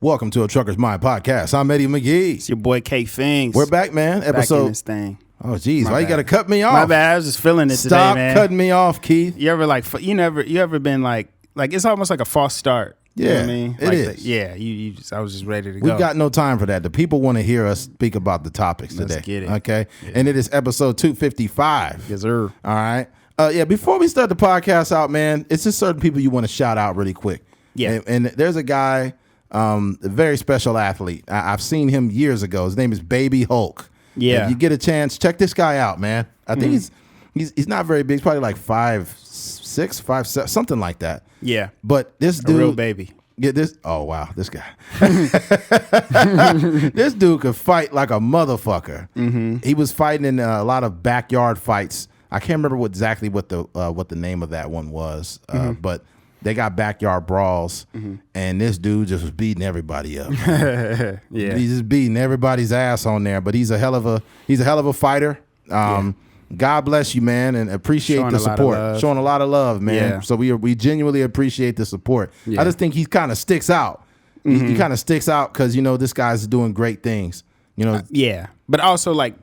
Welcome to a Trucker's Mind podcast. I'm Eddie McGee. It's your boy K Fings. We're back, man. Back in this thing. Oh, geez. My Why bad. you got to cut me off? My bad. I was just feeling it today, man. Stop cutting me off, Keith. You ever you ever been like it's almost like a false start. Yeah, you know what I mean? it is. You just, I was just ready to go. We've got no time for that. The people want to hear us speak about the topics today. Let's get it. Okay? Yeah. And it is episode 255. Yes, sir. All right? Before we start the podcast out, man, it's just certain people you want to shout out really quick. Yeah. And there's a guy, a very special athlete. I've seen him years ago. His name is Baby Hulk. Yeah. If you get a chance, check this guy out, man. I think he's not very big. He's probably like 5'6", 5'7", something like that. Yeah. But this dude, a real baby. Yeah, oh wow, this guy. This dude could fight like a motherfucker. Mm-hmm. He was fighting in a lot of backyard fights. I can't remember exactly what the name of that one was, but they got backyard brawls, and this dude just was beating everybody up. Yeah. He's just beating everybody's ass on there. But he's a hell of a fighter. God bless you, man, and appreciate the support. Showing a lot of love, man. Yeah. So we genuinely appreciate the support. Yeah. I just think he kind of sticks out. He kind of sticks out because this guy's doing great things. Yeah, but also like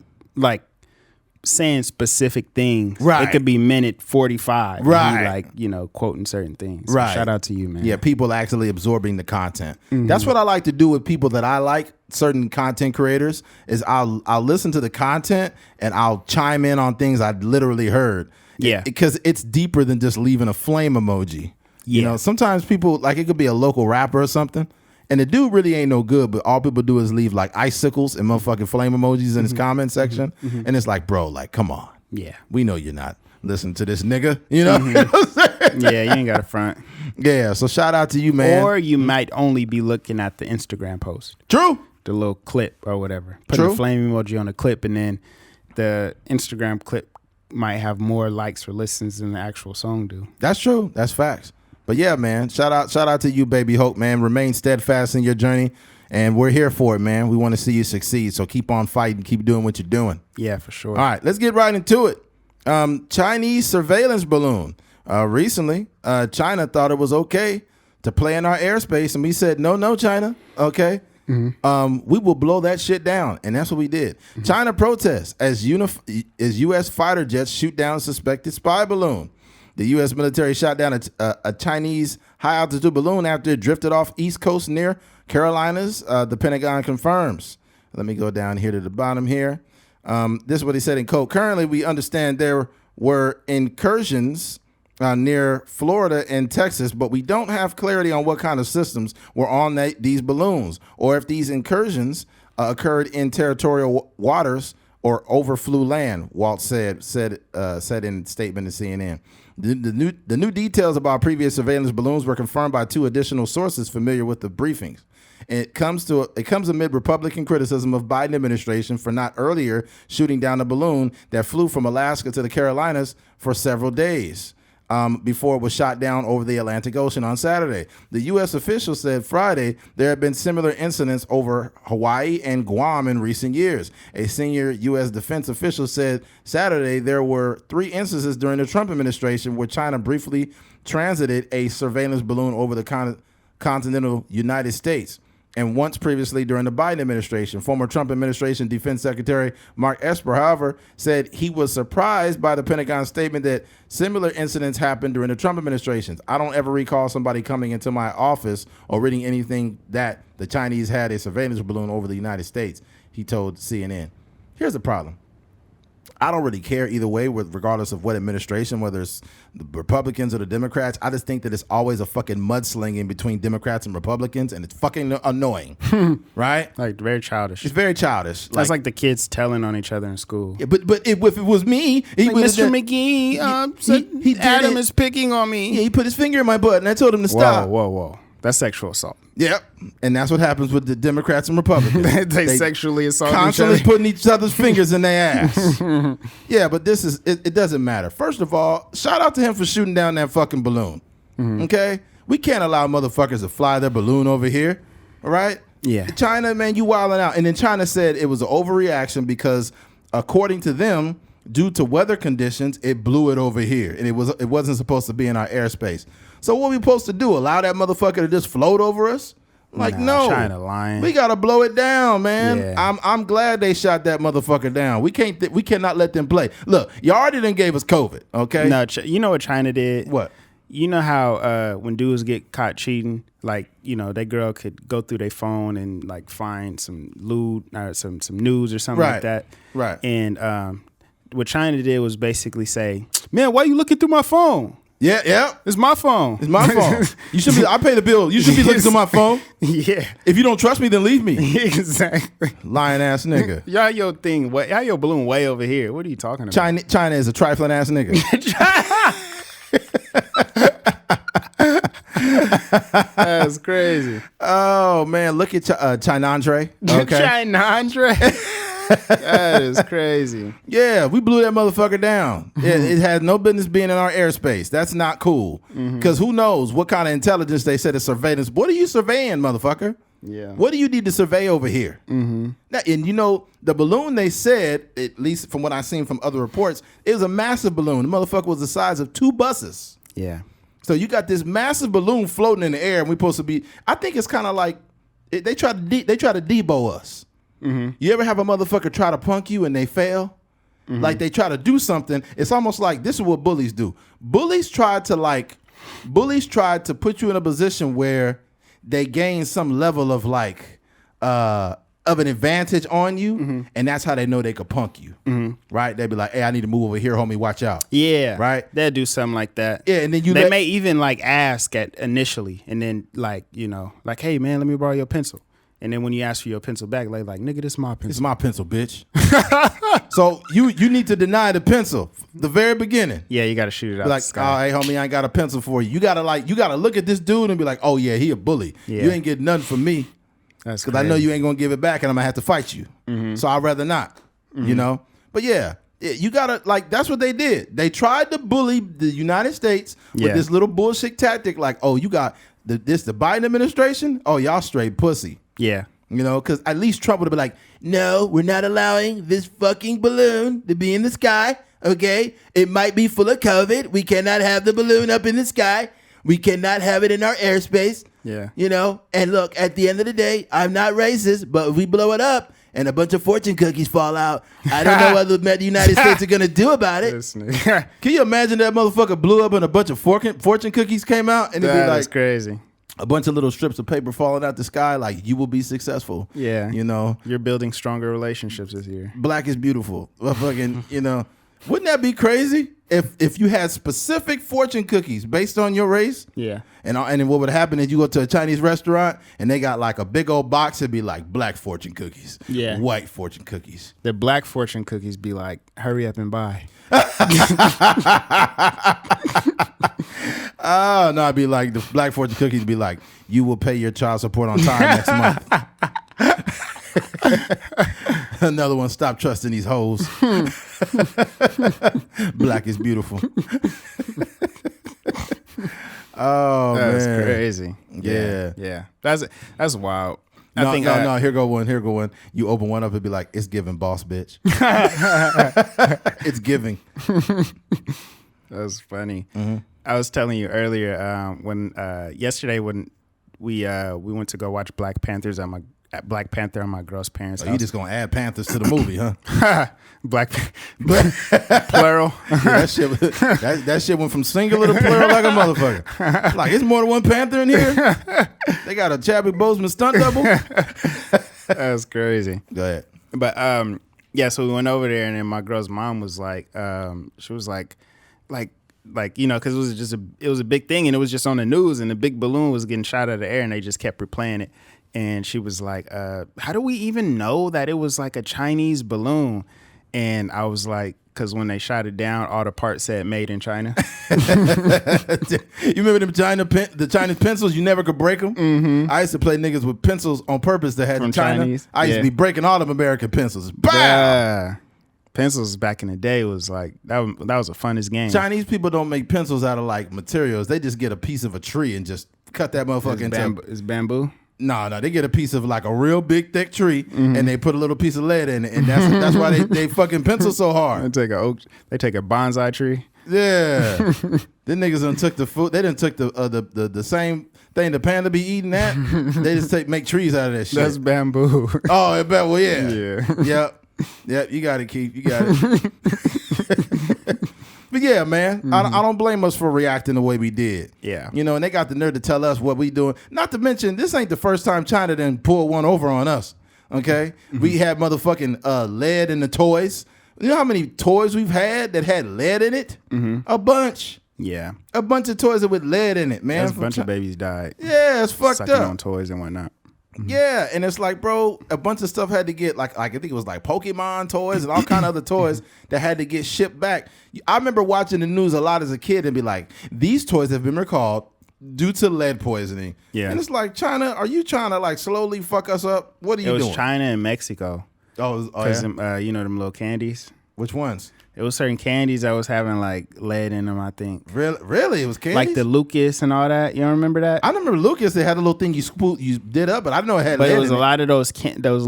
saying specific things. Right. It could be minute 45. Right. Quoting certain things. So right. Shout out to you, man. Yeah, people actually absorbing the content. That's what I like to do with people that I like, certain content creators, is I'll listen to the content and I'll chime in on things I've literally heard. Yeah. Because it's deeper than just leaving a flame emoji. Yeah. Sometimes people, like, it could be a local rapper or something, and the dude really ain't no good, but all people do is leave like icicles and motherfucking flame emojis in his comment section. And it's like, bro, like, come on. Yeah. We know you're not listening to this nigga, You know what I'm saying? Yeah, you ain't got a front. Yeah, so shout out to you, man. Or you might only be looking at the Instagram post. True. The little clip or whatever. Put a flame emoji on the clip, and then the Instagram clip might have more likes or listens than the actual song do. That's true. That's facts. But yeah, man, shout out to you, Baby Hope, man. Remain steadfast in your journey, and we're here for it, man. We want to see you succeed, so keep on fighting, keep doing what you're doing. Yeah, for sure. All right, let's get right into it. Chinese surveillance balloon. Recently, China thought it was okay to play in our airspace, and we said, no, China, okay? We will blow that shit down, and that's what we did. China protests as U.S. fighter jets shoot down suspected spy balloon. The U.S. military shot down a Chinese high-altitude balloon after it drifted off East Coast near Carolinas, the Pentagon confirms. Let me go down here to the bottom here. This is what he said in quote. Currently, we understand there were incursions near Florida and Texas, but we don't have clarity on what kind of systems were on these balloons or if these incursions occurred in territorial waters or overflew land, Walt said in a statement to CNN. The new details about previous surveillance balloons were confirmed by two additional sources familiar with the briefings. And it comes amid Republican criticism of Biden administration for not earlier shooting down a balloon that flew from Alaska to the Carolinas for several days before it was shot down over the Atlantic Ocean on Saturday. The U.S. official said Friday there had been similar incidents over Hawaii and Guam in recent years. A senior U.S. defense official said Saturday there were 3 instances during the Trump administration where China briefly transited a surveillance balloon over the continental United States. And once previously during the Biden administration. Former Trump administration Defense Secretary Mark Esper, however, said he was surprised by the Pentagon statement that similar incidents happened during the Trump administrations. I don't ever recall somebody coming into my office or reading anything that the Chinese had a surveillance balloon over the United States, he told CNN. Here's the problem. I don't really care either way, regardless of what administration, whether it's the Republicans or the Democrats. I just think that it's always a fucking mudslinging between Democrats and Republicans, and it's fucking annoying, right? Like very childish. It's very childish. That's like the kids telling on each other in school. Yeah, but if it was me, he like, Mr. McGee, Adam is picking on me. Yeah, he put his finger in my butt, and I told him to stop. Whoa. That's sexual assault. Yep. And that's what happens with the Democrats and Republicans. they sexually assault constantly each other. putting each other's fingers in their ass. Yeah, but it doesn't matter. First of all, shout out to him for shooting down that fucking balloon. Okay? We can't allow motherfuckers to fly their balloon over here. All right? Yeah. China, man, you wilding out. And then China said it was an overreaction because according to them, due to weather conditions, it blew it over here. And it wasn't supposed to be in our airspace. So what are we supposed to do? Allow that motherfucker to just float over us? Like, no, China lying. We gotta blow it down, man. Yeah. I'm glad they shot that motherfucker down. We cannot let them play. Look, you already done gave us COVID, okay? No, you know what China did? What? You know how when dudes get caught cheating, like, you know, that girl could go through their phone and like find some lewd or some news or something like that. Right. And what China did was basically say, man, why are you looking through my phone? Yeah. It's my phone. It's my phone. You should be. I pay the bill. You should be looking through my phone. Yeah. If you don't trust me, then leave me. Exactly. Lying ass nigga. Y'all your thing. How your balloon way over here? What are you talking about? China is a trifling ass nigga. That's crazy. Oh man, look at China Andre. Okay. China Andre. That is crazy. Yeah, we blew that motherfucker down. It has no business being in our airspace. That's not cool. Because who knows what kind of intelligence they said is surveillance. What are you surveying, motherfucker? Yeah. What do you need to survey over here? Now, and you know, the balloon they said, at least from what I've seen from other reports, it was a massive balloon. The motherfucker was the size of 2 buses. Yeah. So you got this massive balloon floating in the air, and we're supposed to be. I think it's kind of like they try to debo us. You ever have a motherfucker try to punk you and they fail? Like they try to do something. It's almost like this is what bullies do. Bullies try to put you in a position where they gain some level of like of an advantage on you, and that's how they know they could punk you. Right? They'd be like, "Hey, I need to move over here, homie. Watch out." Yeah. Right? They'll do something like that. Yeah, and then they may even like ask at initially, and then like, you know, like, "Hey man, let me borrow your pencil." And then when you ask for your pencil back, like nigga, this is my pencil. It's my pencil, bitch. So you need to deny the pencil the very beginning. Yeah, you got to shoot it out. Like, the sky. Oh, hey, homie, I ain't got a pencil for you. You gotta look at this dude and be like, oh yeah, he a bully. Yeah. You ain't getting nothing from me. That's because I know you ain't gonna give it back, and I'm gonna have to fight you. So I'd rather not. You know. But yeah, you gotta like. That's what they did. They tried to bully the United States with this little bullshit tactic. Like, oh, you got the Biden administration. Oh, y'all straight pussy. Yeah. You know, because at least Trump would have been like, no, we're not allowing this fucking balloon to be in the sky, okay? It might be full of COVID. We cannot have the balloon up in the sky. We cannot have it in our airspace. Yeah. You know, and look, at the end of the day, I'm not racist, but if we blow it up and a bunch of fortune cookies fall out, I don't know what the United States are going to do about it. Can you imagine that motherfucker blew up and a bunch of fortune cookies came out? And it'd be like, that's crazy. A bunch of little strips of paper falling out the sky, like you will be successful. Yeah. You know? You're building stronger relationships this year. Black is beautiful. Well, fucking, you know. Wouldn't that be crazy if you had specific fortune cookies based on your race? Yeah. And then what would happen is you go to a Chinese restaurant and they got like a big old box. It'd be like black fortune cookies. Yeah. White fortune cookies. The black fortune cookies be like, hurry up and buy. Oh, no, I'd be like, the black fortune cookies be like, you will pay your child support on time next month. Another one, stop trusting these hoes. Black is beautiful. Oh, that's man. Crazy. Yeah. That's wild. No, here go one. You open one up and be like, it's giving, boss bitch. It's giving. That's funny. I was telling you earlier yesterday when we went to go watch Black Panther on my girl's parents' house. You just gonna add Panthers to the movie, huh? Black plural. Yeah, that shit went from singular to plural like a motherfucker. Like, it's more than one Panther in here. They got a Chadwick Boseman stunt double. That's crazy. Go ahead. But yeah, so we went over there, and then my girl's mom was like, she was like, you know, because it was a big thing, and it was just on the news, and the big balloon was getting shot out of the air, and they just kept replaying it. And she was like, how do we even know that it was like a Chinese balloon? And I was like, because when they shot it down, all the parts said made in China. You remember the Chinese pencils? You never could break them? I used to play niggas with pencils on purpose that had From China. Chinese? I used to be breaking all of American pencils. Bow! Yeah. Pencils back in the day was like, that was the funnest game. Chinese people don't make pencils out of like materials. They just get a piece of a tree and just cut that motherfucker into. It's bamboo? No, they get a piece of like a real big thick tree and they put a little piece of lead in it, and that's why they fucking pencil so hard. They take a bonsai tree. Yeah. Them niggas done took the food. They done took the Think the panda be eating that? They just make trees out of that shit. That's bamboo. Oh, I bet. Well, yeah. Yeah. Yep. You got it, Keith. You got it. But yeah, man, I don't blame us for reacting the way we did. Yeah. You know, and they got the nerve to tell us what we doing. Not to mention, this ain't the first time China done pulled one over on us. Okay? We had motherfucking lead in the toys. You know how many toys we've had that had lead in it? A bunch. Yeah. A bunch of toys with lead in it, man. A bunch of babies died. Yeah, it's fucked Sucking up. on toys and whatnot. Yeah, and it's like, bro, a bunch of stuff had to get like I think it was like Pokemon toys and all kind of other toys that had to get shipped back. I remember watching the news a lot as a kid and be like, these toys have been recalled due to lead poisoning. Yeah, and it's like, China, are you trying to like slowly fuck us up? What are you doing? It was China and Mexico. Because you know them little candies. Which ones? It was certain candies that was having like lead in them, I think. Really? It was candies? Like the Lucas and all that. You don't remember that? I remember Lucas. They had a little thing you did up, but I didn't know it had lead in it. But it was a lot of those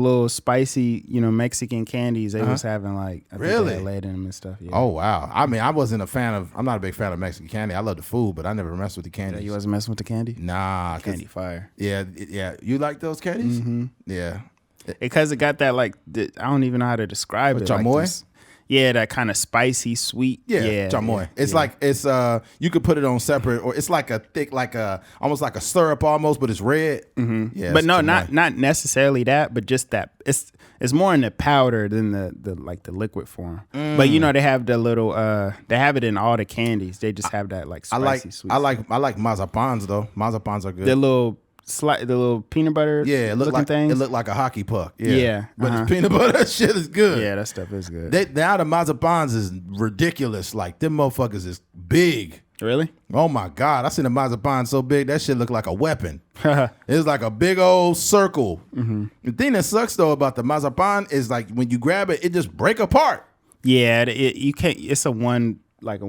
little spicy, Mexican candies. They was having like, I think they had lead in them and stuff. Yeah. Oh, wow. I mean, I'm not a big fan of Mexican candy. I love the food, but I never messed with the candies. You wasn't messing with the candy? Nah. Candy fire. Yeah. You like those candies? Mm-hmm. Yeah. Because it got that like, I don't even know how to describe it. Chamoy? Like yeah, that kind of spicy, sweet. Yeah, chamoy. It's like you could put it on separate, or it's like a thick, almost like a syrup almost, but it's red. Mm-hmm. Yeah, but no, chamoy. not necessarily that, but just that it's more in the powder than the liquid form. But they have the little they have it in all the candies. They just have that like spicy sweet. I like mazapans though. Mazapans are good. The little peanut butter. Yeah, it looked like things. It looked like a hockey puck. Yeah, but it's peanut butter. That shit is good. Yeah, that stuff is good. Now the mazapans is ridiculous. Like them motherfuckers is big. Really? Oh my God! I seen a mazapan so big that shit looked like a weapon. It's like a big old circle. Mm-hmm. The thing that sucks though about the mazapan is like when you grab it, it just break apart. Yeah, you can't. It's a one bite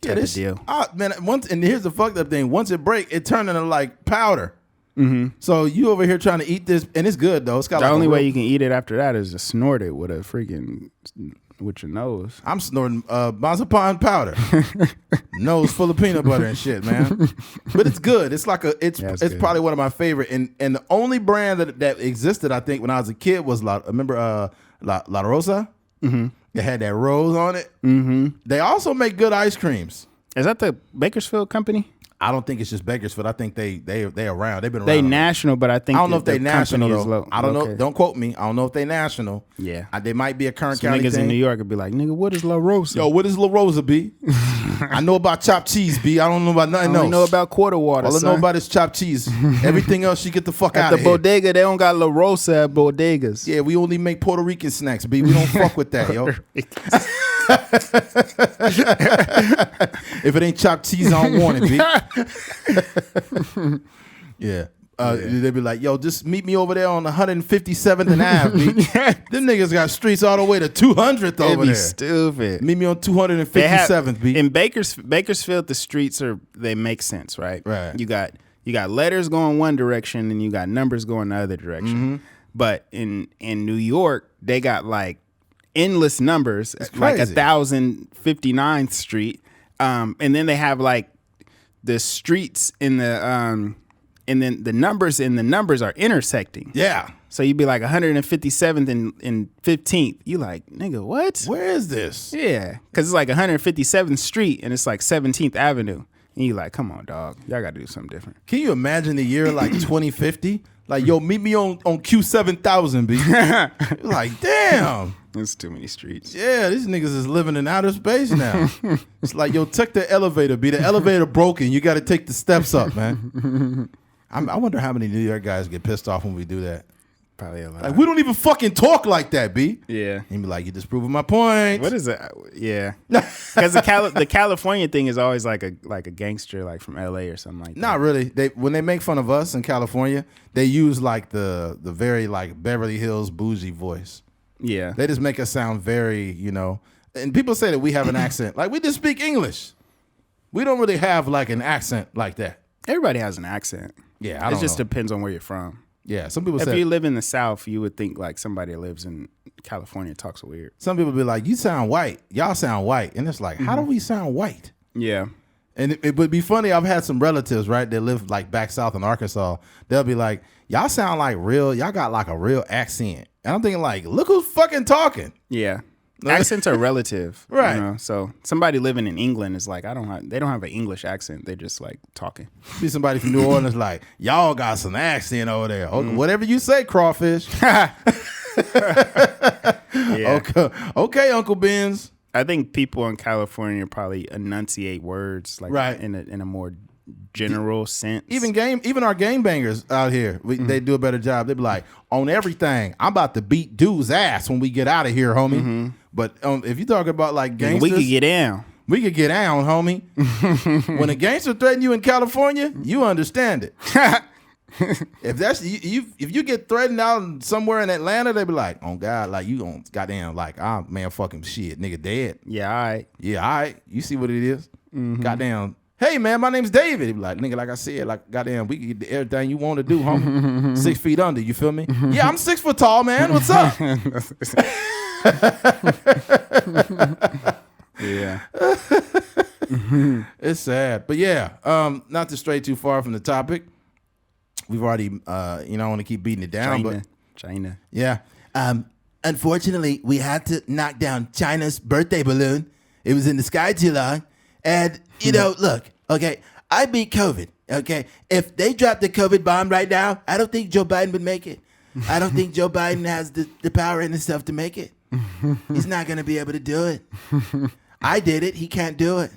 type of deal. Man, and here's the fucked up thing: once it break, it turns into like powder. Mm-hmm. So you over here trying to eat this, and it's good though. It's got the only way you can eat it after that is to snort it with your nose. I'm snorting mazapan powder, nose full of peanut butter and shit, man. But it's good. It's like it's probably one of my favorite. And the only brand that existed, I think, when I was a kid was La Rosa. Mm-hmm. It had that rose on it. Mm-hmm. They also make good ice creams. Is that the Bakersfield company? I don't think it's just Bakersfield. I think they around. They've been around. They national, but I think I don't know if they national though. Low. I don't know. Don't quote me. I don't know if they national. Yeah, they might be a Kern Some County niggas thing. in New York would be like, nigga, what is La Rosa? Yo, what is La Rosa, B? I know about chopped cheese, B. I don't know about nothing else. I know about quarter water. All I know about is chopped cheese. Everything else, you get the fuck out of here. At the bodega, they don't got La Rosa at bodegas. Yeah, we only make Puerto Rican snacks, B. We don't fuck with that, yo. If it ain't chopped cheese, I don't want it, B. Yeah. They'd be like, yo, just meet me over there on 157th and Ave, B. Them niggas got streets all the way to 200th over there. Stupid. Meet me on 257th, B. In Bakersfield, the streets they make sense, right? Right. You got letters going one direction and you got numbers going the other direction. Mm-hmm. But in New York, they got like endless numbers, like 1059th Street, and then they have like the streets in the and then the numbers are intersecting. Yeah. So you'd be like 157th and 15th. You like, nigga, what? Where is this? Yeah, because it's like 157th Street and it's like 17th Avenue. And you like, come on, dog. Y'all got to do something different. Can you imagine the year like 2050? Like, yo, meet me on Q7000, B. Like, damn. There's too many streets. Yeah, these niggas is living in outer space now. It's like, yo, take the elevator, B. The elevator broken. You got to take the steps up, man. I wonder how many New York guys get pissed off when we do that. Probably a lot. Like, we don't even fucking talk like that, B. Yeah. And be like, you just proving my point. What is it? Yeah. Because the California thing is always like a gangster, like from LA or something like that. Not really. When they make fun of us in California, they use like the very like Beverly Hills bougie voice. Yeah. They just make us sound very, and people say that we have an accent. Like, we just speak English. We don't really have like an accent like that. Everybody has an accent. Yeah, it just depends on where you're from. Yeah, some people say if you live in the South, you would think like somebody that lives in California talks weird. Some people be like, you sound white. Y'all sound white. And it's like, how do we sound white? Yeah. And it would be funny. I've had some relatives, right, that live like back south in Arkansas. They'll be like, y'all sound like real. Y'all got like a real accent. And I'm thinking like, look who's fucking talking. Yeah. Accents are relative. Right. You know? So somebody living in England is like, they don't have an English accent. They're just like talking. See somebody from New Orleans like, y'all got some accent over there. Whatever you say, crawfish. Yeah. Okay, Uncle Ben's. I think people in California probably enunciate words like right. in a more general sense. Even our game bangers out here, they do a better job. They be like, on everything, I'm about to beat dude's ass when we get out of here, homie. Mm-hmm. But if you talk about like gangsters, we could get down. We could get down, homie. When a gangster threaten you in California, you understand it. If that's if you get threatened out somewhere in Atlanta, they be like, "Oh God, like you gonna goddamn like, ah man, fucking shit, nigga dead." Yeah, all right. Yeah, all right. You see what it is? Mm-hmm. Goddamn. Hey man, my name's David. He be like, nigga, like I said, like goddamn, we can get everything you want to do, homie. 6 feet under, you feel me? Yeah, I'm 6 foot tall, man. What's up? Yeah. It's sad, but yeah, not to stray too far from the topic. We've already, I want to keep beating it down, China. Yeah. Unfortunately, we had to knock down China's birthday balloon. It was in the sky too long. And, look, okay, I beat COVID, okay? If they dropped the COVID bomb right now, I don't think Joe Biden would make it. I don't think Joe Biden has the power in himself to make it. He's not going to be able to do it. I did it. He can't do it.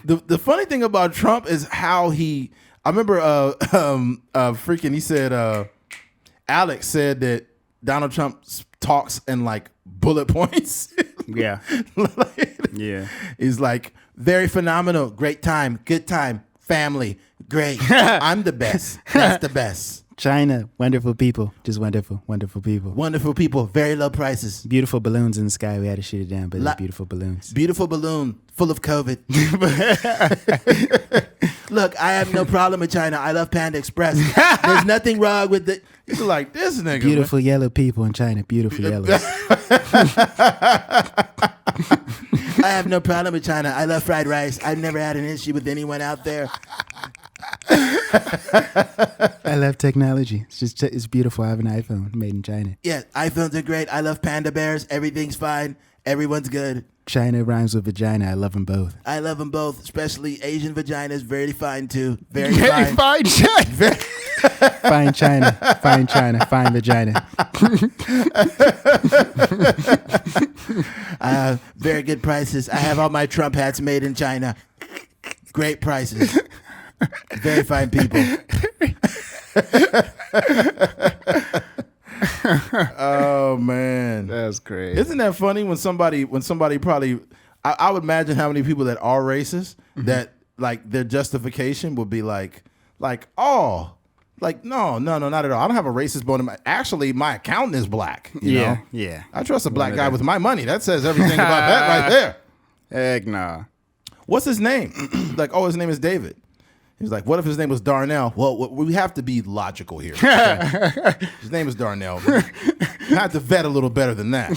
The funny thing about Trump is how I remember he said, Alex said that Donald Trump talks in like bullet points. Yeah. Yeah. He's like, very phenomenal, great time, good time, family, great. I'm the best. That's the best. China, wonderful people, just wonderful, wonderful people. Wonderful people, very low prices. Beautiful balloons in the sky. We had to shoot it down, but they're beautiful balloons. Beautiful balloon, full of COVID. Look, I have no problem with China. I love Panda Express. There's nothing wrong with it. You're like, this nigga. Beautiful yellow people in China. Beautiful yellows. I have no problem with China. I love fried rice. I've never had an issue with anyone out there. I love technology. It's beautiful. I have an iPhone made in China. Yeah, iPhones are great. I love panda bears. Everything's fine. Everyone's good. China rhymes with vagina. I love them both. I love them both, especially Asian vaginas. Very fine too. Very fine. Fine China. Fine China. Fine China. Fine vagina. Very good prices. I have all my Trump hats made in China. Great prices. Very fine people. Oh man, that's great. Isn't that funny when somebody probably I would imagine how many people that are racist that like their justification would be like no, not at all. I don't have a racist bone in my. Actually, my accountant is black. You know? Yeah. I trust a black guy with my money. That says everything about that right there. Heck nah. What's his name? Like, his name is David. He's like, what if his name was Darnell? Well, we have to be logical here. Okay? His name is Darnell. You have to vet a little better than that.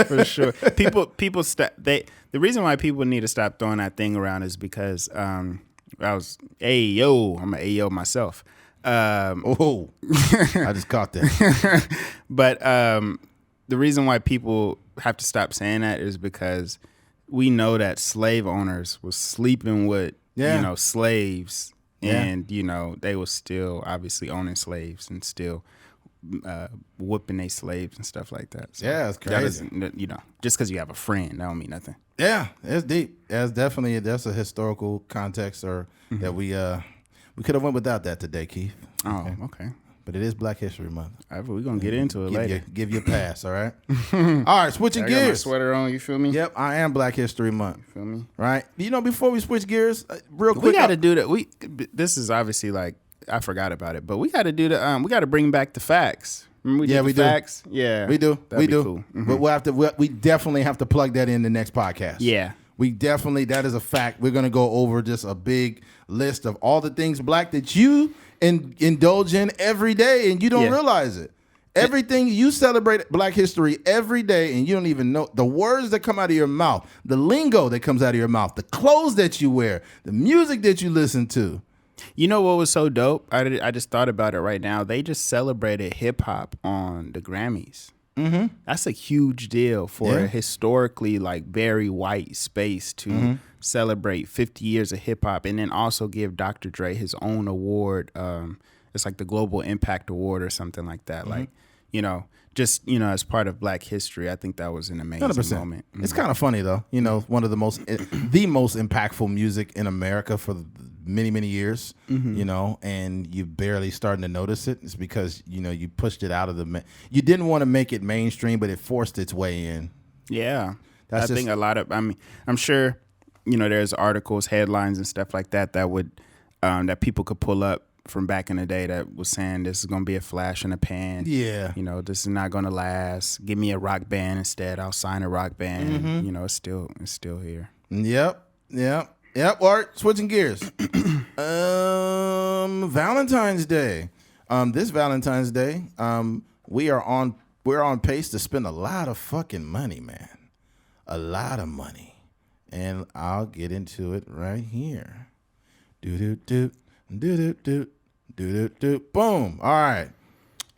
For sure. The reason why people need to stop throwing that thing around is because I'm an Ayo myself. I just caught that. But the reason why people have to stop saying that is because we know that slave owners was sleeping with slaves, and they were still obviously owning slaves and still whooping their slaves and stuff like that. So yeah, it's crazy. Just because you have a friend, that don't mean nothing. Yeah, it's deep. That's a historical context, that we could have went without that today, Keith. Oh, okay. But it is Black History Month. All right, we're gonna get into it later. Give you a pass, all right? All right, switching gears. I got my sweater on, you feel me? Yep, I am Black History Month. You feel me? Right? Before we switch gears, real quick. We got to do that. This is obviously like, I forgot about it, but we got to do we got to bring back the facts. Remember we do. Facts? Yeah. We do. That'd be cool. Mm-hmm. But we definitely have to plug that in the next podcast. Yeah. That is a fact. We're going to go over just a big list of all the things black that you indulge in every day and you don't realize it. Everything you celebrate Black History every day, and you don't even know the words that come out of your mouth, the lingo that comes out of your mouth, the clothes that you wear, the music that you listen to. You know what was so dope? I just thought about it right now. They just celebrated hip hop on the Grammys. Mm-hmm. That's a huge deal for a historically like very white space to celebrate 50 years of hip hop, and then also give Dr. Dre his own award. It's like the Global Impact Award or something like that. Like, just as part of Black history, I think that was an amazing 100%. moment. It's kind of funny though. One of the most impactful music in America for many, many years. And you're barely starting to notice it. It's because you pushed it out of you didn't want to make it mainstream, but it forced its way in. Yeah, I think a lot of. I mean, I'm sure there's articles, headlines, and stuff like that would that people could pull up from back in the day that was saying this is going to be a flash in the pan. Yeah. This is not going to last. Give me a rock band instead. I'll sign a rock band. It's still here. Yep. Art, switching gears. Valentine's Day. This Valentine's Day, we're on pace to spend a lot of fucking money, man. A lot of money. And I'll get into it right here. Do. Boom. All right.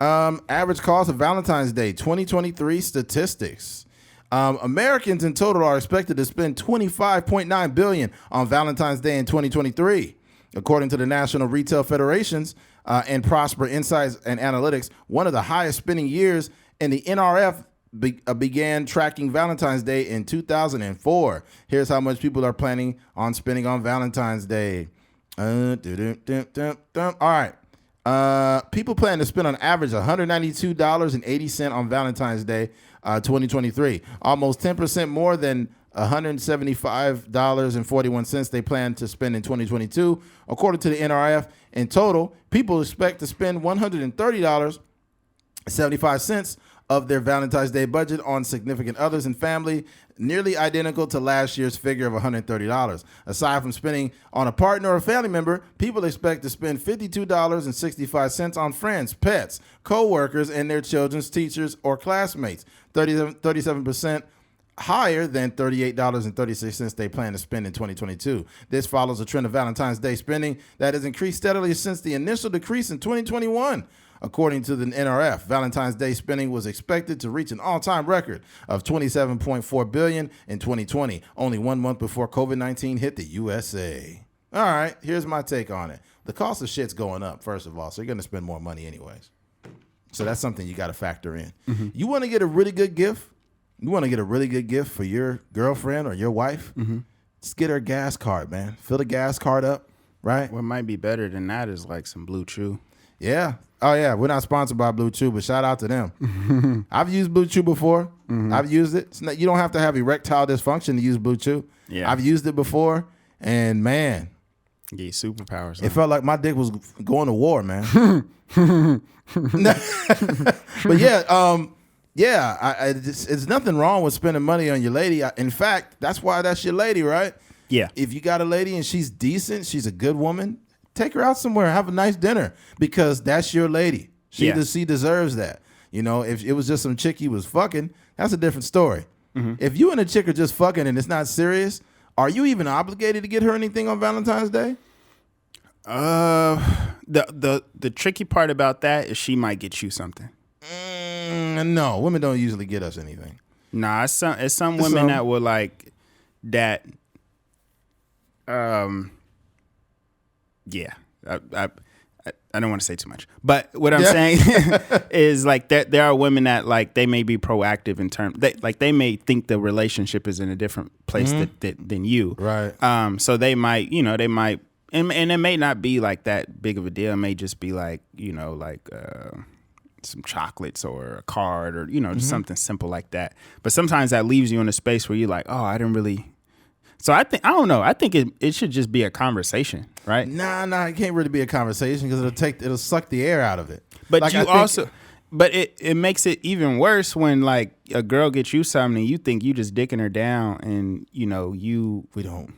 Average cost of Valentine's Day 2023 statistics. Americans in total are expected to spend $25.9 billion on Valentine's Day in 2023, according to the National Retail Federations and Prosper Insights and Analytics. One of the highest spending years in the NRF began tracking Valentine's Day in 2004. Here's how much people are planning on spending on Valentine's Day. All right. People plan to spend on average $192.80 on Valentine's Day 2023. Almost 10% more than $175.41 they plan to spend in 2022. According to the NRF, in total, people expect to spend $130.75 of their Valentine's Day budget on significant others and family, nearly identical to last year's figure of $130. Aside from spending on a partner or a family member, people expect to spend $52.65 on friends, pets, co-workers, and their children's teachers or classmates, 37% higher than $38.36 they plan to spend in 2022. This follows a trend of Valentine's Day spending that has increased steadily since the initial decrease in 2021. According to the NRF, Valentine's Day spending was expected to reach an all-time record of $27.4 billion in 2020, only 1 month before COVID-19 hit the USA. All right, here's my take on it. The cost of shit's going up, first of all, so you're going to spend more money anyways. So that's something you got to factor in. Mm-hmm. You want to get a really good gift? You want to get a really good gift for your girlfriend or your wife? Mm-hmm. Just get her a gas card, man. Fill the gas card up, right? What might be better than that is like some Blue Chew. Yeah. Oh, yeah. We're not sponsored by Blue Chew, but shout out to them. I've used Blue Chew before. Mm-hmm. I've used it. You don't have to have erectile dysfunction to use Blue Chew. Yeah. I've used it before, and man. Yeah, superpowers. It felt like my dick was going to war, man. But yeah, it's nothing wrong with spending money on your lady. In fact, that's why that's your lady, right? Yeah. If you got a lady and she's decent, she's a good woman, take her out somewhere, have a nice dinner, because that's your lady. She deserves that. If it was just some chick you was fucking, that's a different story. Mm-hmm. If you and a chick are just fucking and it's not serious, are you even obligated to get her anything on Valentine's Day? The tricky part about that is she might get you something. No, women don't usually get us anything. Nah, it's some women that will like that. Yeah, I don't want to say too much, but what I'm saying is like there are women that like they may be proactive in terms they may think the relationship is in a different place than you, right? So they might, and it may not be like that big of a deal. It may just be like some chocolates or a card or just something simple like that. But sometimes that leaves you in a space where you're like, oh, I didn't really. So I don't know. I think it should just be a conversation, right? Nah, it can't really be a conversation because it'll suck the air out of it. But but it makes it even worse when like a girl gets you something and you think you just dicking her down and we don't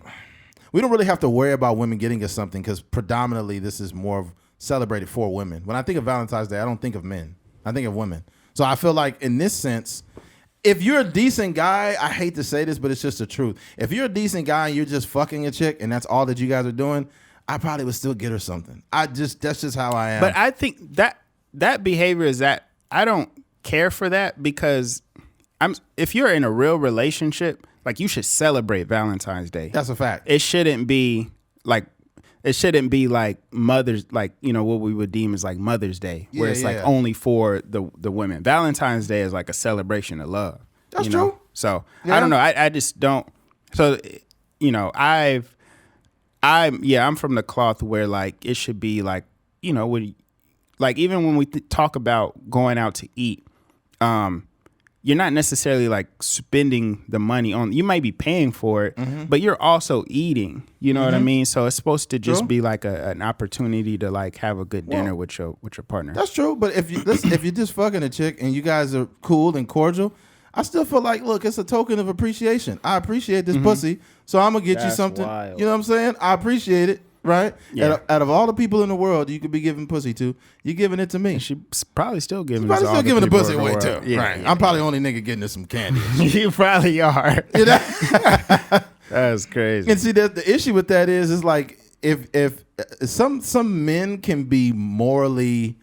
really have to worry about women getting us something because predominantly this is more of celebrated for women. When I think of Valentine's Day, I don't think of men. I think of women. So I feel like in this sense, if you're a decent guy, I hate to say this, but it's just the truth. If you're a decent guy and you're just fucking a chick and that's all that you guys are doing, I probably would still get her something. That's just how I am. But I think that behavior is that I don't care for that, because if you're in a real relationship, like, you should celebrate Valentine's Day. That's a fact. It shouldn't be like Mother's, like, what we would deem as like Mother's Day, where it's like only for the women. Valentine's Day is like a celebration of love. That's true. So I don't know. I just don't. So I'm from the cloth where, like, it should be like, like, even when we talk about going out to eat, you're not necessarily like spending the money on, you might be paying for it, but you're also eating, you know what I mean? So it's supposed to just be like an opportunity to like have a good dinner with your partner. That's true. But if you're just fucking a chick and you guys are cool and cordial, I still feel like, look, it's a token of appreciation. I appreciate this pussy, so I'm gonna get you something. Wild. You know what I'm saying? I appreciate it, right? Yeah. Out of all the people in the world you could be giving pussy to, you're giving it to me. She's probably still giving. She's probably still giving the pussy away world. too. Yeah, right. yeah. I'm probably the only nigga getting her some candy. You probably are. You know? That's crazy. And see, the issue with that is like, if some men can be morally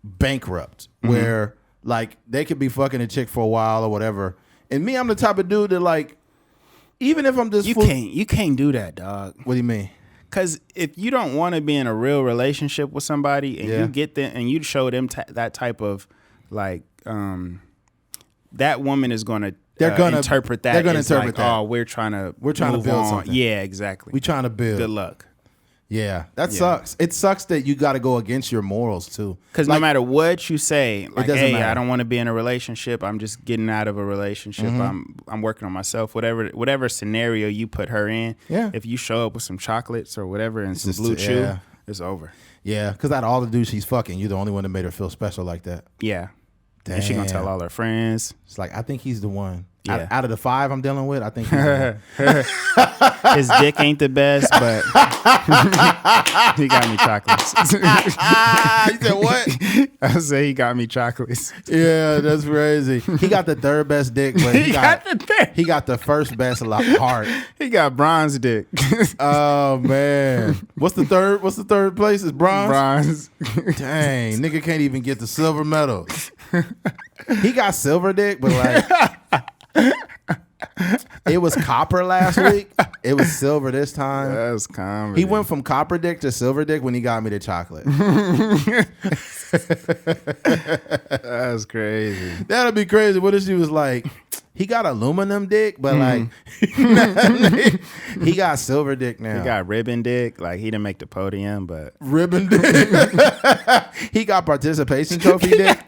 bankrupt, where like they could be fucking a chick for a while or whatever, and me, I'm the type of dude that, like, even if I'm just you can't do that, dog. What do you mean? Because if you don't want to be in a real relationship with somebody, and you get them and you show them that type of, like, that woman is going to interpret that. They're going to as interpret like, that. Oh, we're trying to build on. something. Yeah, exactly. We're trying to build. Good luck. Yeah, that sucks. It sucks that you got to go against your morals too. Because like, no matter what you say, like, hey, matter. I don't want to be in a relationship. I'm just getting out of a relationship. I'm working on myself. Whatever scenario you put her in. Yeah. If you show up with some chocolates or whatever and some blue chew, it's over. Yeah, because out of all the dudes she's fucking, you're the only one that made her feel special like that. Yeah. Damn. And she gonna tell all her friends. It's like, I think he's the one. Yeah. Out of the 5 I'm dealing with, I think he's the one. His dick ain't the best, but he got me chocolates. You said what? I say he got me chocolates. Yeah, that's crazy. He got the third best dick, but he got the first best heart. He got bronze dick. Oh man. What's the third place? Is bronze? Dang, nigga can't even get the silver medal. He got silver dick, but like it was copper last week. It was silver this time. That's comedy. He went from copper dick to silver dick when he got me the chocolate. That's crazy. That'd be crazy. What if she was like, he got aluminum dick, but like he got silver dick now. He got ribbon dick. Like, he didn't make the podium, but ribbon dick. He got participation trophy dick.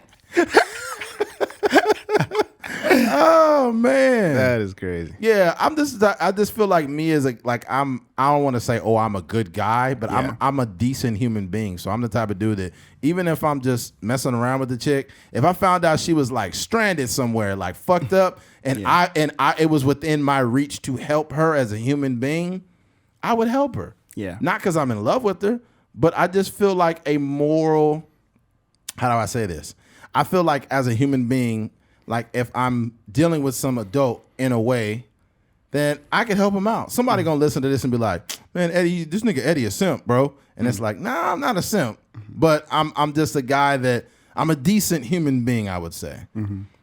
Oh man, that is crazy. Yeah, I just feel like me as I don't want to say, oh, I'm a good guy, but I'm a decent human being. So I'm the type of dude that even if I'm just messing around with the chick, if I found out she was like stranded somewhere, like fucked up, and it was within my reach to help her as a human being, I would help her. Yeah, not because I'm in love with her, but I just feel like a moral. How do I say this? I feel like as a human being, like if I'm dealing with some adult in a way, then I can help him out. Somebody gonna listen to this and be like, man, Eddie, this nigga Eddie a simp, bro. And it's like, nah, I'm not a simp, but I'm just a guy that I'm a decent human being, I would say.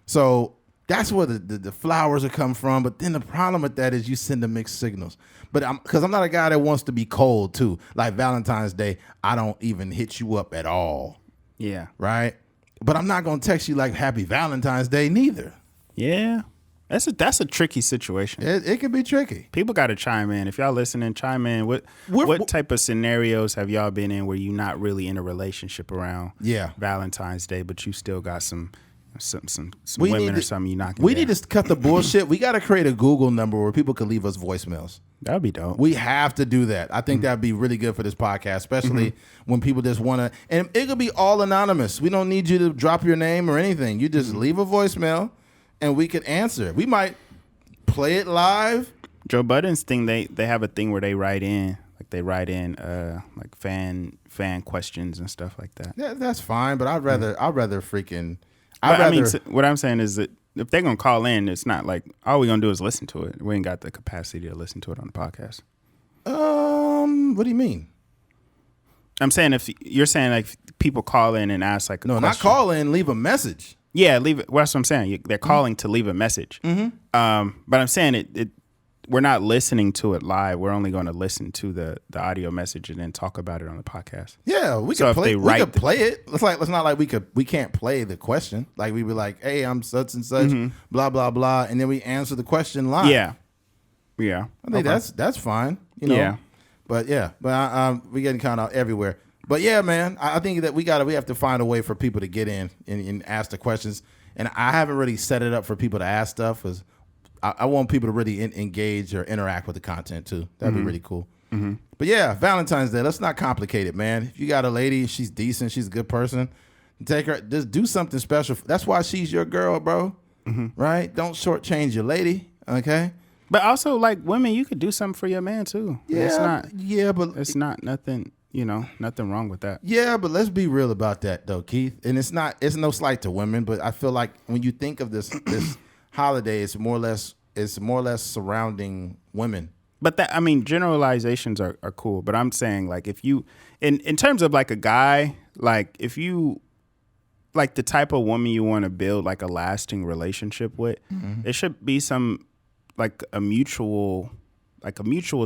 So that's where the flowers will come from. But then the problem with that is you send the mixed signals. But because I'm not a guy that wants to be cold too. Like Valentine's Day, I don't even hit you up at all. Yeah. Right? But I'm not going to text you like Happy Valentine's Day neither. Yeah. That's a tricky situation. It can be tricky. People got to chime in. If y'all listening, chime in. What type of scenarios have y'all been in where you're not really in a relationship around Valentine's Day, but you still got some women or something you're not going to We need to cut the bullshit. We got to create a Google number where people can leave us voicemails. That would be dope. We have to do that. I think that would be really good for this podcast, especially when people just want to. And it could be all anonymous. We don't need you to drop your name or anything. You just leave a voicemail and we could answer. We might play it live. Joe Budden's thing, they have a thing where they write in like fan questions and stuff like that. Yeah, that's fine, but I'd rather freaking what I'm saying is that if they're gonna call in, it's not like all we're gonna do is listen to it. We ain't got the capacity to listen to it on the podcast. What do you mean? I'm saying if you're saying like people call in and ask like a question. Not call in, leave a message. Yeah, leave it. Well, that's what I'm saying. They're calling to leave a message. But I'm saying we're not listening to it live. We're only going to listen to the audio message and then talk about it on the podcast. Yeah, we could play it. It's not like we can't play the question. Like we be like, hey, I'm such and such, blah blah blah, and then we answer the question live. Yeah. I think that's fine. Yeah. But we getting kind of everywhere. But yeah, man, I think that we have to find a way for people to get in and ask the questions. And I haven't really set it up for people to ask stuff because I want people to really engage or interact with the content too. That'd be really cool. But yeah, Valentine's Day. Let's not complicate it, man. If you got a lady, she's decent, she's a good person, take her. Just do something special. That's why she's your girl, bro. Right? Don't shortchange your lady. Okay. But also, like women, you could do something for your man too. Yeah. It's not nothing. Nothing wrong with that. Yeah, but let's be real about that though, Keith. And it's no slight to women, but I feel like when you think of this holiday, it's more or less surrounding women. But generalizations are cool. But I'm saying like if you in terms of like a guy, like if you like the type of woman you want to build like a lasting relationship with, it should be some like a mutual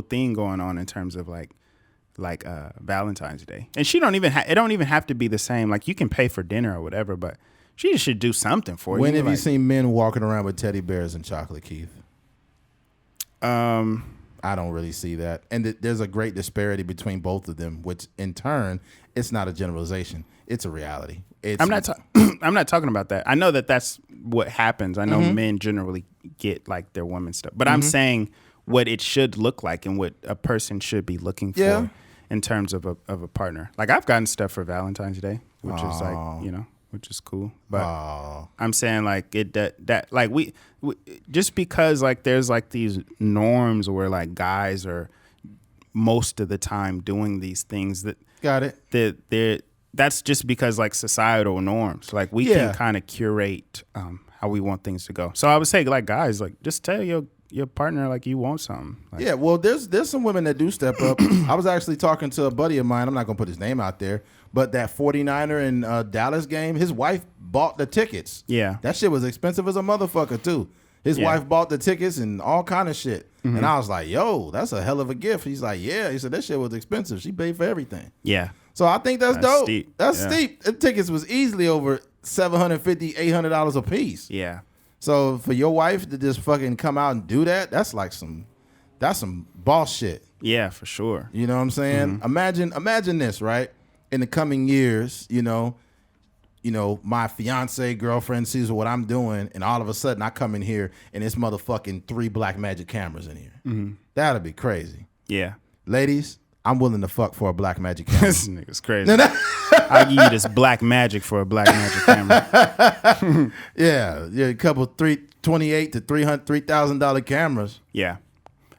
thing going on in terms of like Valentine's Day. And she it don't even have to be the same. Like you can pay for dinner or whatever, but she just should do something for you. When have you seen men walking around with teddy bears and chocolate, Keith? I don't really see that. And there's a great disparity between both of them, which in turn, it's not a generalization. It's a reality. I'm not talking about that. I know that that's what happens. I know men generally get like their woman stuff, but I'm saying what it should look like and what a person should be looking for in terms of a partner. Like I've gotten stuff for Valentine's Day, which is like, which is cool. But I'm saying like that like we just because like there's like these norms where like guys are most of the time doing these things that got it. That's just because like societal norms. Like we can kind of curate how we want things to go. So I would say like guys, like just tell your partner like you want something. Like, yeah, well, there's some women that do step up. I was actually talking to a buddy of mine. I'm not gonna put his name out there, but that 49er in Dallas game, his wife bought the tickets. Yeah, that shit was expensive as a motherfucker too. His wife bought the tickets and all kind of shit. And I was like, yo, that's a hell of a gift. He's like, yeah. He said that shit was expensive. She paid for everything. Yeah. So I think that's dope. Steep. That's steep. The tickets was easily over $750, $800 a piece. Yeah. So for your wife to just fucking come out and do that, that's some boss shit. Yeah, for sure. You know what I'm saying? Imagine this, right? In the coming years, my fiance, girlfriend sees what I'm doing, and all of a sudden I come in here and it's motherfucking 3 black magic cameras in here. That'd be crazy. Yeah. Ladies, I'm willing to fuck for a black magic camera. This nigga's crazy. I'll give you this black magic for a black magic camera. yeah, a couple $28,000 to $3,000 cameras. Yeah.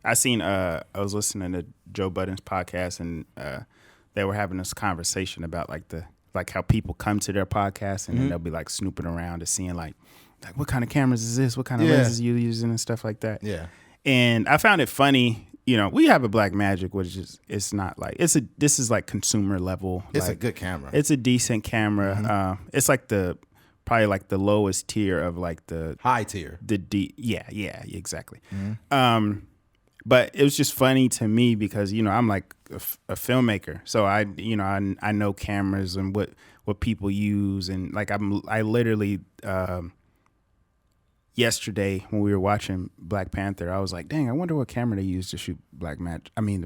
I was listening to Joe Budden's podcast, and they were having this conversation about like how people come to their podcast and then they'll be like snooping around and seeing like what kind of cameras is this? What kind of lenses are you using and stuff like that. Yeah. And I found it funny. We have a Black Magic, which is it's not like this is like consumer level. It's like, a good camera. It's a decent camera. It's like probably like the lowest tier of like the high tier. Yeah, exactly. But it was just funny to me because I'm like a filmmaker, so I know cameras and what people use, and like I literally. Yesterday when we were watching Black Panther, I was like, dang, I wonder what camera they use to shoot the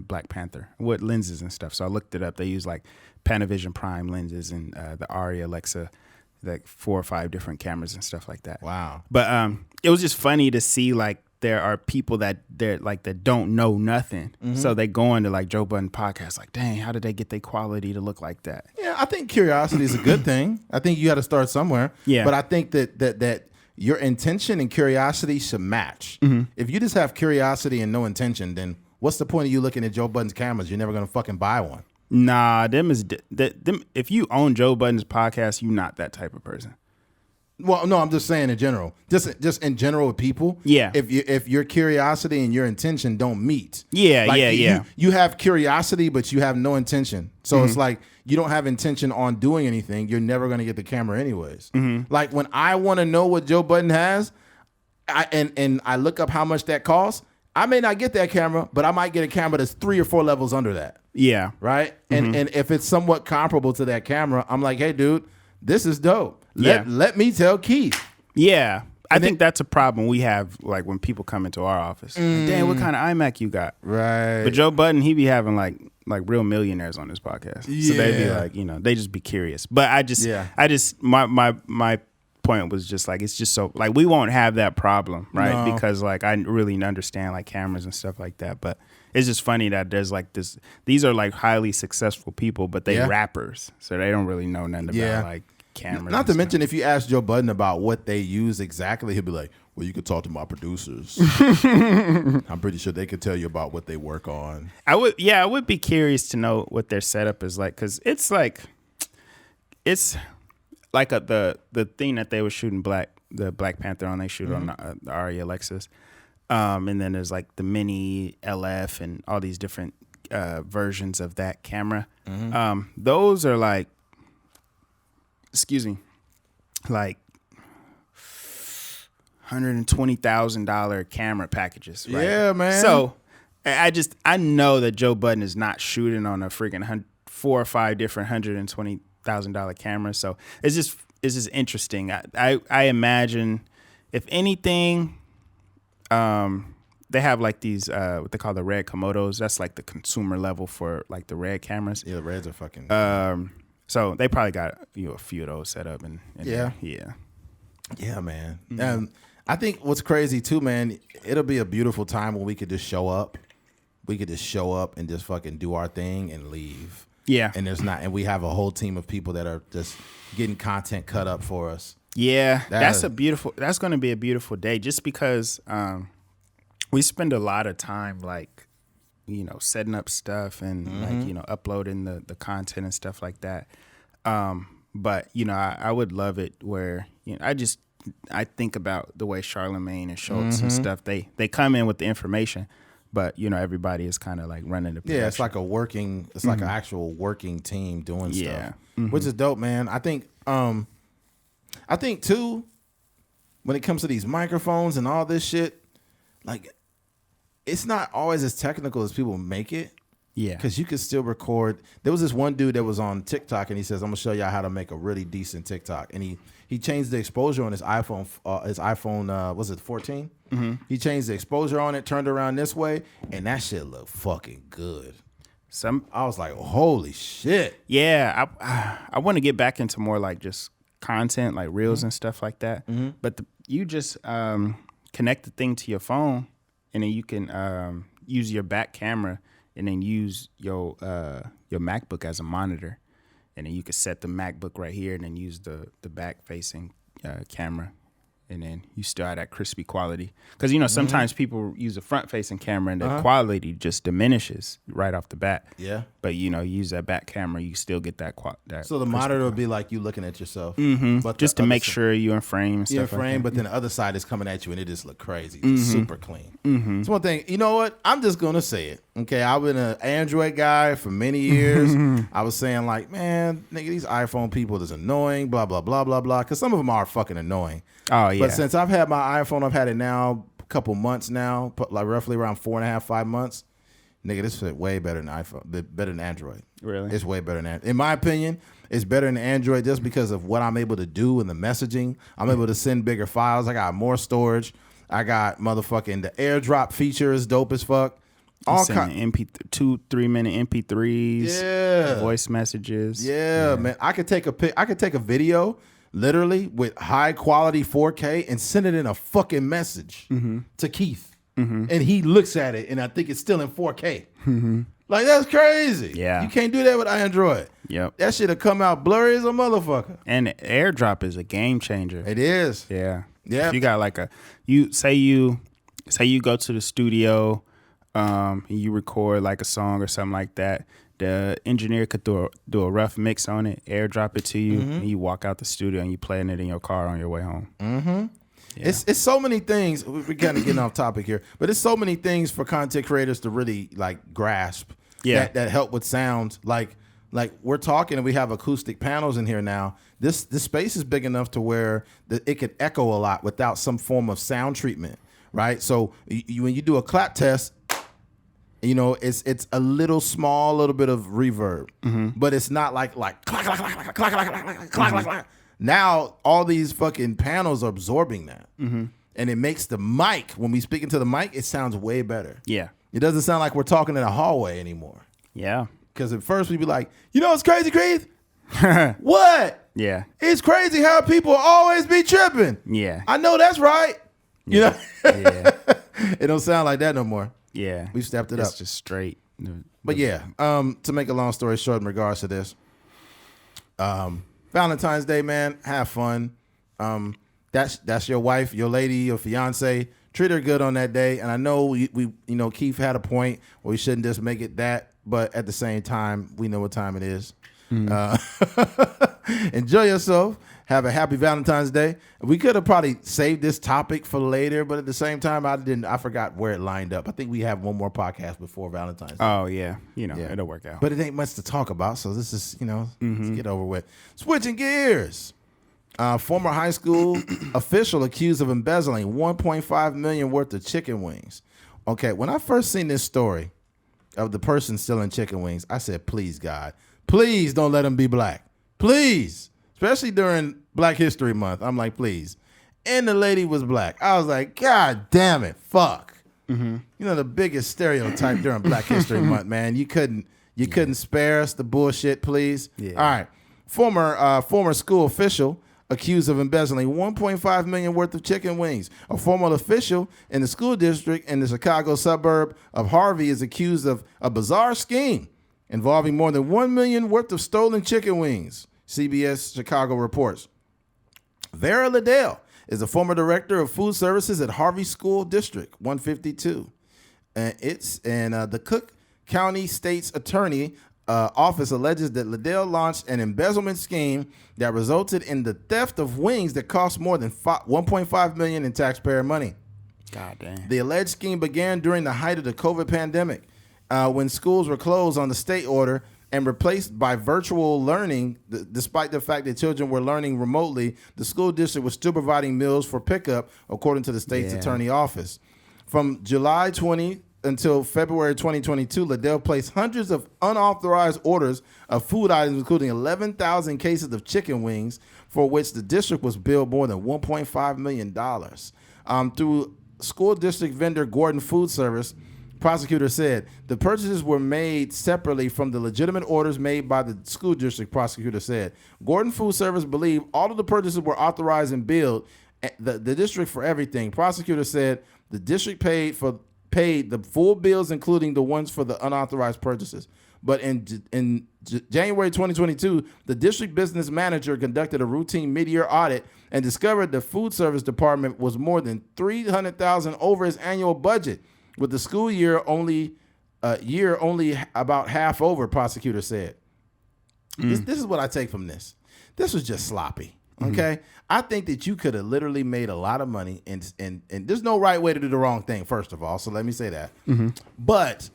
Black Panther, what lenses and stuff. So I looked it up. They use like Panavision Prime lenses and the Arri Alexa, like 4 or 5 different cameras and stuff like that. Wow. But it was just funny to see like there are people that don't know nothing. So they go into like Joe Budden podcast like, dang, how did they get their quality to look like that? Yeah, I think curiosity is a good thing. I think you got to start somewhere. Yeah. But I think that your intention and curiosity should match. If you just have curiosity and no intention, then what's the point of you looking at Joe Budden's cameras? You're never gonna fucking buy one. Nah, them. If you own Joe Budden's podcast, you're not that type of person. Well, no, I'm just saying in general. Just in general with people. Yeah. If your curiosity and your intention don't meet. Yeah, You have curiosity, but you have no intention. So it's like you don't have intention on doing anything. You're never going to get the camera anyways. Like when I want to know what Joe Budden has, I look up how much that costs. I may not get that camera, but I might get a camera that's 3 or 4 levels under that. Yeah. Right. And if it's somewhat comparable to that camera, I'm like, hey, dude, this is dope. Let me tell Keith. Yeah. I think that's a problem we have, like, when people come into our office. Like, damn, what kind of iMac you got? Right. But Joe Budden, he be having, like real millionaires on his podcast. Yeah. So they be like, they just be curious. But my point was just, like, it's just so, like, we won't have that problem, right? No. Because, like, I really understand, like, cameras and stuff like that. But it's just funny that there's, like, these are, like, highly successful people, but they rappers. So they don't really know nothing about, like, cameras. Not to mention, if you ask Joe Budden about what they use exactly, he'll be like, well, you could talk to my producers. I'm pretty sure they could tell you about what they work on. I would be curious to know what their setup is like, because it's like the thing that they were shooting the Black Panther on, they shoot on the Arri Alexis. And then there's like the Mini LF and all these different versions of that camera. Those are like, like $120,000 camera packages. Right? Yeah, man. So I know that Joe Budden is not shooting on a freaking 4 or 5 different $120,000 cameras. So it's just interesting. I imagine, if anything, they have like these what they call the red Komodos. That's like the consumer level for like the red cameras. Yeah, the reds are fucking. So they probably got a few of those set up and yeah, man. I think what's crazy too, man, it'll be a beautiful time when we could just show up. We could just show up and just fucking do our thing and leave. Yeah. And we have a whole team of people that are just getting content cut up for us. Yeah. That's going to be a beautiful day, just because we spend a lot of time, like, setting up stuff and like, uploading the content and stuff like that. But, I would love it where, I think about the way Charlemagne and Schultz and stuff, they come in with the information, but, everybody is kind of like running the production. Yeah, it's like like an actual working team doing stuff, which is dope, man. I think too, when it comes to these microphones and all this shit, like, it's not always as technical as people make it. Yeah. Because you can still record. There was this one dude that was on TikTok, and he says, I'm going to show y'all how to make a really decent TikTok. And he changed the exposure on his iPhone. Was it 14? He changed the exposure on it, turned around this way, and that shit looked fucking good. I was like, holy shit. Yeah. I want to get back into more like just content, like reels and stuff like that. But you just connect the thing to your phone, and then you can use your back camera and then use your MacBook as a monitor. And then you can set the MacBook right here and then use the back-facing camera. And then you still have that crispy quality. Because, sometimes people use a front-facing camera and the quality just diminishes right off the bat. Yeah. But, you use that back camera, you still get that so the monitor will be like you looking at yourself. But just to make sure you're in frame and stuff. You're in frame, like but then the other side is coming at you and it just look crazy. It's super clean. It's one thing. You know what? I'm just going to say it. Okay, I've been an Android guy for many years. I was saying like, man, nigga, these iPhone people is annoying, blah, blah, blah, blah, blah. Because some of them are fucking annoying. Oh, yeah. But since I've had my iPhone, I've had it now a couple months now, like roughly around 4.5, 5 months. Nigga, this is way better than iPhone, better than Android. Really? It's way better than Android. In my opinion, it's better than Android just because of what I'm able to do in the messaging. I'm able to send bigger files. I got more storage. I got motherfucking the AirDrop feature is dope as fuck. All kind 2-3 minute MP3s, yeah, voice messages. Yeah, man. I could take a video literally with high quality 4K and send it in a fucking message to Keith. And he looks at it and I think it's still in 4K. Like, that's crazy. Yeah. You can't do that with Android. Yep. That shit'll come out blurry as a motherfucker. And AirDrop is a game changer. It is. Yeah. Yeah. If you got like you say you go to the studio, you record like a song or something like that, the engineer could do a rough mix on it, airdrop it to you, and you walk out the studio and you playing it in your car on your way home. Mm-hmm. Yeah. It's so many things. We're kind of getting off topic here, but it's so many things for content creators to really like grasp. Yeah. That help with sound. Like we're talking and we have acoustic panels in here now. This space is big enough to where it could echo a lot without some form of sound treatment, right? So when you do a clap test, you know, it's a little bit of reverb, but it's not like clack, clack, clack, clack, clack, clack, clack, clack. Now all these fucking panels are absorbing that, and it makes the mic, when we speak into the mic, it sounds way better. Yeah. It doesn't sound like we're talking in a hallway anymore. Yeah. Because at first we'd be like, you know, it's crazy, Keith. What? Yeah. It's crazy how people always be tripping. Yeah. I know that's right. You know, Yeah. it don't sound like that no more. Yeah. We've stepped it up. It's just straight. But yeah, to make a long story short in regards to this, Valentine's Day, man, have fun. That's your wife, your lady, your fiance. Treat her good on that day. And I know we you know, Keith had a point where we shouldn't just make it that, but at the same time, we know what time it is. Enjoy yourself. Have a happy Valentine's Day. We could have probably saved this topic for later, but at the same time, I forgot where it lined up. I think we have one more podcast before Valentine's Day. Oh, yeah. You know, it'll work out. But it ain't much to talk about, so this is, you know, let's get over with. Switching gears. Former high school official accused of embezzling $1.5 million worth of chicken wings. Okay, when I first seen this story of the person stealing chicken wings, I said, please, God, please don't let him be black. Please. Especially during Black History Month. I'm like, please. And the lady was black. I was like, God damn it, fuck. You know, the biggest stereotype during Black History Month, man. You couldn't spare us the bullshit, please. Yeah. All right. Former school official accused of embezzling $1.5 million worth of chicken wings. A former official in the school district in the Chicago suburb of Harvey is accused of a bizarre scheme involving more than $1 million worth of stolen chicken wings, CBS Chicago reports. Vera Liddell is a former director of food services at Harvey School District 152. And the Cook County State's Attorney office alleges that Liddell launched an embezzlement scheme that resulted in the theft of wings that cost more than $1.5 million in taxpayer money. God damn. The alleged scheme began during the height of the COVID pandemic, when schools were closed on the state order and replaced by virtual learning. Despite the fact that children were learning remotely, the school district was still providing meals for pickup, according to the state's attorney office. From July 20 until February 2022, Liddell placed hundreds of unauthorized orders of food items, including 11,000 cases of chicken wings, for which the district was billed more than $1.5 million. Through school district vendor Gordon Food Service, prosecutor said the purchases were made separately from the legitimate orders made by the school district, prosecutor said. Gordon Food Service believed all of the purchases were authorized and billed the district for everything. Prosecutor said the district paid the full bills, including the ones for the unauthorized purchases. But in January 2022, the district business manager conducted a routine mid-year audit and discovered the food service department was more than $300,000 over its annual budget, with the school year only about half over, prosecutor said. This is what I take from this. This was just sloppy. Okay, I think that you could have literally made a lot of money, and there's no right way to do the wrong thing, first of all. So let me say that. But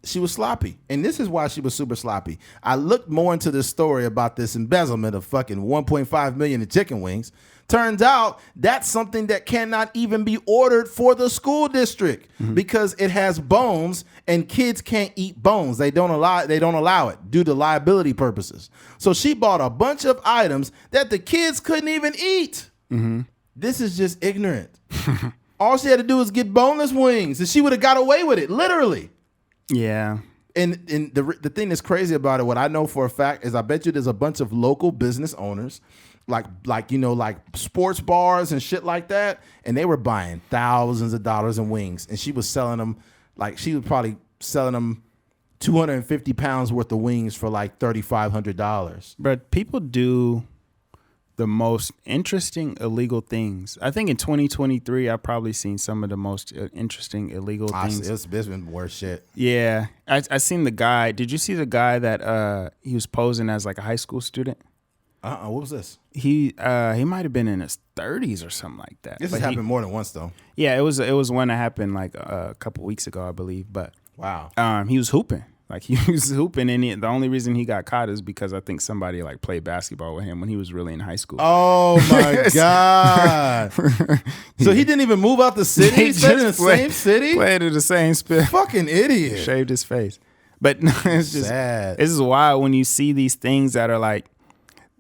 she was sloppy, and this is why she was super sloppy. I looked more into this story about this embezzlement of fucking $1.5 million in chicken wings. Turns out that's something that cannot even be ordered for the school district because it has bones, and kids can't eat bones. They don't allow it due to liability purposes. So she bought a bunch of items that the kids couldn't even eat. This is just ignorant. All she had to do was get boneless wings, and she would have got away with it, literally. Yeah. And the thing that's crazy about it, what I know for a fact is I bet you there's a bunch of local business owners, like sports bars and shit like that, and they were buying thousands of dollars in wings, and she was selling them, like she was probably selling them 250 pounds worth of wings for like $3,500. But people do the most interesting illegal things. I think in 2023, I've probably seen some of the most interesting illegal things. It's been worse shit. Yeah. I seen the guy. Did you see the guy that he was posing as like a high school student? What was this? He might have been in his 30s or something like that. This has happened more than once, though. Yeah, it was one that happened like a couple weeks ago, I believe. But wow, he was hooping. Like he was hooping, and the only reason he got caught is because I think somebody like played basketball with him when he was really in high school. Oh my god! So he didn't even move out the city. He stayed in the same city. Played in the same spit. Fucking idiot. Shaved his face. But no, it's just sad. This is wild when you see these things that are like,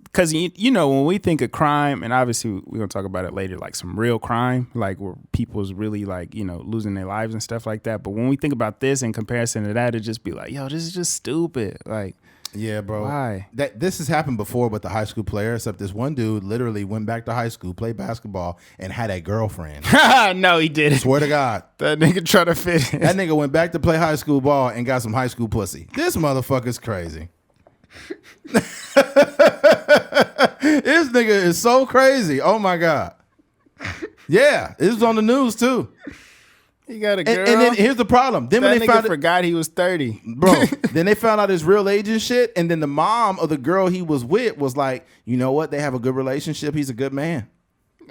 because you know when we think of crime, and obviously we're gonna talk about it later, like some real crime, like where people's really like losing their lives and stuff like that. But when we think about this in comparison to that, it just be like, yo, this is just stupid. Like, yeah, bro. Why? This has happened before with the high school player, except this one dude literally went back to high school, played basketball, and had a girlfriend. No, he didn't. Swear to God. That nigga try to fit in. That nigga went back to play high school ball and got some high school pussy. This motherfucker's crazy. This nigga is so crazy. Oh my God. Yeah, it was on the news too. He got a girl. And then here's the problem. Then when they forgot he was 30. Bro, then they found out his real age and shit. And then the mom of the girl he was with was like, you know what? They have a good relationship. He's a good man.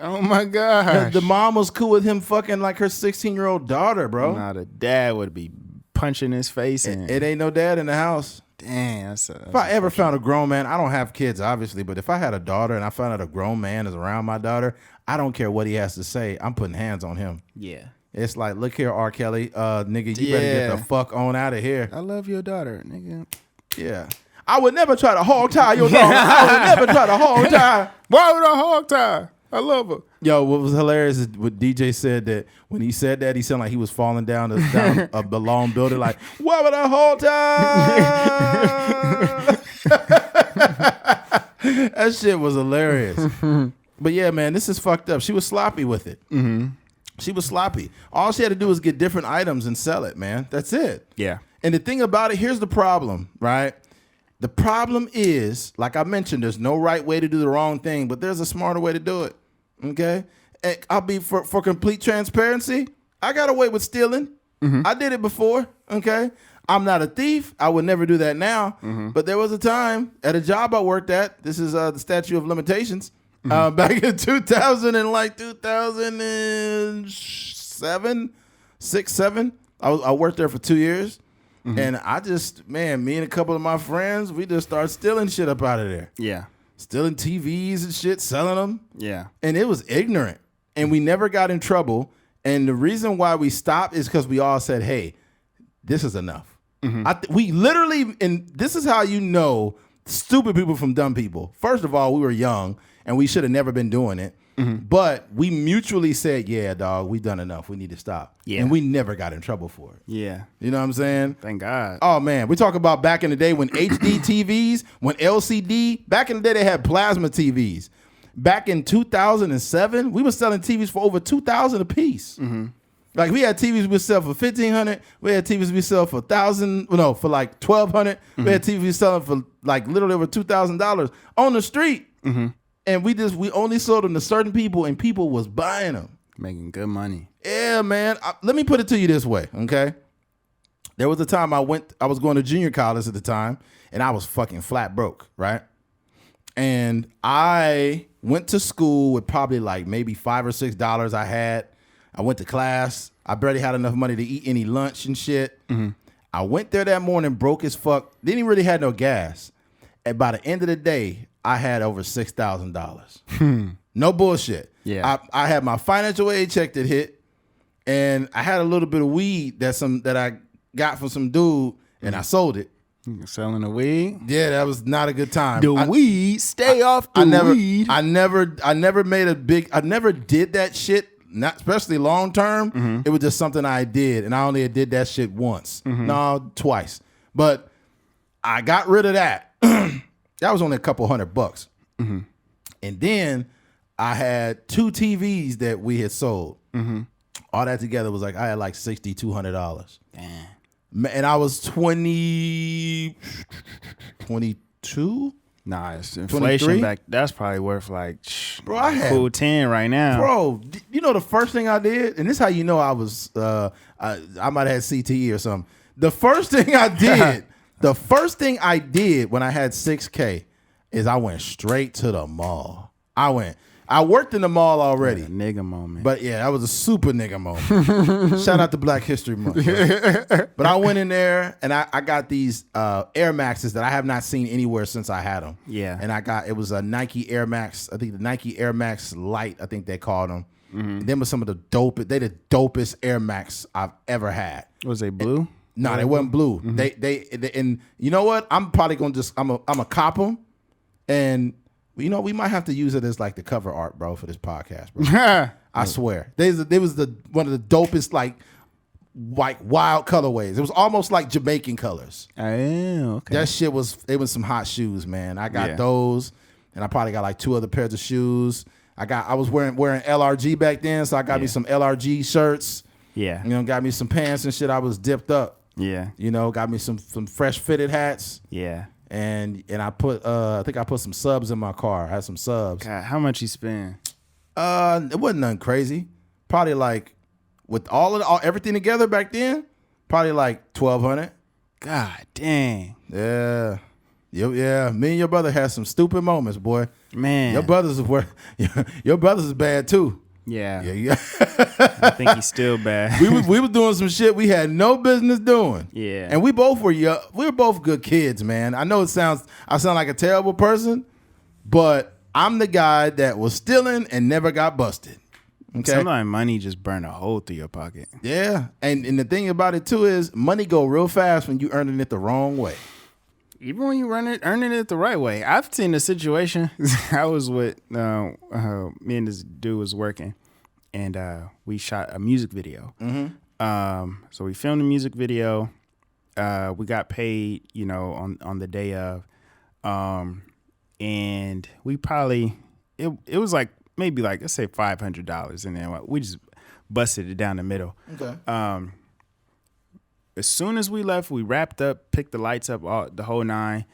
Oh my God. The mom was cool with him fucking like her 16-year-old daughter, bro. Nah, the dad would be punching his face in. It ain't no dad in the house. Damn. If I ever found a grown man, I don't have kids, obviously, but if I had a daughter and I found out a grown man is around my daughter, I don't care what he has to say. I'm putting hands on him. Yeah. It's like, look here, R. Kelly, nigga, you better get the fuck on out of here. I love your daughter, nigga. Yeah. I would never try to hog tie your daughter. I would never try to hog tie. Why would I hog tie? I love her. Yo, what was hilarious is what DJ said that when he said that, he sounded like he was falling down the long building like, why would I hog tie? That shit was hilarious. But yeah, man, this is fucked up. She was sloppy with it. Mm-hmm. She was sloppy. All she had to do was get different items and sell it, man. That's it. Yeah. And the thing about it, here's the problem, right? The problem is, like I mentioned, there's no right way to do the wrong thing, but there's a smarter way to do it. Okay? And I'll be for complete transparency, I got away with stealing. Mm-hmm. I did it before. Okay? I'm not a thief. I would never do that now. Mm-hmm. But there was a time at a job I worked at. This is the statute of limitations. Mm-hmm. Back in 2007, 7. I worked there for 2 years. Mm-hmm. And I just, man, me and a couple of my friends, we just started stealing shit up out of there. Yeah. Stealing TVs and shit, selling them. Yeah. And it was ignorant. And we never got in trouble. And the reason why we stopped is because we all said, hey, this is enough. Mm-hmm. We literally, and this is how you know stupid people from dumb people. First of all, we were young and we should have never been doing it. Mm-hmm. But we mutually said, yeah, dog, we done enough. We need to stop. Yeah. And we never got in trouble for it. Yeah. You know what I'm saying? Thank God. Oh, man. We talk about back in the day when HD TVs, when LCD, back in the day they had plasma TVs. Back in 2007, we were selling TVs for over $2,000 a piece. Mm-hmm. Like we had TVs we sell for $1,500. We had TVs we sell for $1,000. No, for like $1,200. Mm-hmm. We had TVs we selling for like literally over $2,000 on the street. Mm-hmm. And we only sold them to certain people, and people was buying them, making good money. Yeah, man. Let me put it to you this way, okay? There was a time I was going to junior college at the time, and I was fucking flat broke, right? And I went to school with probably like maybe $5 or $6 I had. I went to class. I barely had enough money to eat any lunch and shit. Mm-hmm. I went there that morning broke as fuck. Didn't even really have no gas. And by the end of the day, I had over $6,000. No bullshit. Yeah. I had my financial aid check that hit, and I had a little bit of weed that I got from some dude, and I sold it. You're selling the weed? Yeah, that was not a good time. Weed, stay off the weed. I never did that shit, not especially long term. Mm-hmm. It was just something I did, and I only did that shit once. Mm-hmm. No, twice. But I got rid of that. That was only a couple $100. Mm-hmm. And then I had 2 TVs that we had sold. Mm-hmm. All that together was like, I had like $6,200. Damn. And I was 22. Nah, it's inflation 23? back. That's probably worth like Bro, I had cool 10 right now. Bro, you know the first thing I did, and this is how you know I was I might have had CTE or something. The first thing I did when I had $6K is I went straight to the mall. I worked in the mall already. Yeah, nigga moment. But yeah, that was a super nigga moment. Shout out to Black History Month. But I went in there and I got these Air Maxes that I have not seen anywhere since I had them. Yeah. And it was a Nike Air Max. I think the Nike Air Max Light, I think they called them. Mm-hmm. Them were some of the dopest Air Max I've ever had. Was they blue? No, they wasn't blue. Mm-hmm. They and you know what? I'm probably gonna I'm a cop them, and you know we might have to use it as like the cover art, bro, for this podcast, bro. I swear, they was one of the dopest like wild colorways. It was almost like Jamaican colors. Oh, okay. That shit was some hot shoes, man. I got those, and I probably got like 2 other pairs of shoes. I was wearing LRG back then, so I got me some LRG shirts. Yeah, you know, got me some pants and shit. I was dipped up. Yeah. You know, got me some fresh fitted hats. Yeah. And I put I think I put some subs in my car. I had some subs. God, how much you spend? It wasn't nothing crazy. Probably like with everything together back then, probably like $1,200. God dang. Yeah. Yeah. Me and your brother had some stupid moments, boy. Man. Your brothers is bad too. Yeah. Yeah. I think he's still bad. we was doing some shit we had no business doing. Yeah. And we both were young. We were both good kids, man. I know I sound like a terrible person, but I'm the guy that was stealing and never got busted. Okay. Sometimes money just burn a hole through your pocket. Yeah. And the thing about it too is money go real fast when you earning it the wrong way. Even when you earning it the right way. I've seen a situation. I was with me and this dude was working, and we shot a music video. Mm-hmm. So we filmed a music video. We got paid, you know, on the day of, and we probably it was like maybe like let's say $500, and then we just busted it down the middle. Okay. As soon as we left, we wrapped up, picked the lights up, the whole nine.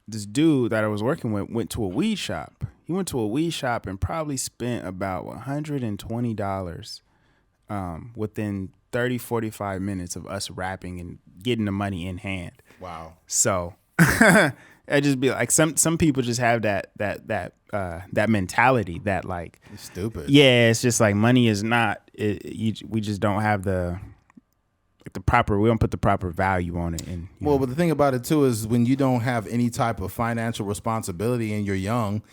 This dude that I was working with went to a weed shop. He went to a weed shop and probably spent about $120 within 30, 45 minutes of us wrapping and getting the money in hand. Wow. So I just be like, some people just have that mentality that like, it's stupid. Yeah, it's just like money is not. We just don't have we don't put the proper value on it. And but the thing about it too is when you don't have any type of financial responsibility and you're young,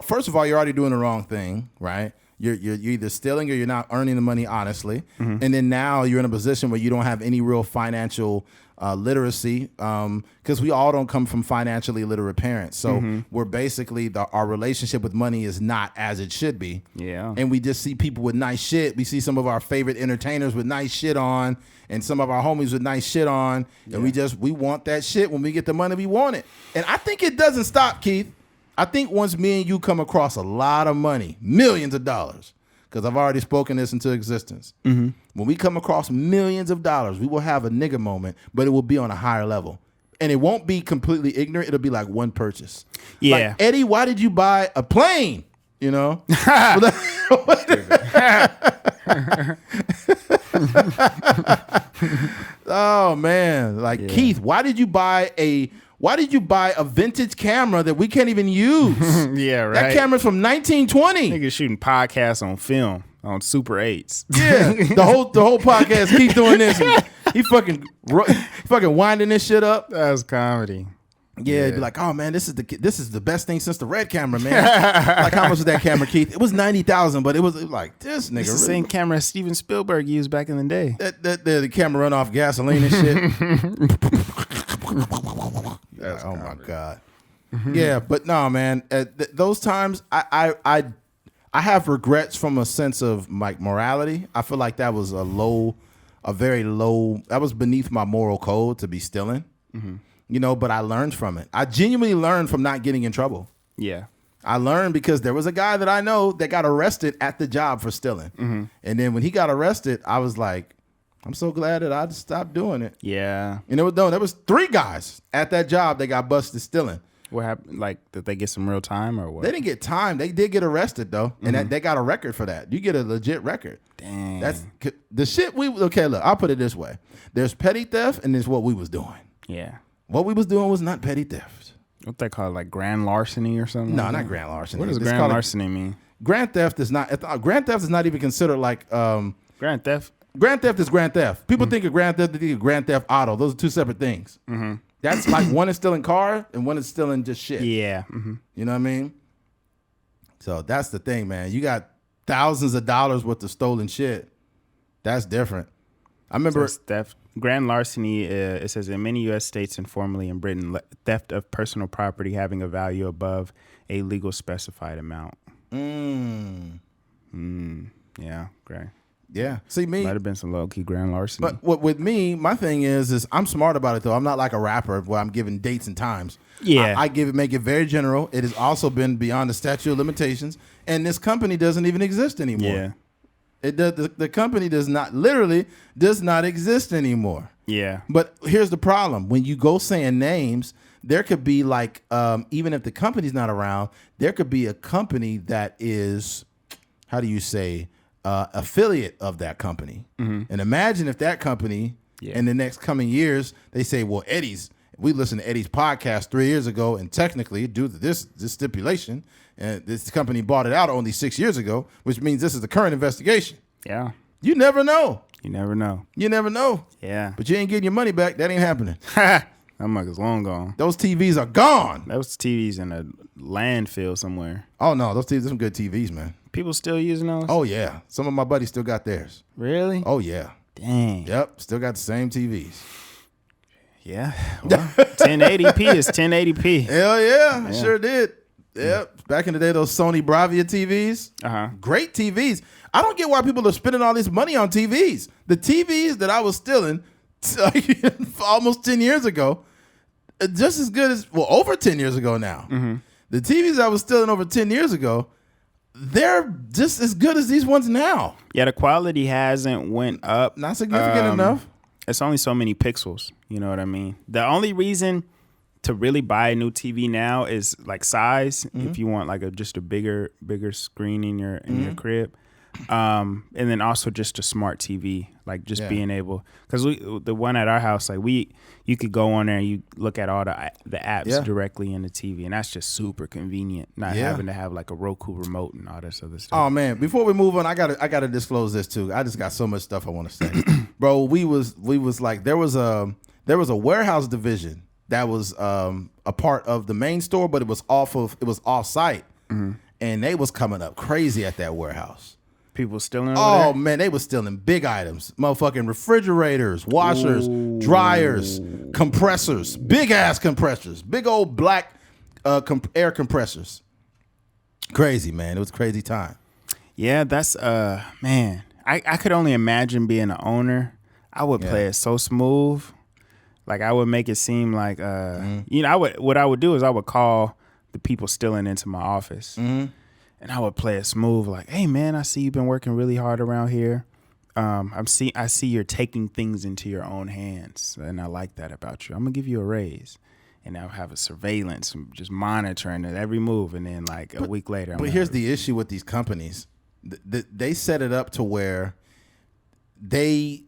first of all, you're already doing the wrong thing, right? You're either stealing or you're not earning the money honestly. Mm-hmm. And then now you're in a position where you don't have any real financial literacy, because we all don't come from financially literate parents. So mm-hmm. we're basically our relationship with money is not as it should be. Yeah. And we just see people with nice shit. We see some of our favorite entertainers with nice shit on, and some of our homies with nice shit on. Yeah. And we want that shit. When we get the money, we want it. And I think it doesn't stop, Keith. I think once me and you come across a lot of money, millions of dollars, because I've already spoken this into existence. Mm-hmm. When we come across millions of dollars, we will have a nigga moment, but it will be on a higher level. And it won't be completely ignorant. It'll be like one purchase. Yeah. Like, Eddie, why did you buy a plane? You know? Oh, man. Like, yeah. Keith, why did you buy a vintage camera that we can't even use? Yeah, right. That camera's from 1920. Niggas shooting podcasts on film on Super 8s. Yeah, the whole podcast keep doing this. And he fucking winding this shit up. That was comedy. Yeah, be like, oh man, this is the best thing since the Red camera, man. Like, how much was that camera, Keith? It was $90,000, but it was like this nigga. It's the same camera Steven Spielberg used back in the day. The camera run off gasoline and shit. Oh my god. Mm-hmm. Yeah, but no, man. Those times, I have regrets from a sense of like morality. I feel like that was very low. That was beneath my moral code to be stealing. Mm-hmm. You know, but I learned from it. I genuinely learned from not getting in trouble. Yeah. I learned because there was a guy that I know that got arrested at the job for stealing. Mm-hmm. And then when he got arrested, I was like, I'm so glad that I stopped doing it. Yeah. And there was 3 guys at that job that got busted stealing. What happened? Like, did they get some real time or what? They didn't get time. They did get arrested though, and they got a record for that. You get a legit record. Dang. That's the shit. Okay, look, I'll put it this way: there's petty theft, and there's what we was doing. Yeah. What we was doing was not petty theft. What they call it, like grand larceny or something? No, not grand larceny. What does grand larceny mean? Grand theft is not. Grand theft is not even considered like. Grand theft. Grand theft is grand theft. People think of grand theft, they think of grand theft auto. Those are two separate things. Mm-hmm. That's like one is stealing car and one is stealing just shit. Yeah. Mm-hmm. You know what I mean? So that's the thing, man. You got thousands of dollars worth of stolen shit. That's different. I remember theft. Grand larceny. It says in many U.S. states and formerly in Britain, theft of personal property having a value above a legal specified amount. Yeah. Great. Yeah. See, me. Might have been some low-key grand larceny. But what with me, my thing is I'm smart about it, though. I'm not like a rapper where I'm giving dates and times. Yeah. I make it very general. It has also been beyond the statute of limitations, and this company doesn't even exist anymore. Yeah. It does. The company does not exist anymore. Yeah. But here's the problem. When you go saying names, there could be like, even if the company's not around, there could be a company that is, how do you say, affiliate of that company. Mm-hmm. And imagine if that company in the next coming years, they say, well, we listened to Eddie's podcast 3 years ago, and technically due to this stipulation, and this company bought it out only 6 years ago, which means this is the current investigation. Yeah. You never know. You never know. You never know. Yeah. But you ain't getting your money back. That ain't happening. That mug is long gone. Those TVs are gone. Those TVs in a landfill somewhere. Oh, no. Those TVs are some good TVs, man. People still using those? Oh, yeah. Some of my buddies still got theirs. Really? Oh, yeah. Dang. Yep. Still got the same TVs. Yeah. Well, 1080p is 1080p. Hell yeah. Sure did. Yep. Back in the day, those Sony Bravia TVs. Uh-huh. Great TVs. I don't get why people are spending all this money on TVs. The TVs that I was stealing almost 10 years ago, just as good as, well, over 10 years ago now. Mm-hmm. The TVs I was stealing over 10 years ago, they're just as good as these ones now. Yeah, the quality hasn't went up. Not significant enough. It's only so many pixels. You know what I mean? The only reason to really buy a new TV now is like size. Mm-hmm. If you want like just a bigger screen in your crib. And then also just a smart TV, like just being able, because the one at our house, like you could go on there and you look at all the apps directly in the TV, and that's just super convenient, not having to have like a Roku remote and all this other stuff. Oh man, before we move on, I gotta disclose this too. I just got so much stuff I want to say, bro. We was like there was a warehouse division that was a part of the main store, but it was off site, and they was coming up crazy at that warehouse. People stealing over there? Oh, man, they was stealing big items. Motherfucking refrigerators, washers, dryers, compressors, big-ass compressors, big old black air compressors. Crazy, man. It was a crazy time. Yeah, that's, man, I could only imagine being an owner. I would play it so smooth. Like, I would make it seem like, you know, what I would do is I would call the people stealing into my office. Mm-hmm. And I would play it smooth, like, "Hey man, I see you've been working really hard around here. I see you're taking things into your own hands, and I like that about you. I'm gonna give you a raise." And I'll have a surveillance, just monitoring it every move. And then like a week later, but here's the issue with these companies: they set it up to where they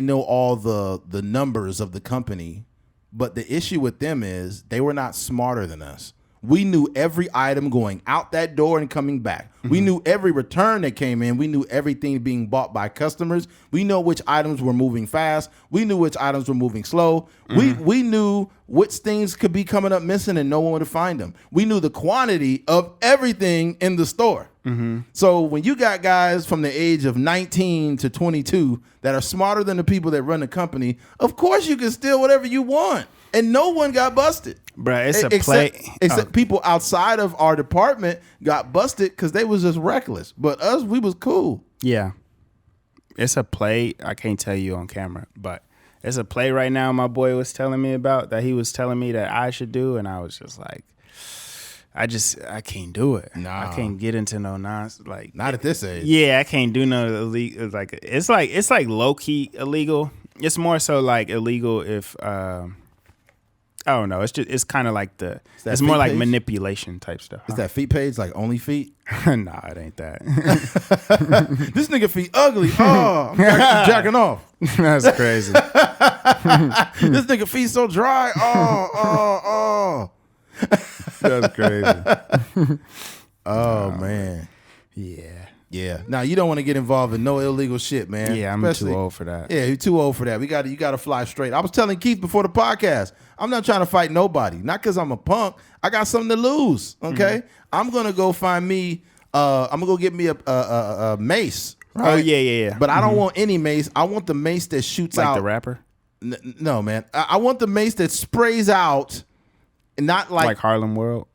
know all the numbers of the company, but the issue with them is they were not smarter than us. We knew every item going out that door and coming back. Mm-hmm. We knew every return that came in. We knew everything being bought by customers. We know which items were moving fast. We knew which items were moving slow. Mm-hmm. We knew which things could be coming up missing and no one would find them. We knew the quantity of everything in the store. Mm-hmm. So when you got guys from the age of 19 to 22 that are smarter than the people that run the company, of course you can steal whatever you want. And no one got busted. Bruh, it's a play. Except people outside of our department got busted because they was just reckless. But us, we was cool. Yeah. It's a play. I can't tell you on camera, but it's a play right now my boy was telling me about that he was telling me that I should do. And I was just like, I can't do it. Nah. I can't get into no nonsense. Like, not at this age. Yeah, I can't do no illegal. It's like low key illegal. It's more so like illegal if I don't know. It's kind of like it's feet more like page? manipulation type stuff. Is that feet page like only feet? Nah, it ain't that. This nigga feet ugly. Oh, I'm jacking off. That's crazy. This nigga feet so dry. Oh. That's crazy. Oh man. Yeah. Now you don't want to get involved in no illegal shit, man. Yeah, I'm too old for that. Yeah, you're too old for that. You got to fly straight. I was telling Keith before the podcast, I'm not trying to fight nobody. Not because I'm a punk. I got something to lose. Okay, I'm gonna go find me. I'm gonna go get me a mace. Right? Oh yeah. But I don't want any mace. I want the mace that shoots out. Like the rapper. No, man. I want the mace that sprays out, and not like Harlem World.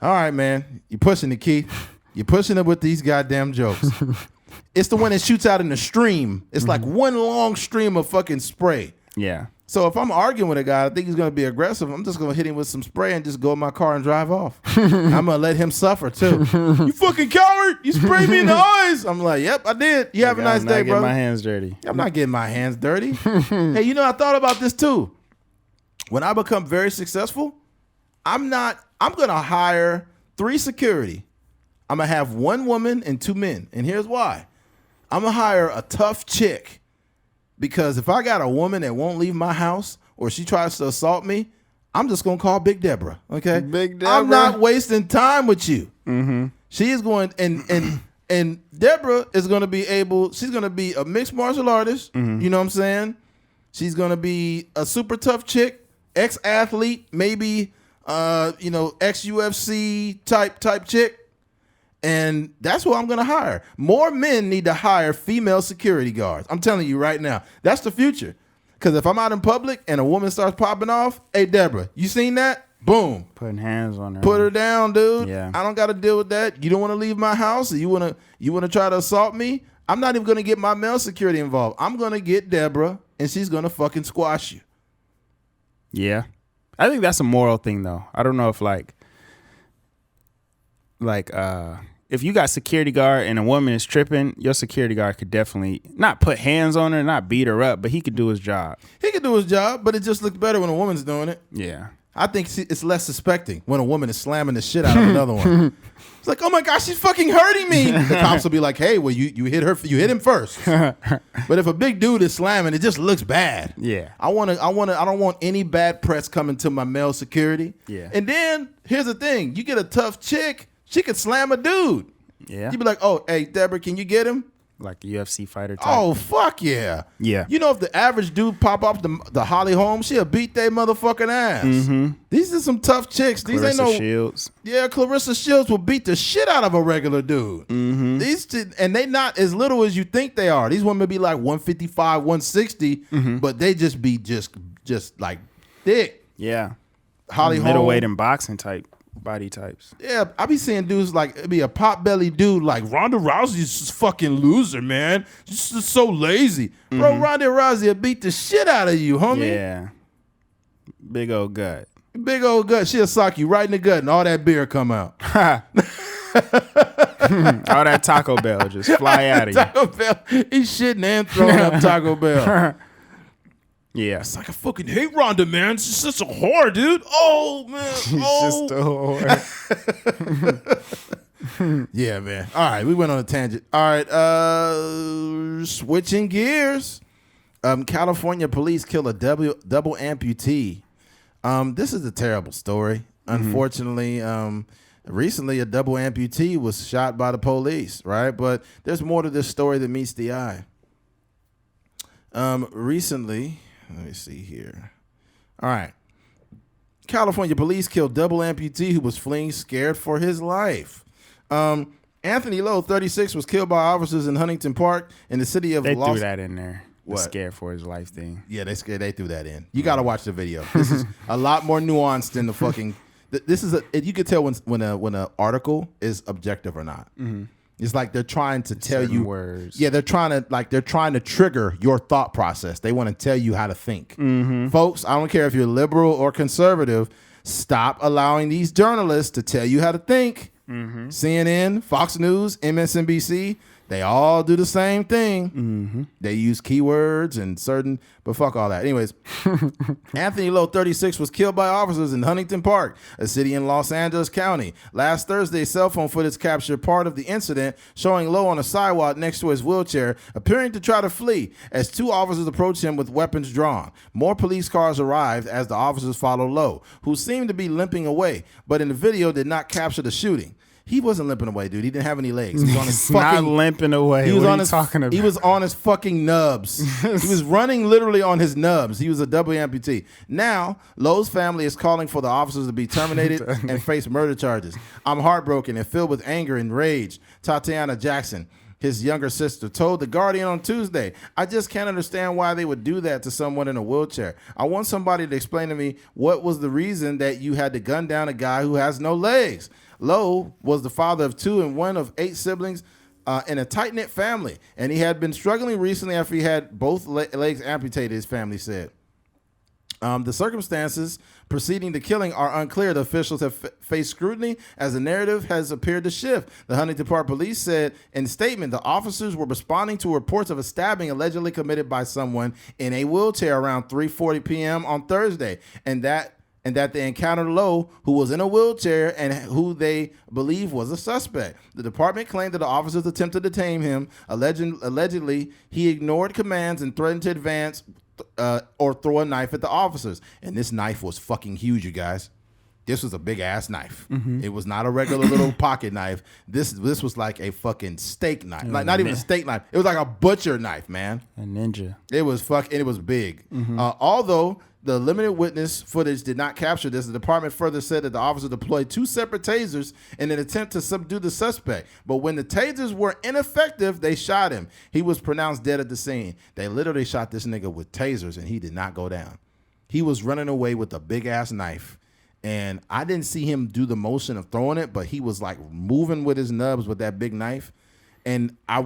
All right, man. You pushing it, Keith. You're pushing it with these goddamn jokes. It's the one that shoots out in the stream. It's like one long stream of fucking spray. Yeah. So if I'm arguing with a guy, I think he's going to be aggressive. I'm just going to hit him with some spray and just go in my car and drive off. I'm going to let him suffer too. You fucking coward. You sprayed me in the eyes. I'm like, yep, I did. You have a nice day, bro. I'm not getting my hands dirty. I'm not getting my hands dirty. Hey, you know, I thought about this too. When I become very successful, I'm going to hire 3 security. I'm going to have 1 woman and 2 men. And here's why. I'm going to hire a tough chick. Because if I got a woman that won't leave my house or she tries to assault me, I'm just going to call Big Deborah. Okay? Big Deborah. I'm not wasting time with you. Mm-hmm. She is going, and Deborah is going to be she's going to be a mixed martial artist. Mm-hmm. You know what I'm saying? She's going to be a super tough chick, ex-athlete, maybe, ex-UFC type chick. And that's who I'm going to hire. More men need to hire female security guards. I'm telling you right now. That's the future. Because if I'm out in public and a woman starts popping off, hey, Deborah, you seen that? Boom. Putting hands on her. Put her down, dude. Yeah. I don't got to deal with that. You don't want to leave my house? Or you want to try to assault me? I'm not even going to get my male security involved. I'm going to get Deborah, and she's going to fucking squash you. Yeah. I think that's a moral thing, though. I don't know if if you got security guard and a woman is tripping, your security guard could definitely not put hands on her, not beat her up, but he could do his job. He could do his job, but it just looks better when a woman's doing it. Yeah. I think it's less suspecting when a woman is slamming the shit out of another one. It's like, oh my gosh, she's fucking hurting me. The cops will be like, hey, well, you hit her, you hit him first. But if a big dude is slamming, it just looks bad. Yeah. I don't want any bad press coming to my male security. Yeah. And then here's the thing: you get a tough chick, she could slam a dude. Yeah. You'd be like, oh, hey, Deborah, can you get him? Like a UFC fighter type. Oh, fuck yeah. Yeah. You know, if the average dude pop up the Holly Holmes, she'll beat their motherfucking ass. Mm-hmm. These are some tough chicks. These Clarissa ain't no Shields. Yeah, Clarissa Shields will beat the shit out of a regular dude. Mm-hmm. And they not as little as you think they are. These women be like 155, 160, but they just be just like thick. Yeah. Holly Holmes. Middleweight and boxing type body types. Yeah, I be seeing dudes like, it be a pot belly dude like Ronda Rousey's just fucking loser, man. Just so lazy. Bro, Ronda Rousey will beat the shit out of you, homie. Yeah. Big old gut. Big old gut. She'll sock you right in the gut and all that beer come out. All that Taco Bell just fly out of you. Taco Bell. He's shitting and throwing up Taco Bell. Yeah. It's like, I fucking hate Ronda, man. She's such a whore, dude. Oh, man. She's oh. just a whore. Yeah, man. All right, we went on a tangent. All right, switching gears. California police kill a double amputee. This is a terrible story. Unfortunately, recently a double amputee was shot by the police, right? But there's more to this story than meets the eye. Recently, let me see here. All right. California police killed double amputee who was fleeing scared for his life. Anthony Lowe, 36, was killed by officers in Huntington Park in the city of They Los... threw that in there. What? The scared for his life thing. Yeah, they threw that in. You got to watch the video. This is a lot more nuanced than the fucking... This is you could tell when an article is objective or not. It's like they're trying to tell Certain you words. Yeah, they're trying to trigger your thought process. They want to tell you how to think. Folks, I don't care if you're liberal or conservative. Stop allowing these journalists to tell you how to think. CNN, Fox News, MSNBC, They all do the same thing. Mm-hmm. They use keywords and certain, but fuck all that. Anyways, Anthony Lowe, 36, was killed by officers in Huntington Park, a city in Los Angeles County. Last Thursday, cell phone footage captured part of the incident, showing Lowe on a sidewalk next to his wheelchair, appearing to try to flee as two officers approached him with weapons drawn. More police cars arrived as the officers followed Lowe, who seemed to be limping away, but in the video did not capture the shooting. He wasn't limping away, dude. He didn't have any legs. He was on his fucking, not limping away. He was what on are you talking about? He was on his fucking nubs. He was running literally on his nubs. He was a double amputee. Now, Lowe's family is calling for the officers to be terminated and face murder charges. I'm heartbroken and filled with anger and rage. Tatiana Jackson, his younger sister, told The Guardian on Tuesday, I just can't understand why they would do that to someone in a wheelchair. I want somebody to explain to me what was the reason that you had to gun down a guy who has no legs. Lowe was the father of 2 and 1 of 8 siblings in a tight-knit family, and he had been struggling recently after he had both legs amputated, his family said. The circumstances preceding the killing are unclear. The officials have faced scrutiny as the narrative has appeared to shift. The Huntington Park police said in a statement the officers were responding to reports of a stabbing allegedly committed by someone in a wheelchair around 3:40 p.m. on Thursday, and that they encountered Lowe, who was in a wheelchair and who they believe was a suspect. The department claimed that the officers attempted to detain him. Allegedly, he ignored commands and threatened to advance or throw a knife at the officers. And this knife was fucking huge, you guys. This was a big-ass knife. Mm-hmm. It was not a regular little pocket knife. This was like a fucking steak knife. Like, not even a steak knife. It was like a butcher knife, man. A ninja. It was it was big. Mm-hmm. Although the limited witness footage did not capture this, the department further said that the officer deployed 2 separate tasers in an attempt to subdue the suspect. But when the tasers were ineffective, they shot him. He was pronounced dead at the scene. They literally shot this nigga with tasers, and he did not go down. He was running away with a big-ass knife. And I didn't see him do the motion of throwing it, but he was like moving with his nubs with that big knife. And I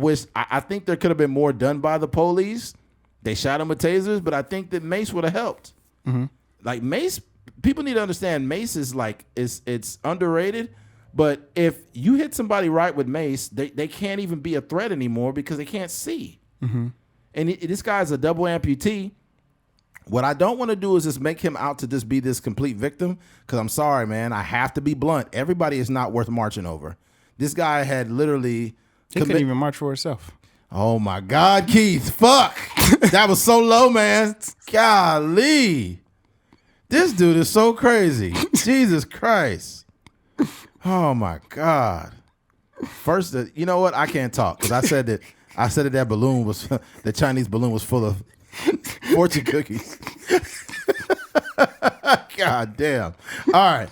think there could have been more done by the police. They shot him with tasers, but I think that mace would have helped. Mm-hmm. Like mace, people need to understand mace is like, it's underrated. But if you hit somebody right with mace, they can't even be a threat anymore because they can't see. Mm-hmm. And this guy's a double amputee. What I don't want to do is just make him out to just be this complete victim, because I'm sorry, man. I have to be blunt. Everybody is not worth marching over. This guy had literally... He couldn't even march for himself. Oh, my God, Keith. Fuck. That was so low, man. Golly. This dude is so crazy. Jesus Christ. Oh, my God. First, you know what? I can't talk, because I said that balloon was... the Chinese balloon was full of... fortune cookies. God damn. All right.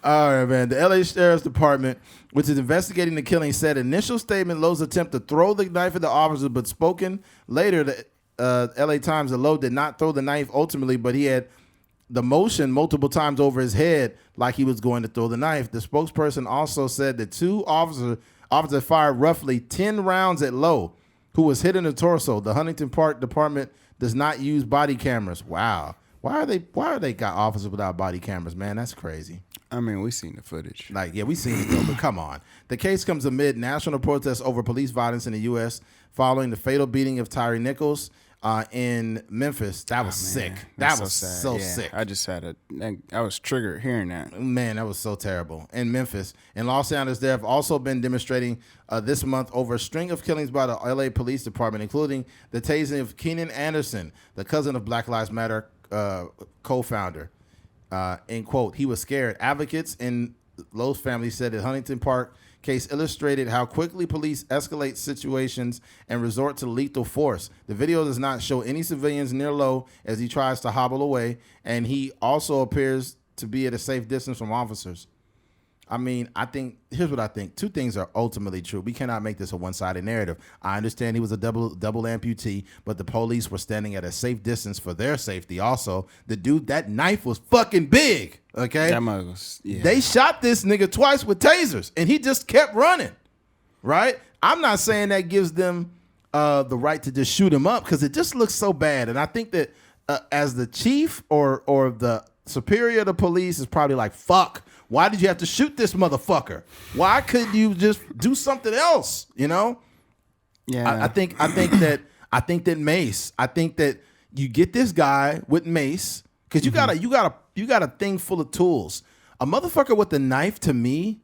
All right, man. The LA Sheriff's Department, which is investigating the killing, said initial statement Lowe's attempt to throw the knife at the officer, but spoken later to LA Times that Lowe did not throw the knife ultimately, but he had the motion multiple times over his head like he was going to throw the knife. The spokesperson also said that 2 officers fired roughly 10 rounds at Lowe, who was hit in the torso. The Huntington Park Department does not use body cameras. Wow. Why are they got officers without body cameras, man? That's crazy. I mean, we seen the footage. Like, yeah, we seen it though, but come on. The case comes amid national protests over police violence in the U.S. following the fatal beating of Tyree Nichols in Memphis. That was sick. That was so sick. I was triggered hearing that. Man, that was so terrible. In Memphis. In Los Angeles, there have also been demonstrating this month over a string of killings by the LA Police Department, including the tasing of Keenan Anderson, the cousin of Black Lives Matter co-founder. In quote, he was scared. Advocates in Lowe's family said that Huntington Park case illustrated how quickly police escalate situations and resort to lethal force. The video does not show any civilians near Lowe as he tries to hobble away, and he also appears to be at a safe distance from officers. I mean, here's what I think. 2 things are ultimately true. We cannot make this a one-sided narrative. I understand he was a double amputee, but the police were standing at a safe distance for their safety also. The dude, that knife was fucking big, okay? They shot this nigga twice with tasers, and he just kept running, right? I'm not saying that gives them the right to just shoot him up, because it just looks so bad. And I think that as the chief or the superior of the police is probably like, fuck, Why did you have to shoot this motherfucker? Why couldn't you just do something else? You know? Yeah. I think that Mace. I think that you get this guy with Mace because you got a thing full of tools. A motherfucker with a knife, to me,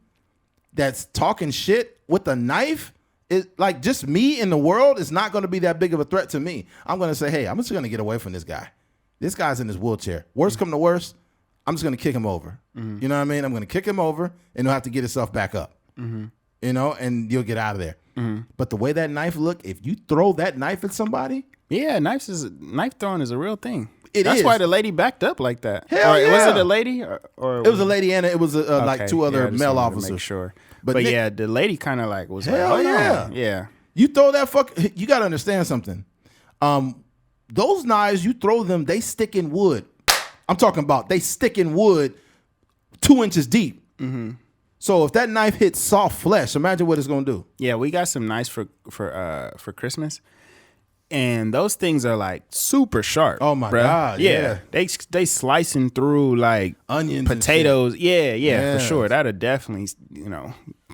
that's talking shit with a knife, is like, just me in the world is not going to be that big of a threat to me. I'm going to say, hey, I'm just going to get away from this guy. This guy's in his wheelchair. Worst come to worst, I'm just going to kick him over. You know what I mean? I'm going to kick him over, and he'll have to get himself back up. You know, and you'll get out of there. But the way that knife look, if you throw that knife at somebody, yeah, knife throwing is a real thing. That's why the lady backed up like that. Hell yeah. Was it a lady or it was a lady and it was like two other male officers. Make sure. But Nick, yeah, the lady kind of like was hell like, yeah, yeah. You throw that you got to understand something. Those knives, you throw them, they stick in wood. I'm talking about they stick in wood 2 inches deep. So if that knife hits soft flesh, imagine what it's gonna do. Yeah, we got some knives for Christmas, and those things are like super sharp. Oh my God! Yeah, they slicing through like onions, potatoes. Yeah, for sure. That'll definitely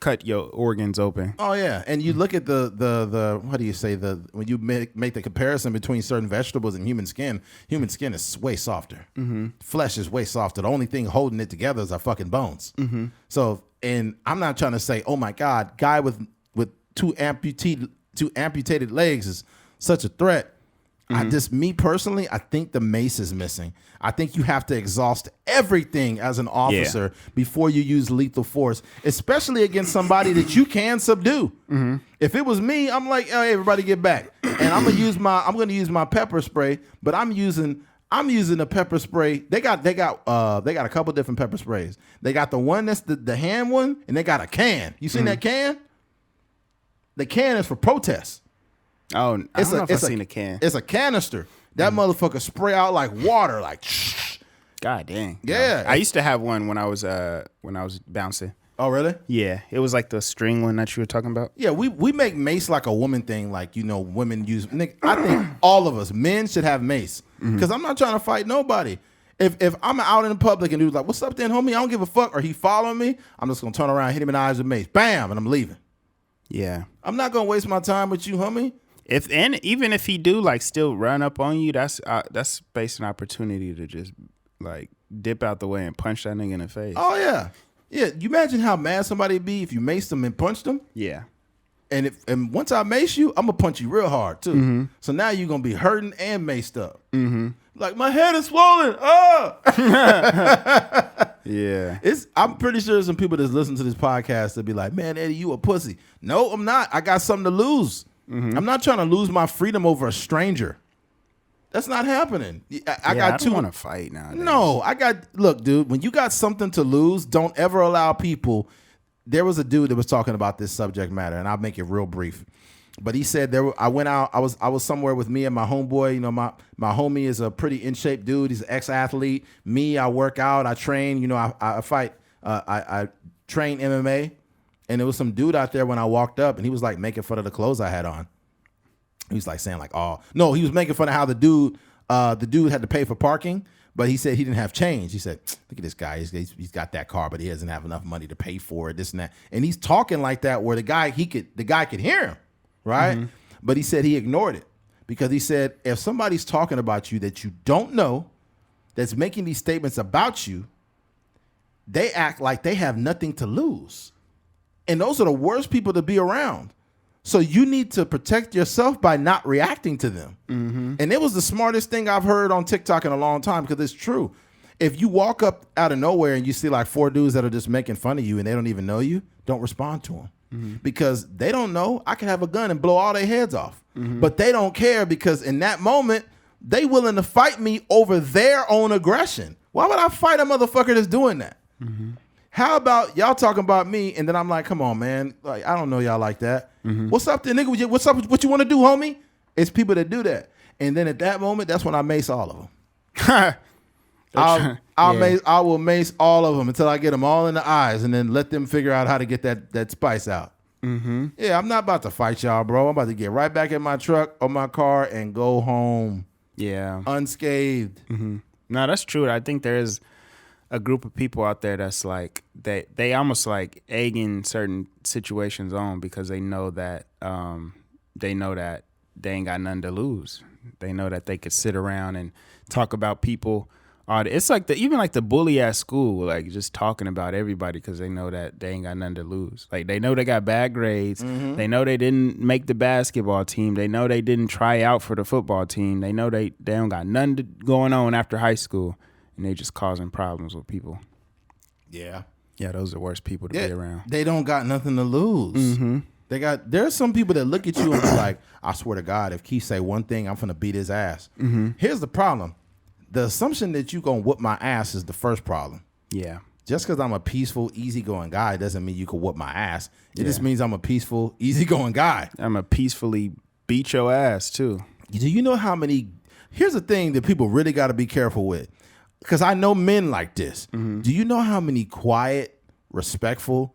cut your organs open. Oh yeah, and you look at the what do you say, when you make the comparison between certain vegetables and human skin is way softer. Flesh is way softer. The only thing holding it together is our fucking bones. So, and I'm not trying to say, oh my God, guy with two amputated legs is such a threat. Me personally, I think the mace is missing. I think you have to exhaust everything as an officer before you use lethal force, especially against somebody that you can subdue. If it was me, I'm like, hey, everybody get back. And I'm gonna use my pepper spray, but I'm using a pepper spray. They got a couple different pepper sprays. They got the one that's the hand one, and they got a can. You seen that can? The can is for protest. Oh, I don't know if I've seen a can. It's a canister. That motherfucker spray out like water, like. God dang. Yeah. I used to have one when I was bouncing. Oh, really? Yeah. It was like the string one that you were talking about. Yeah, we make mace like a woman thing, like, women use. I think all of us, men, should have mace. Because I'm not trying to fight nobody. If I'm out in the public and dude's like, what's up then, homie? I don't give a fuck. Or he following me, I'm just going to turn around, hit him in the eyes with mace. Bam, and I'm leaving. Yeah. I'm not going to waste my time with you, homie. Even if he do like still run up on you, that's space an opportunity to just like dip out the way and punch that nigga in the face. Oh yeah, yeah. You imagine how mad somebody'd be if you maced them and punched them. Yeah. And once I mace you, I'm gonna punch you real hard too. So now you're gonna be hurting and maced up. Like my head is swollen. Yeah. I'm pretty sure there's some people that's listening to this podcast that be like, man, Eddie, you a pussy. No, I'm not. I got something to lose. I'm not trying to lose my freedom over a stranger. That's not happening. I don't want to fight now. No, look, dude, when you got something to lose, don't ever allow people. There was a dude that was talking about this subject matter, and I'll make it real brief. But he said I went out, I was somewhere with me and my homeboy. My homie is a pretty in shape dude. He's an ex-athlete. Me, I work out, I train, I fight, I train MMA. And there was some dude out there when I walked up, and he was like making fun of the clothes I had on. He was like saying like, oh no, he was making fun of how the dude had to pay for parking, but he said he didn't have change. He said, look at this guy, he's got that car, but he doesn't have enough money to pay for it, this and that. And he's talking like that where the guy could hear him, right? But he said he ignored it because he said if somebody's talking about you that you don't know, that's making these statements about you, they act like they have nothing to lose. And those are the worst people to be around. So you need to protect yourself by not reacting to them. And it was the smartest thing I've heard on TikTok in a long time because it's true. If you walk up out of nowhere and you see like 4 dudes that are just making fun of you and they don't even know you, don't respond to them. Because they don't know. I could have a gun and blow all their heads off. But they don't care because in that moment, they willing to fight me over their own aggression. Why would I fight a motherfucker that's doing that? How about y'all talking about me and then I'm like, come on, man. Like, I don't know y'all like that. What's up then, nigga? What's up? What you want to do, homie? It's people that do that. And then at that moment, that's when I mace all of them. I will mace all of them until I get them all in the eyes and then let them figure out how to get that spice out. Yeah, I'm not about to fight y'all, bro. I'm about to get right back in my truck or my car and go home. Yeah. Unscathed. No, that's true. I think there is a group of people out there that's like they almost like egging certain situations on because they know that they ain't got nothing to lose. They know that they could sit around and talk about people. It's like even like the bully at school, like just talking about everybody because they know that they ain't got nothing to lose. Like they know they got bad grades. Mm-hmm. They know they didn't make the basketball team. They know they didn't try out for the football team. They know they don't got nothing going on after high school, and they just causing problems with people. Yeah. Yeah, those are the worst people to be around. They don't got nothing to lose. Mm-hmm. There's some people that look at you and be like, I swear to God, if Keith say one thing, I'm finna beat his ass. Mm-hmm. Here's the problem. The assumption that you gonna whoop my ass is the first problem. Yeah. Just because I'm a peaceful, easygoing guy doesn't mean you can whoop my ass. It just means I'm a peaceful, easygoing guy. I'm a peacefully beat your ass too. Do you know how many? Here's the thing that people really got to be careful with, because I know men like this. Mm-hmm. Do you know how many quiet, respectful,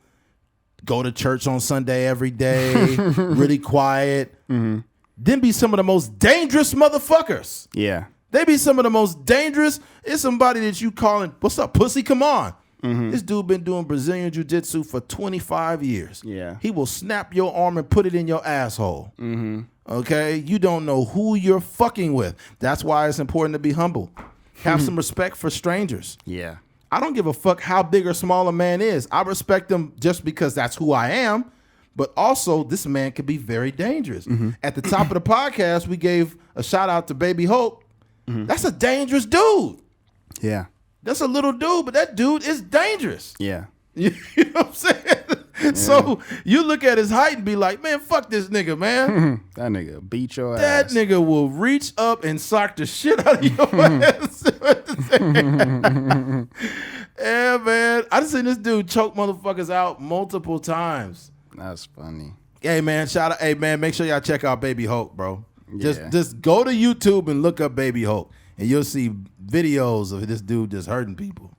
go to church on Sunday every day, really quiet, then be some of the most dangerous motherfuckers? Yeah. They be some of the most dangerous. It's somebody that you calling, what's up, pussy? Come on. Mm-hmm. This dude been doing Brazilian jiu-jitsu for 25 years. Yeah. He will snap your arm and put it in your asshole. Mm-hmm. Okay? You don't know who you're fucking with. That's why it's important to be humble. Have some respect for strangers. Yeah. I don't give a fuck how big or small a man is. I respect him just because that's who I am. But also, this man can be very dangerous. Mm-hmm. At the top of the podcast, we gave a shout out to Baby Hope. Mm-hmm. That's a dangerous dude. Yeah. That's a little dude, but that dude is dangerous. Yeah. You know what I'm saying? Yeah. So you look at his height and be like, man, fuck this nigga, man. That nigga beat your ass. That nigga will reach up and sock the shit out of your ass. Yeah, man. I just seen this dude choke motherfuckers out multiple times. That's funny. Hey, man, shout out. Hey, man, make sure y'all check out Baby Hope, bro. Just go to YouTube and look up Baby Hope, and you'll see videos of this dude just hurting people.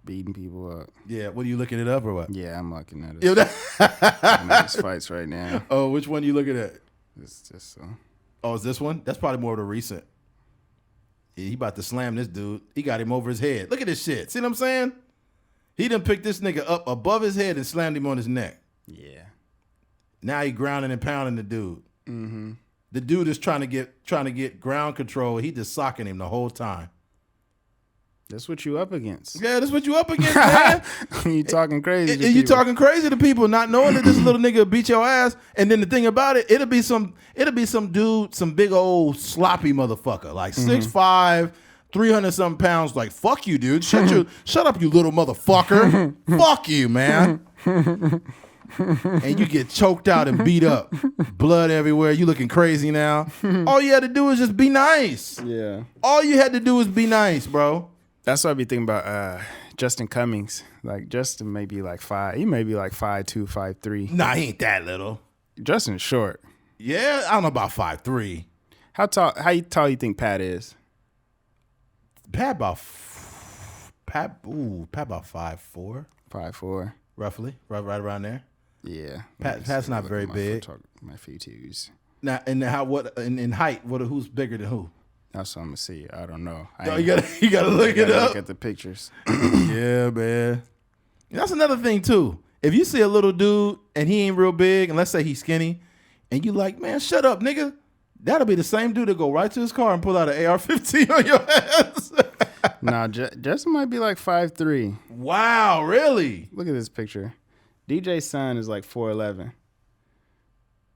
Beating people up. Yeah, what are you looking it up or what? Yeah, I'm looking at it. I'm at his fights right now. Oh, which one are you looking at? It's just Oh, is this one? That's probably more of the recent. Yeah, he about to slam this dude. He got him over his head. Look at this shit. See what I'm saying? He done picked this nigga up above his head and slammed him on his neck. Yeah. Now he grounding and pounding the dude. Mm-hmm. The dude is trying to get ground control. He just socking him the whole time. That's what you up against. Yeah, that's what you up against, man. You talking crazy. And you talking crazy to people, not knowing that this little nigga beat your ass. And then the thing about it, it'll be some dude, some big old sloppy motherfucker, like 6'5", 300-something pounds. Like, fuck you, dude. Shut up, you little motherfucker. Fuck you, man. And you get choked out and beat up, blood everywhere. You looking crazy now. All you had to do is just be nice. Yeah. All you had to do is be nice, bro. That's what I be thinking about Justin Cummings. Like Justin may be like 5. He may be like 5'2", 5'3". Nah, he ain't that little. Justin's short. Yeah, I don't know about 5'3". How tall you think Pat is? Pat about 5'4". 5'4". Roughly, right around there. Yeah. Pat's not very big. My FUTs. Now, and in height? Who's bigger than who? That's what I'm gonna see. I don't know. You gotta look it up. Look at the pictures. Yeah, man. That's another thing too. If you see a little dude and he ain't real big, and let's say he's skinny, and you like, man, shut up, nigga. That'll be the same dude that go right to his car and pull out an AR-15 on your ass. Nah, Justin might be like 5'3". Wow, really? Look at this picture. DJ's son is like 4'11".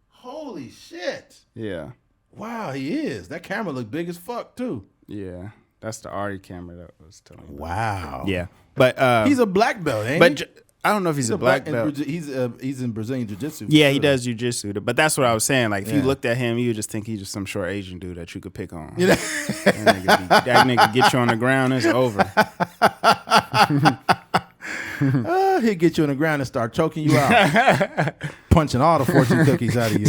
Holy shit. Yeah. Wow, he is. That camera look big as fuck too. Yeah. That's the Artie camera that I was telling you about. Wow. Yeah. But he's a black belt, ain't he? I don't know if he's a black belt. He's in Brazilian jiu-jitsu. Yeah, he does jiu-jitsu. But that's what I was saying. Like, if you looked at him, you would just think he's just some short Asian dude that you could pick on. You know? that nigga get you on the ground, it's over. He'll get you on the ground and start choking you out. Punching all the fortune cookies out of you.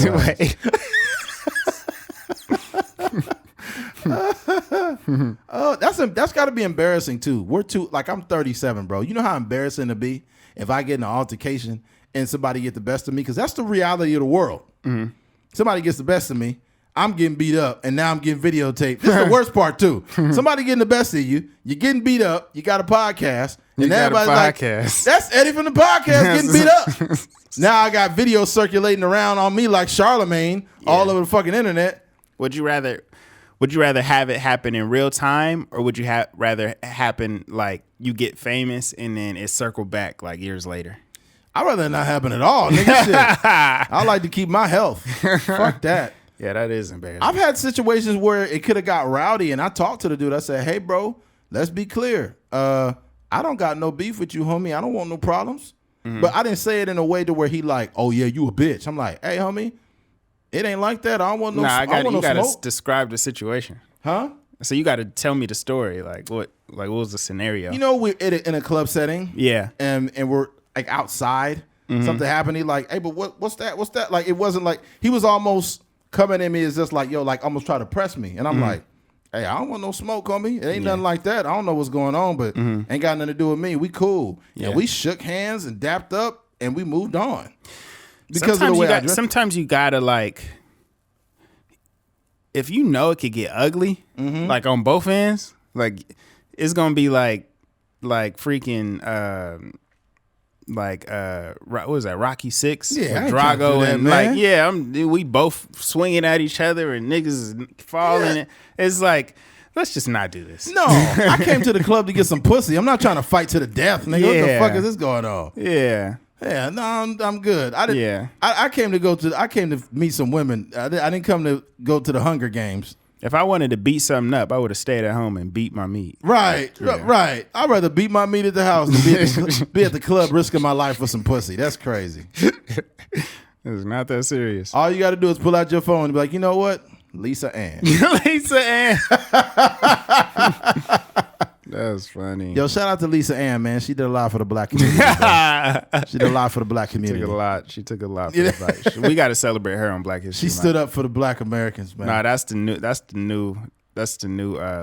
Oh, that's got to be embarrassing too. I'm 37, bro. You know how embarrassing it'd be if I get in an altercation and somebody get the best of me, because that's the reality of the world. Mm-hmm. Somebody gets the best of me, I'm getting beat up, and now I'm getting videotaped. This is the worst part too. Somebody getting the best of you, you're getting beat up, you got a podcast, And got a everybody's like, podcast. that's Eddie from the podcast getting beat up. Now I got videos circulating around on me like Charlemagne all over the fucking internet. Would you rather have it happen in real time, or would you rather happen like you get famous and then it circle back like years later? I'd rather not happen at all, nigga. Shit. I like to keep my health. Fuck that. Yeah, that is embarrassing. I've had situations where it could have got rowdy, and I talked to the dude. I said, hey, bro, let's be clear. I don't got no beef with you, homie. I don't want no problems. But I didn't say it in a way to where he like, oh, yeah, you a bitch. I'm like, hey, homie, it ain't like that. I don't want no smoke. You got to describe the situation. Huh? So you got to tell me the story. Like what was the scenario? You know, we're in a club setting. Yeah. And we're like outside. Something happened. He like, hey, but what's that? What's that? Like, it wasn't like, he was almost coming at me as just like, yo, like almost try to press me. And I'm like, hey, I don't want no smoke on me. It ain't nothing like that. I don't know what's going on, but ain't got nothing to do with me. We cool. Yeah. And we shook hands and dapped up and we moved on. Because sometimes of the way sometimes you gotta like, if you know it could get ugly, like on both ends, like it's gonna be like freaking what was that, Rocky 6 with Drago and like we both swinging at each other and niggas is falling. It's like, let's just not do this. No, I came to the club to get some pussy. I'm not trying to fight to the death, nigga. What the fuck is this going on? Yeah. Yeah, no, I'm good. I came to meet some women. I didn't come to go to the Hunger Games. If I wanted to beat something up, I would have stayed at home and beat my meat. Right, right. I'd rather beat my meat at the house than be at the club risking my life for some pussy. That's crazy. It's not that serious. All you got to do is pull out your phone and be like, you know what? Lisa Ann. Lisa Ann. That's funny. Yo, shout out to Lisa Ann, man. She did a lot for the black community. She did a lot for the black community. She took a lot for the black. We got to celebrate her on Black History She stood up for the black Americans, man. Nah, that's the new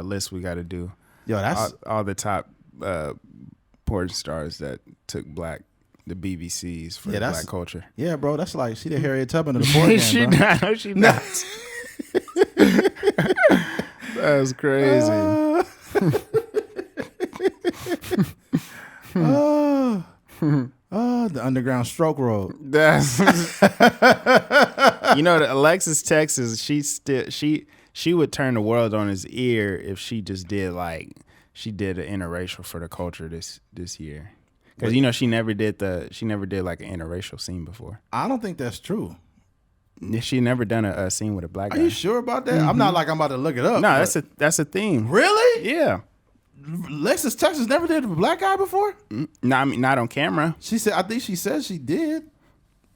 list we got to do. Yo, that's all the top porn stars that took the BBCs for black culture. Yeah, bro, that's like she did Harriet Tubman of the porn game, she bro. not. No, she not. That's crazy. The Underground Stroke Road. That's you know, the Alexis Texas, she would turn the world on its ear if she just did an interracial for the culture this year. Because you know she never did like an interracial scene before. I don't think that's true. She never done a scene with a black guy. Are you sure about that? I'm not like I'm about to look it up. No, that's a theme. Really? Yeah. Alexis Texas never did a black guy before? No, I mean, not on camera. I think she said she did.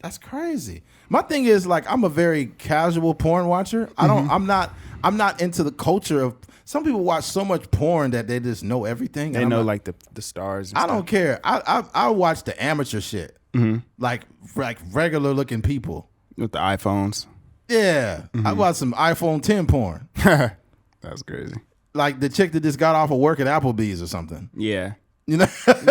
That's crazy. My thing is, like, I'm a very casual porn watcher. I'm not into the culture of, some people watch so much porn that they just know everything. They know like the stars and I stuff. don't care. I watch the amateur shit. Like regular looking people. With the iPhones. Yeah. I watch some iPhone 10 porn. That's crazy. Like the chick that just got off of work at Applebee's or something. Yeah. You know?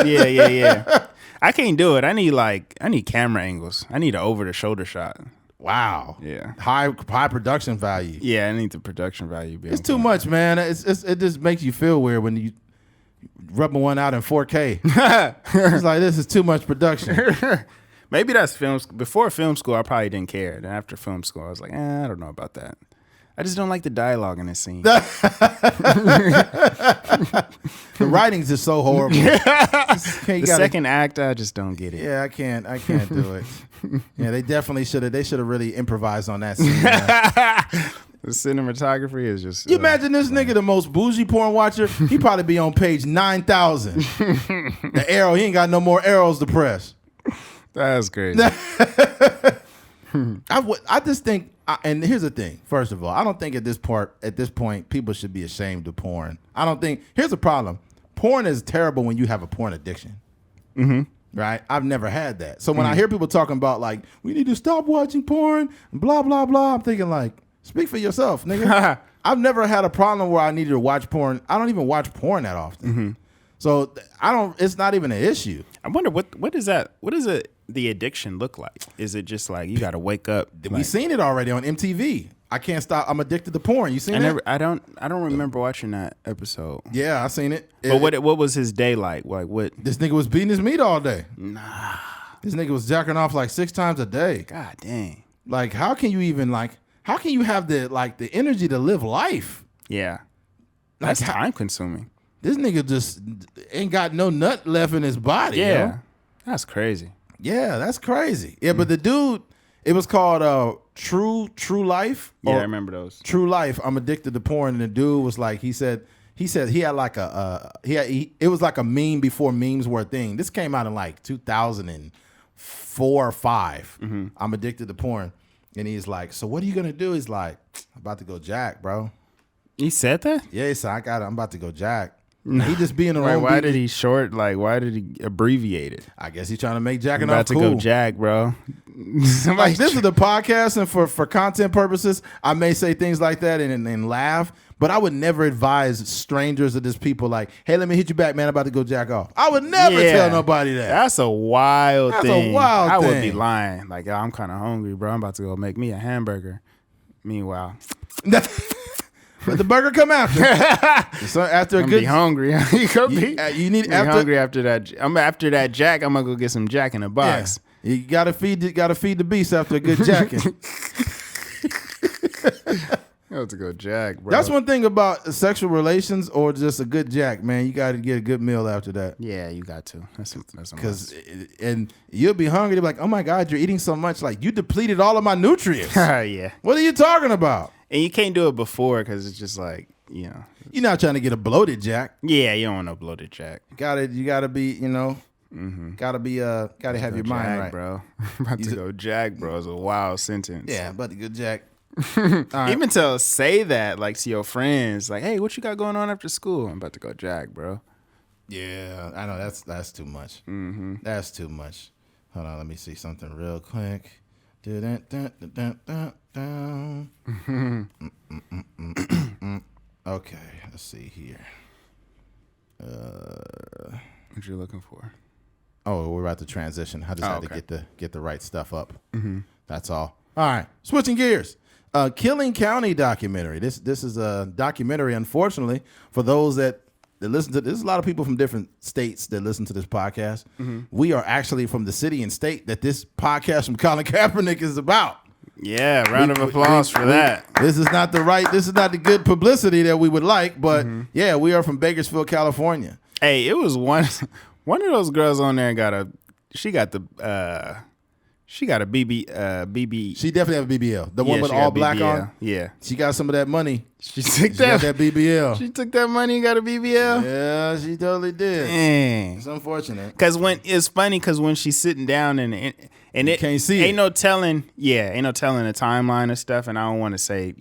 Yeah. I can't do it. I need camera angles. I need an over the shoulder shot. Wow. Yeah. High production value. Yeah, I need the production value. It's too much, man. It just makes you feel weird when you rubbing one out in 4K. It's like, this is too much production. Maybe that's films. Before film school, I probably didn't care. Then after film school, I was like, I don't know about that. I just don't like the dialogue in this scene. The writing's just so horrible. The second act, I just don't get it. Yeah, I can't do it. Yeah, they definitely should have. They should have really improvised on that scene. The cinematography is just. You imagine this nigga, the most bougie porn watcher. He probably be on page 9,000. The arrow. He ain't got no more arrows to press. That's crazy. I just think, and here's the thing. First of all, I don't think at this point, people should be ashamed of porn. I don't think. Here's the problem. Porn is terrible when you have a porn addiction. Right? I've never had that. So when I hear people talking about like, we need to stop watching porn and blah, blah, blah, I'm thinking like, speak for yourself, nigga. I've never had a problem where I needed to watch porn. I don't even watch porn that often. So it's not even an issue. I wonder what is that? What does the addiction look like? Is it just like you got to wake up? We seen it already on MTV. I can't stop. I'm addicted to porn. You seen it? I don't remember watching that episode. Yeah, I seen it. But what was his day like? Like what? This nigga was beating his meat all day. Nah. This nigga was jacking off like 6 times a day. God dang. Like, how can you have the energy to live life? Yeah. That's time consuming. This nigga just ain't got no nut left in his body. Yeah. Yo. That's crazy. Yeah, that's crazy. Yeah, but the dude, it was called True Life. Yeah, I remember those. True Life. I'm addicted to porn. And the dude was like, he said he had like it was like a meme before memes were a thing. This came out in like 2004 or 5. Mm-hmm. I'm addicted to porn. And he's like, so what are you going to do? He's like, I'm about to go jack, bro. He said that? Yeah, he said, I'm about to go jack. He just being the why did he short? Like, why did he abbreviate it? I guess he's trying to make jacking I'm off about cool. to go jack, bro. Like, this is the podcast, and for content purposes, I may say things like that and laugh, but I would never advise strangers or just people like, hey, let me hit you back, man. I'm about to go jack off. I would never tell nobody that. That's a wild thing. That's a wild thing. I would be lying. Like, I'm kind of hungry, bro. I'm about to go make me a hamburger. Meanwhile. But the burger come after. So after a good, be hungry. you need hungry after that. I'm after that jack. I'm gonna go get some jack in a box. Yeah. You gotta feed the beast after a good jacking. You have to go jack, bro. That's one thing about sexual relations or just a good jack, man. You got to get a good meal after that. Yeah, you got to. That's because and you'll be hungry. You'll be like, oh my God, you're eating so much. Like you depleted all of my nutrients. Yeah. What are you talking about? And you can't do it before because it's just like, you know. You're not trying to get a bloated jack. Yeah, you don't want no bloated jack. You gotta be, you know. Mm-hmm. Gotta have your mind right, bro. About to go jack, bro. It's a wild sentence. Yeah, about to go jack. Right. Even say that like to your friends, like, hey, what you got going on after school? I'm about to go jack, bro. Yeah, I know that's too much. Mm-hmm. That's too much. Hold on, let me see something real quick. Okay, let's see here. What you looking for? Oh, we're about to transition. I just had to get the right stuff up. Mm-hmm. That's all. All right, switching gears. Killing County documentary. This is a documentary, unfortunately, for those that listen to this. There's a lot of people from different states that listen to this podcast. Mm-hmm. We are actually from the city and state that this podcast from Colin Kaepernick is about. Yeah, round of applause for that. This is not the good publicity that we would like, but yeah, we are from Bakersfield, California. Hey, it was one of those girls on there she got a BB. She definitely have a BBL. The one with all black BBL. on. Yeah. She got some of that money. She got that BBL. She took that money and got a BBL. Yeah, she totally did. Dang. It's unfortunate. Because it's funny because when she's sitting down and it can't see ain't no telling the timeline of stuff, and I don't want to say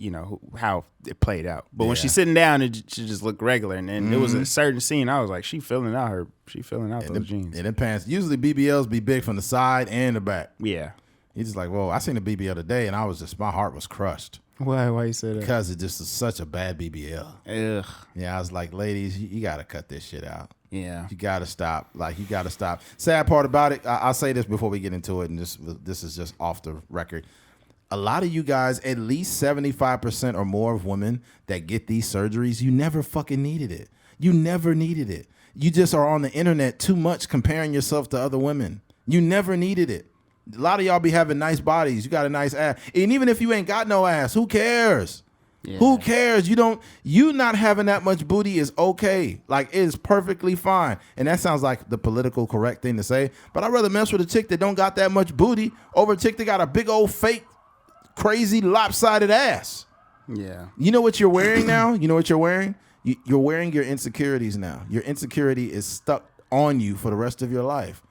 how it played out, but when she's sitting down, she just looked regular, and it was a certain scene. I was like, she filling out those jeans. And the pants. Usually BBLs be big from the side and the back. Yeah, he's just like, whoa, I seen a BBL today, and my heart was crushed. Why you say that? Because it just is such a bad BBL. Ugh. Yeah, I was like, ladies, you got to cut this shit out. Yeah. You got to stop. You got to stop. Sad part about it, I'll say this before we get into it, and this is just off the record. A lot of you guys, at least 75% or more of women that get these surgeries, you never fucking needed it. You never needed it. You just are on the internet too much comparing yourself to other women. You never needed it. A lot of y'all be having nice bodies. You got a nice ass. And even if you ain't got no ass, who cares? Yeah. Who cares? You not having that much booty is okay. Like, it is perfectly fine. And that sounds like the political correct thing to say. But I'd rather mess with a chick that don't got that much booty over a chick that got a big old fake, crazy, lopsided ass. Yeah. You know what you're wearing now? You know what you're wearing? You're wearing your insecurities now. Your insecurity is stuck on you for the rest of your life.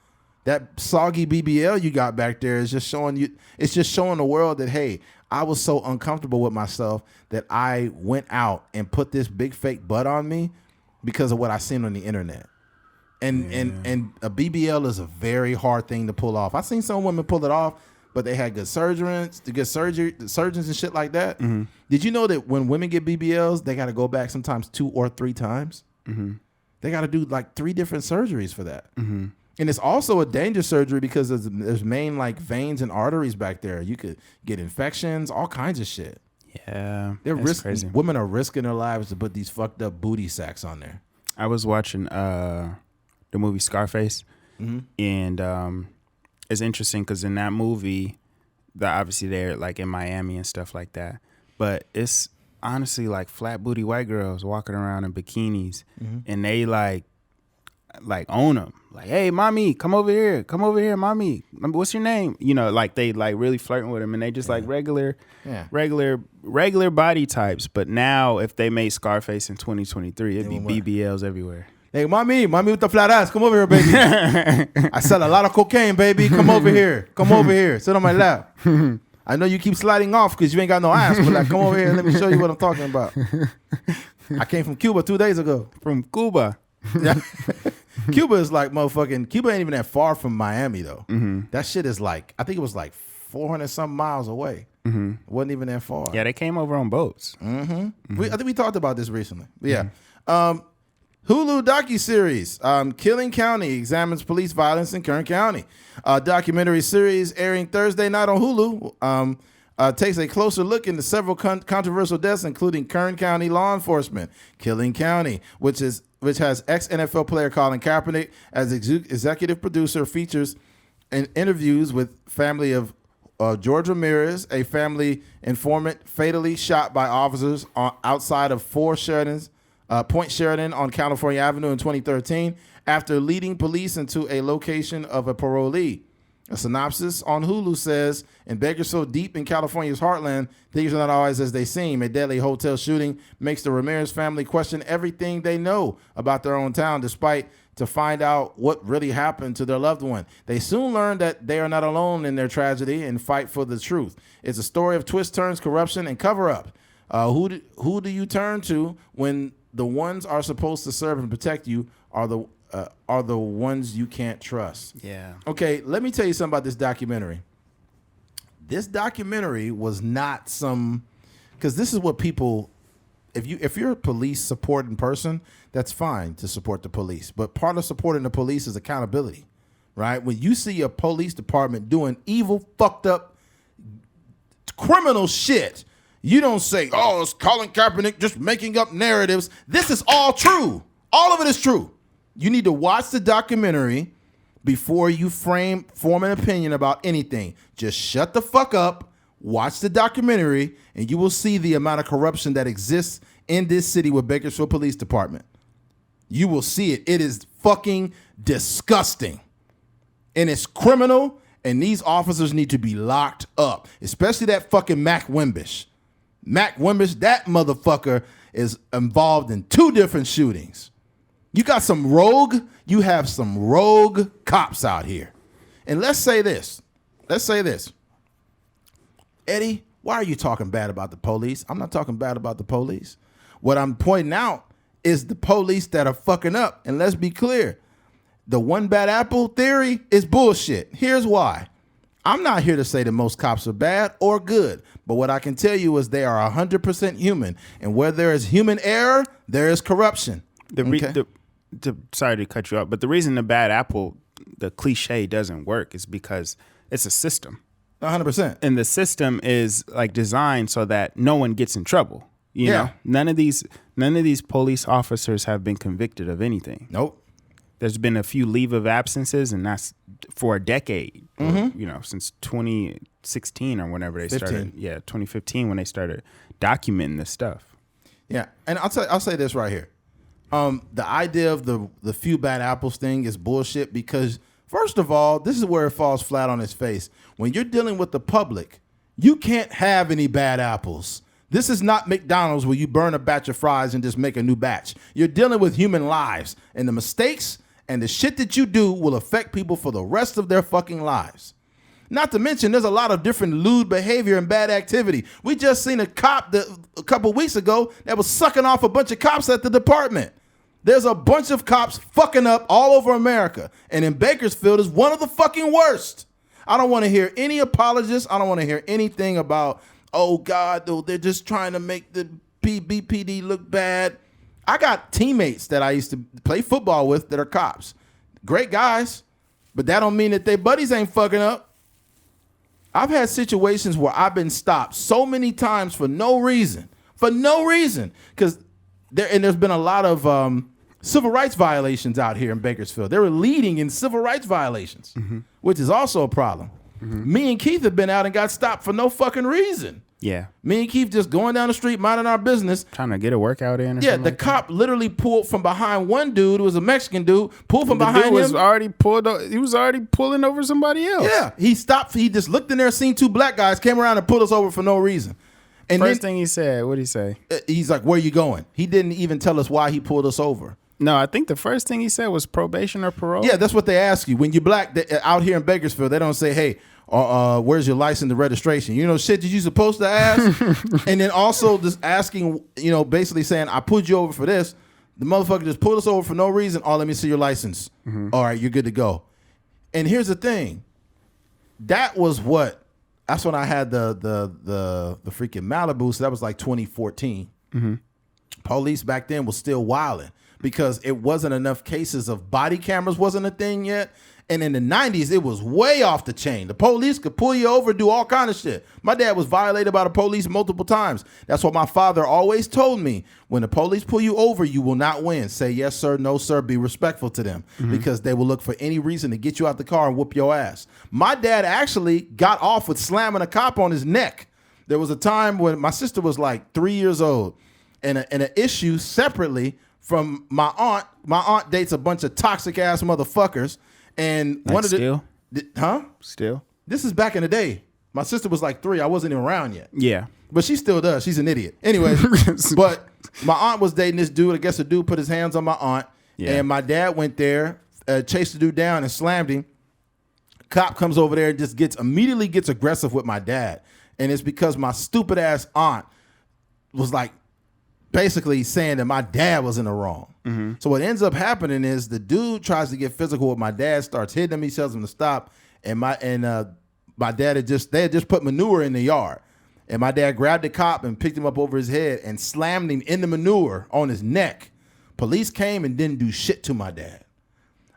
That soggy BBL you got back there is just showing you. It's just showing the world that, hey, I was so uncomfortable with myself that I went out and put this big fake butt on me because of what I seen on the internet. And a BBL is a very hard thing to pull off. I seen some women pull it off, but they had good surgeons and shit like that. Mm-hmm. Did you know that when women get BBLs, they got to go back sometimes 2 or 3 times? Mm-hmm. They got to do like 3 different surgeries for that. Mm-hmm. And it's also a dangerous surgery because there's main like veins and arteries back there. You could get infections, all kinds of shit. Yeah, They're that's risking. crazy. Women are risking their lives to put these fucked up booty sacks on there. I was watching the movie Scarface, and it's interesting because in that movie, obviously they're like in Miami and stuff like that, but it's honestly like flat booty white girls walking around in bikinis, and they like own them. Like, hey, mommy, come over here, mommy. What's your name? You know, like they like really flirting with them, and they just like regular body types. But now, if they made Scarface in 2023, it'd be BBLs everywhere. Hey, mommy with the flat ass, come over here, baby. I sell a lot of cocaine, baby. Come over here, sit on my lap. I know you keep sliding off because you ain't got no ass, but like, come over here and let me show you what I'm talking about. I came from Cuba 2 days ago. From Cuba. Yeah. Cuba is like motherfucking. Cuba ain't even that far from Miami though. That shit is like, I think it was like 400 something miles away. It wasn't even that far. Yeah, they came over on boats. I think we talked about this recently. Yeah. Hulu docuseries, Killing County examines police violence in Kern County. Documentary series airing Thursday night on Hulu takes a closer look into several controversial deaths, including Kern County law enforcement. Killing County, which has ex-NFL player Colin Kaepernick as executive producer, features interviews with family of George Ramirez, a family informant fatally shot by officers outside of Point Sheridan on California Avenue in 2013 after leading police into a location of a parolee. A synopsis on Hulu says, in Bakersfield, deep in California's heartland, things are not always as they seem. A deadly hotel shooting makes the Ramirez family question everything they know about their own town, despite to find out what really happened to their loved one. They soon learn that they are not alone in their tragedy and fight for the truth. It's a story of twists, turns, corruption, and cover-up. Who do you turn to when the ones are supposed to serve and protect you are the ones you can't trust? Yeah. Okay, let me tell you something about this documentary. This documentary was not because this is what people, if you're a police supporting person, that's fine to support the police. But part of supporting the police is accountability, right? When you see a police department doing evil, fucked up, criminal shit, you don't say, oh, it's Colin Kaepernick just making up narratives. This is all true. All of it is true. You need to watch the documentary before you form an opinion about anything. Just shut the fuck up, watch the documentary, and you will see the amount of corruption that exists in this city with Bakersfield Police Department. You will see it. It is fucking disgusting. And it's criminal, and these officers need to be locked up, especially that fucking Mac Wimbish. Mac Wimbish, that motherfucker is involved in 2 different shootings. You have some rogue cops out here. And let's say this. Eddie, why are you talking bad about the police? I'm not talking bad about the police. What I'm pointing out is the police that are fucking up. And let's be clear. The one bad apple theory is bullshit. Here's why. I'm not here to say that most cops are bad or good, but what I can tell you is they are 100% human, and where there is human error, there is corruption. Sorry to cut you off, but the reason the bad apple, the cliche, doesn't work is because it's a system. 100%. And the system is like designed so that no one gets in trouble. You know, none of these police officers have been convicted of anything. Nope. There's been a few leave of absences, and that's for a decade. Or, since 2016 or whenever they started. Yeah, 2015 when they started documenting this stuff. Yeah, and I'll say this right here. The idea of the few bad apples thing is bullshit because, first of all, this is where it falls flat on its face. When you're dealing with the public, you can't have any bad apples. This is not McDonald's where you burn a batch of fries and just make a new batch. You're dealing with human lives, and the mistakes and the shit that you do will affect people for the rest of their fucking lives. Not to mention, there's a lot of different lewd behavior and bad activity. We just seen a cop a couple weeks ago that was sucking off a bunch of cops at the department. There's a bunch of cops fucking up all over America. And in Bakersfield is one of the fucking worst. I don't want to hear any apologists. I don't want to hear anything about, oh, God, they're just trying to make the BPD look bad. I got teammates that I used to play football with that are cops. Great guys, but that don't mean that their buddies ain't fucking up. I've had situations where I've been stopped so many times for no reason. Because there's been a lot of civil rights violations out here in Bakersfield. They were leading in civil rights violations, which is also a problem. Me and Keith have been out and got stopped for no fucking reason. Yeah. Me and Keith just going down the street, minding our business. Trying to get a workout in or Yeah, something the like cop literally pulled from behind one dude who was a Mexican dude, pulled from behind him. Was already pulled. He was already pulling over somebody else. Yeah, he stopped. He just looked in there, seen two black guys, came around and pulled us over for no reason. And First thing he said, what'd he say? He's like, where you going? He didn't even tell us why he pulled us over. No, I think the first thing he said was probation or parole. Yeah, that's what they ask you. When you're black, out here in Bakersfield, they don't say, hey, where's your license and registration? You know, shit that you supposed to ask. And then also just asking, basically saying, I pulled you over for this. The motherfucker just pulled us over for no reason. Oh, let me see your license. All right, you're good to go. And here's the thing. That's when I had the freaking Malibu. So that was like 2014. Police back then was still wilding because it wasn't enough cases of body cameras wasn't a thing yet. And in the 90s, it was way off the chain. The police could pull you over, do all kind of shit. My dad was violated by the police multiple times. That's what my father always told me. When the police pull you over, you will not win. Say yes, sir, no, sir. Be respectful to them because they will look for any reason to get you out the car and whoop your ass. My dad actually got off with slamming a cop on his neck. There was a time when my sister was like 3 years old and an issue separately from my aunt. My aunt dates a bunch of toxic ass motherfuckers. And like one of still? Still? This is back in the day. My sister was like 3. I wasn't even around yet. Yeah. But she still does. She's an idiot. Anyway, but my aunt was dating this dude. I guess the dude put his hands on my aunt. Yeah. And my dad went there, chased the dude down and slammed him. Cop comes over there and just immediately gets aggressive with my dad. And it's because my stupid ass aunt was like basically saying that my dad was in the wrong. So what ends up happening is the dude tries to get physical with my dad, starts hitting him. He tells him to stop. And my dad had just put manure in the yard. And my dad grabbed the cop and picked him up over his head and slammed him in the manure on his neck. Police came and didn't do shit to my dad.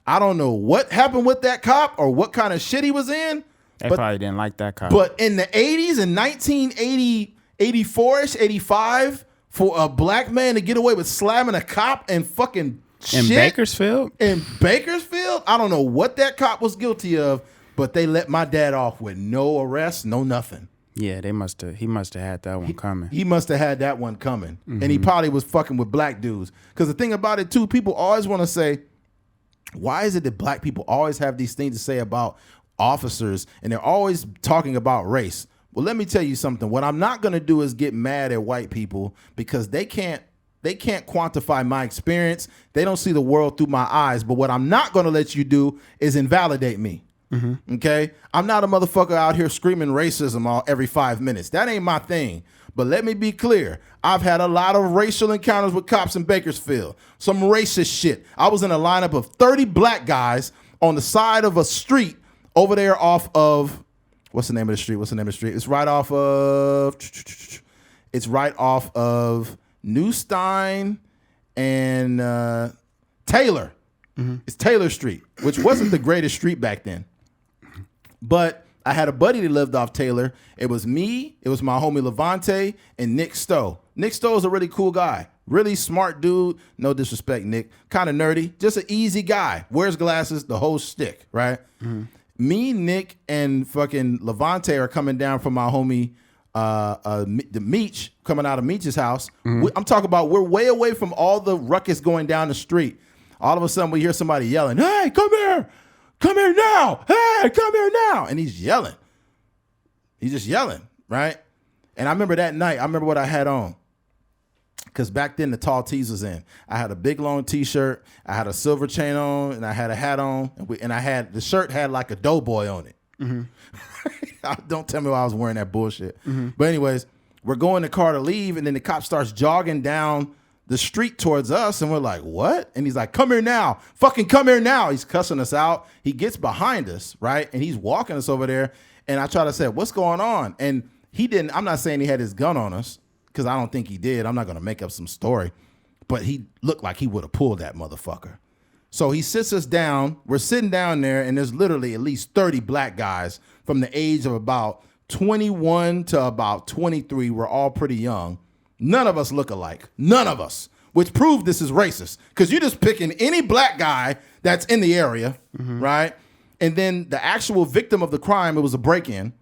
I don't know what happened with that cop or what kind of shit he was in. They probably didn't like that cop. But in the 80s, in 1980, 84-ish, 85, for a black man to get away with slamming a cop and fucking shit. In Bakersfield? In Bakersfield? I don't know what that cop was guilty of, but they let my dad off with no arrest, no nothing. Yeah, he must have had that one coming. He must have had that one coming. And he probably was fucking with black dudes. Because the thing about it, too, people always want to say, why is it that black people always have these things to say about officers and they're always talking about race? Well, let me tell you something. What I'm not going to do is get mad at white people because they can't quantify my experience. They don't see the world through my eyes. But what I'm not going to let you do is invalidate me. Okay? I'm not a motherfucker out here screaming racism every 5 minutes. That ain't my thing. But let me be clear. I've had a lot of racial encounters with cops in Bakersfield. Some racist shit. I was in a lineup of 30 black guys on the side of a street over there off of... What's the name of the street? It's right off of New Stein and Taylor. It's Taylor Street, which wasn't the greatest street back then. But I had a buddy that lived off Taylor. It was me, it was my homie Levante, and Nick Stowe. Nick Stowe is a really cool guy. Really smart dude. No disrespect, Nick. Kind of nerdy. Just an easy guy. Wears glasses, the whole stick, right? Me, Nick, and fucking Levante are coming down from my homie, the Meech, coming out of Meech's house. I'm talking about we're way away from all the ruckus going down the street. All of a sudden, we hear somebody yelling, "Hey, come here! Come here now! Hey, come here now!" And he's yelling. He's just yelling, right? And I remember that night, I remember what I had on. Because back then, the tall tees was in. I had a big, long T-shirt. I had a silver chain on, and I had a hat on. And the shirt had like a doughboy on it. Don't tell me why I was wearing that bullshit. But anyways, we're going in the car to leave, and then the cop starts jogging down the street towards us, and we're like, what? And he's like, come here now. Fucking come here now. He's cussing us out. He gets behind us, right? And he's walking us over there, and I try to say, what's going on? And he didn't. I'm not saying he had his gun on us, because I don't think he did. I'm not going to make up some story. But he looked like he would have pulled that motherfucker. So he sits us down. We're sitting down there, and there's literally at least 30 black guys from the age of about 21 to about 23. We're all pretty young. None of us look alike. None of us. Which proved this is racist. Because you're just picking any black guy that's in the area, right? And then the actual victim of the crime, it was a break-in.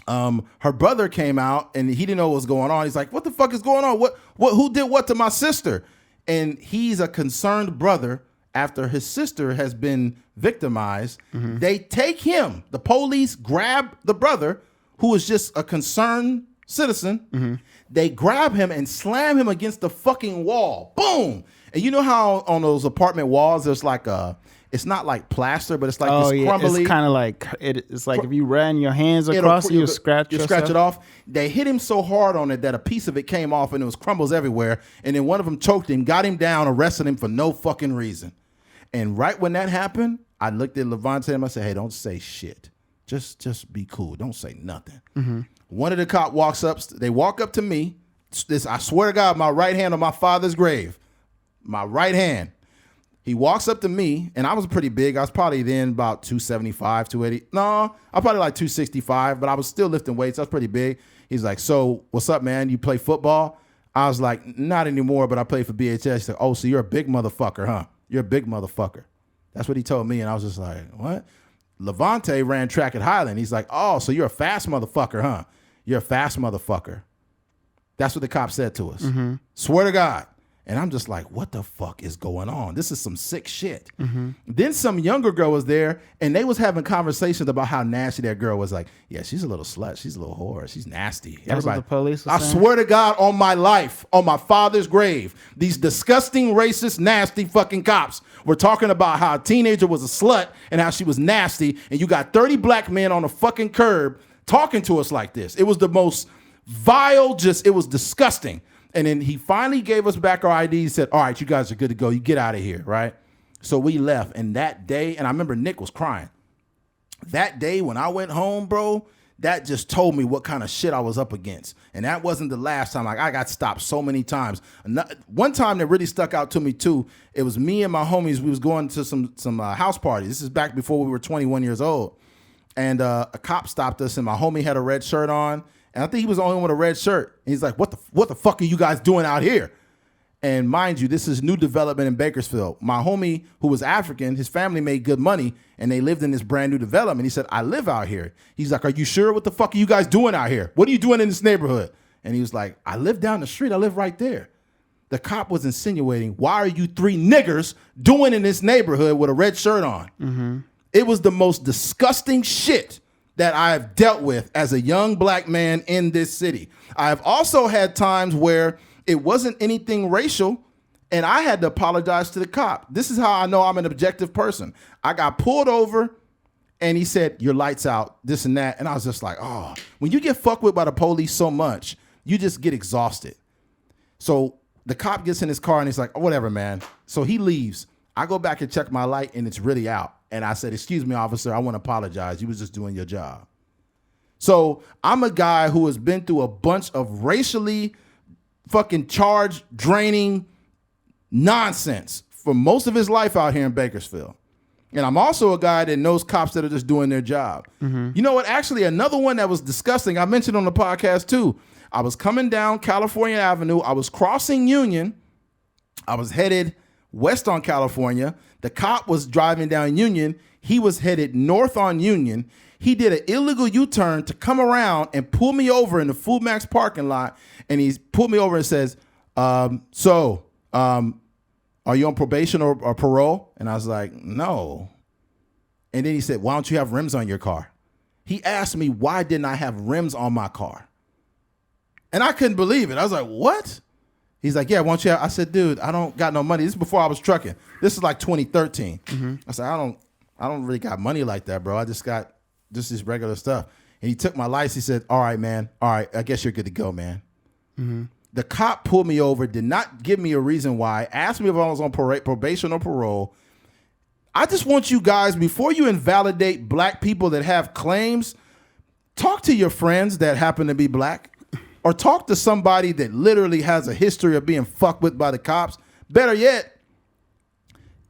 Her brother came out, and he didn't know what was going on. He's like, what the fuck is going on? Who did what to my sister? And he's a concerned brother. After his sister has been victimized, they take him. The police grab the brother, who is just a concerned citizen. They grab him and slam him against the fucking wall. Boom. And you know how on those apartment walls, there's like it's not like plaster, but it's like this crumbly. It's kind of like, it's like if you ran your hands across it, you scratch it off. They hit him so hard on it that a piece of it came off and it was crumbles everywhere. And then one of them choked him, got him down, arrested him for no fucking reason. And right when that happened, I looked at Valentine and I said, hey, don't say shit. Just be cool. Don't say nothing. One of the cop walks up. They walk up to me. I swear to God, my right hand on my father's grave. My right hand. He walks up to me, and I was pretty big. I was probably then about 275, 280. No, I'm probably like 265, but I was still lifting weights. I was pretty big. He's like, so what's up, man? You play football? I was like, not anymore, but I play for BHS. He's like, oh, so you're a big motherfucker, huh? You're a big motherfucker. That's what he told me, and I was just like, what? Levante ran track at Highland. He's like, oh, so you're a fast motherfucker, huh? You're a fast motherfucker. That's what the cop said to us. Swear to God. And I'm just like, what the fuck is going on? This is some sick shit. Then some younger girl was there, and they was having conversations about how nasty that girl was. Like, yeah, she's a little slut. She's a little whore. She's nasty. That's what the police was I saying? swear to God, on my life, on my father's grave, these disgusting, racist, nasty fucking cops were talking about how a teenager was a slut and how she was nasty, and you got 30 black men on a fucking curb talking to us like this. It was the most vile, it was disgusting. And then he finally gave us back our IDs, said, all right, you guys are good to go. You get out of here, right? So we left. And that day, and I remember Nick was crying. That day when I went home, bro, that just told me what kind of shit I was up against. And that wasn't the last time. Like, I got stopped so many times. One time that really stuck out to me, too, it was me and my homies. We was going to some house parties. This is back before we were 21 years old. And a cop stopped us, and my homie had a red shirt on. And I think he was the only one with a red shirt. And he's like, what the fuck are you guys doing out here? And mind you, this is new development in Bakersfield. My homie, who was African, his family made good money, and they lived in this brand new development. He said, I live out here. He's like, are you sure? What the fuck are you guys doing out here? What are you doing in this neighborhood? And he was like, I live down the street. I live right there. The cop was insinuating, why are you three niggers doing in this neighborhood with a red shirt on? It was the most disgusting shit that I have dealt with as a young black man in this city. I have also had times where it wasn't anything racial, and I had to apologize to the cop. This is how I know I'm an objective person. I got pulled over, and he said, your light's out, this and that. And I was just like, oh, when you get fucked with by the police so much, you just get exhausted. So the cop gets in his car, and he's like, oh, whatever, man. So he leaves. I go back and check my light, and it's really out. And I said, excuse me, officer, I want to apologize. You was just doing your job. So I'm a guy who has been through a bunch of racially fucking charged, draining nonsense for most of his life out here in Bakersfield. And I'm also a guy that knows cops that are just doing their job. You know what? Actually, another one that was disgusting, I mentioned on the podcast too. I was coming down California Avenue. I was crossing Union. I was headed west on California. The cop was driving down Union. He was headed north on Union. He did an illegal U-turn to come around and pull me over in the Food Max parking lot. And he pulled me over and says, are you on probation or parole? And I was like, no. And then he said, why don't you have rims on your car? He asked me, why didn't I have rims on my car? And I couldn't believe it. I was like, what? He's like, yeah, why don't you have? I said, dude, I don't got no money. This is before I was trucking. This is like 2013. I said, I don't really got money like that, bro. I just got just this regular stuff. And he took my license. He said, all right, man. All right, I guess you're good to go, man. The cop pulled me over, did not give me a reason why, asked me if I was on probation or parole. I just want you guys, before you invalidate black people that have claims, talk to your friends that happen to be black. Or talk to somebody that literally has a history of being fucked with by the cops. Better yet,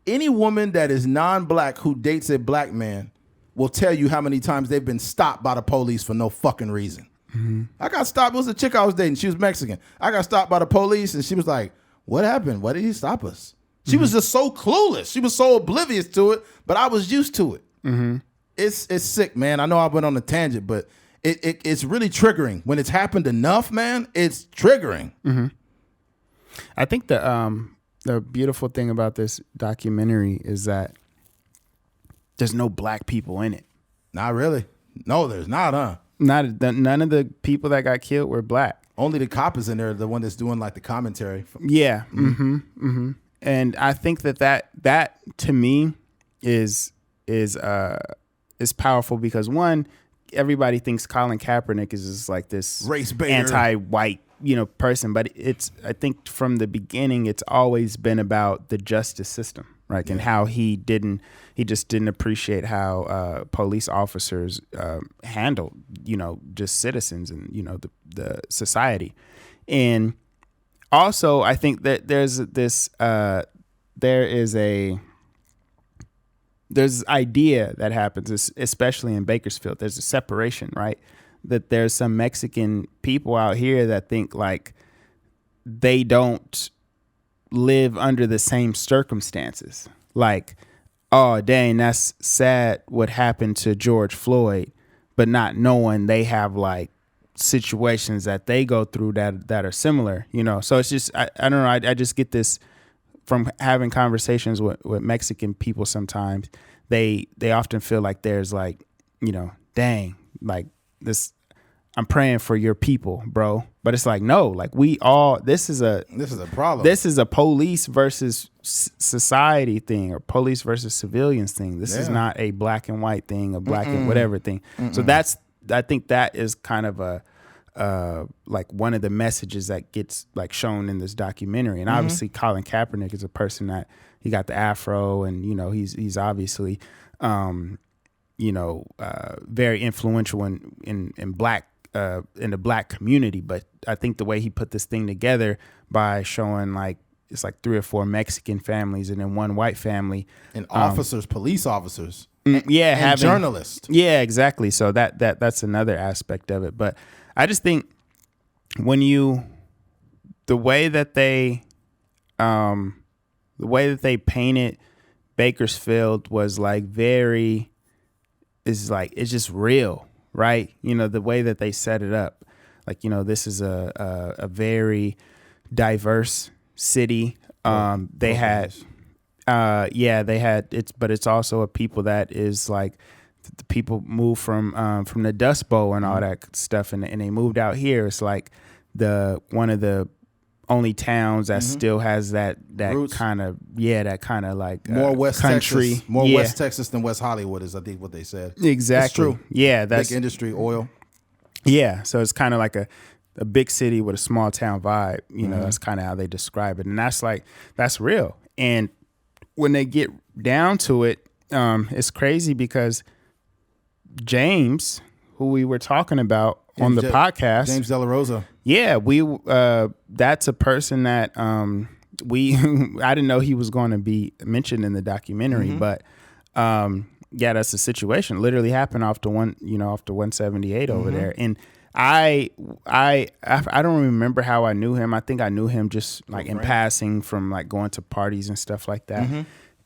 any woman that is non-black who dates a black man will tell you how many times they've been stopped by the police for no fucking reason. Mm-hmm. I got stopped. It was a chick I was dating. She was Mexican. I got stopped by the police, and she was like, "What happened? Why did he stop us?" She was just so clueless. She was so oblivious to it, but I was used to it. Mm-hmm. It's sick, man. I know I went on a tangent, but it's really triggering. When it's happened enough, man, it's triggering. Mm-hmm. I think the beautiful thing about this documentary is that there's no black people in it. Not really. No, there's not, huh? None of the people that got killed were black. Only the cop is in there, the one that's doing like the commentary. Yeah. Mm-hmm. Mm-hmm. And I think that to me is powerful because one, everybody thinks Colin Kaepernick is just like this race baiter, anti-white, person, but I think from the beginning it's always been about the justice system, right? And how he just didn't appreciate how police officers handled, just citizens and the society. And also, I think that there's this idea that happens, especially in Bakersfield. There's a separation, right? That there's some Mexican people out here that think like they don't live under the same circumstances. Like, oh, dang, that's sad what happened to George Floyd, but not knowing they have like situations that they go through that are similar, So it's just, I don't know. I just get this from having conversations with Mexican people. Sometimes they often feel like there's like, dang, like this, I'm praying for your people, bro. But it's like, no, like this is a problem. This is a police versus society thing, or police versus civilians thing. This is not a black and white thing, a black and whatever thing. So I think that is kind of like one of the messages that gets like shown in this documentary. And obviously Colin Kaepernick is a person that he got the afro, and he's obviously very influential in black in the black community. But I think the way he put this thing together by showing like it's like 3 or 4 Mexican families and then 1 white family and officers, police officers. Having journalists. Yeah, exactly. So that's another aspect of it. But I just think the way that they painted Bakersfield was like it's just real, right? The way that they set it up, like, this is a very diverse city. They had it's also a people that is like the people moved from the Dust Bowl and all that stuff, and they moved out here. It's like one of the only towns that still has that kind of like more West country, Texas, West Texas than West Hollywood is, I think, what they said. Exactly. That's true. Yeah, that's big industry, oil. Yeah, so it's kind of like a big city with a small town vibe. That's kind of how they describe it, and that's real. And when they get down to it, it's crazy because James, who we were talking about on the podcast, James De La Rosa. Yeah, that's a person that I didn't know he was going to be mentioned in the documentary, but that's a situation literally happened off the 178 over there. And I don't remember how I knew him. I think I knew him just like in passing from like going to parties and stuff like that,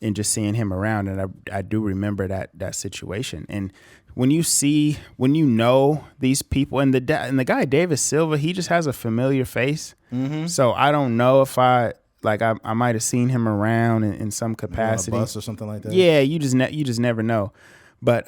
and just seeing him around. And I do remember that situation. And when you know these people, and the guy David Silva, he just has a familiar face. So I don't know if I might have seen him around in some capacity, on a bus or something like that. Yeah, you just never know. But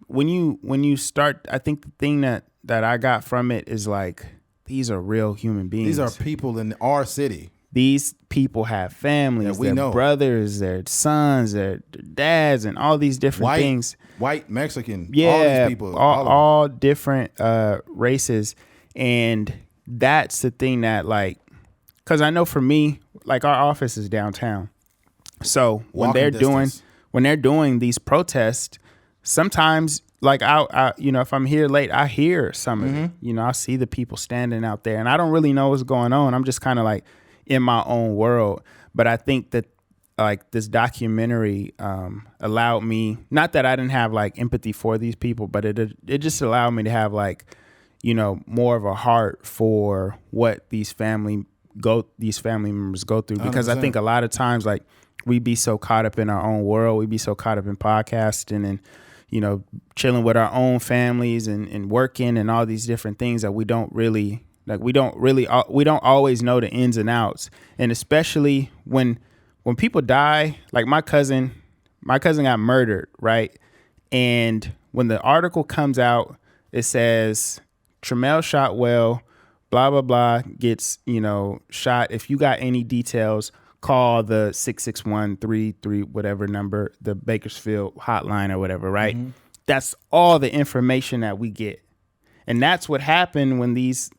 when you start, I think the thing that I got from it is like, these are real human beings. These are people in our city. These people have families, their brothers, their sons, their dads, and all these different things. White, Mexican, yeah, all these people. All different races. And that's the thing that, like, because I know for me, like, our office is downtown. So when they're doing these protests, sometimes, like, I if I'm here late, I hear some of it. I see the people standing out there, and I don't really know what's going on. I'm just kind of like in my own world. But I think that like this documentary allowed me, not that I didn't have like empathy for these people, but it just allowed me to have like, you know, more of a heart for what these family members go through, because 100%. I think a lot of times like we be so caught up in our own world, we be so caught up in podcasting and, you know, chilling with our own families and working and all these different things that we don't always know the ins and outs. And especially when people die, like my cousin got murdered, right? And when the article comes out, it says Tremel Shotwell, blah, blah, blah, gets, you know, shot. If you got any details, call the 66133 whatever number, the Bakersfield hotline or whatever, right? Mm-hmm. That's all the information that we get. And that's what happened when these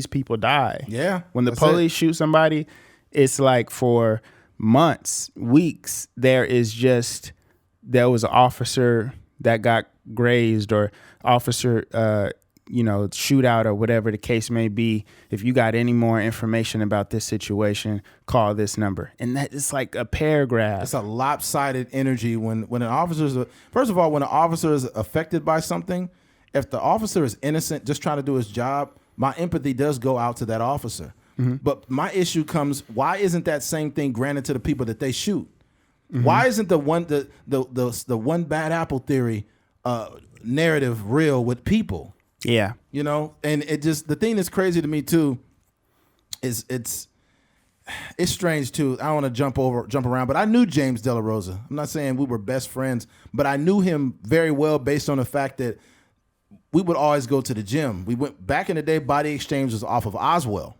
people die. Yeah. When the police shoot somebody, it's like for months, weeks, there was an officer that got grazed, or officer shootout, or whatever the case may be. If you got any more information about this situation, call this number. And that is like a paragraph. It's a lopsided energy when an officer first of all, when an officer is affected by something, if the officer is innocent, just trying to do his job, my empathy does go out to that officer. Mm-hmm. But my issue comes, why isn't that same thing granted to the people that they shoot? Mm-hmm. Why isn't the one bad apple theory narrative real with people? Yeah. You know, and it just, the thing that's crazy to me too is it's strange too. I don't want to jump around, but I knew James De La Rosa. I'm not saying we were best friends, but I knew him very well based on the fact that we would always go to the gym. We went back in the day, Body Exchange was off of Oswell.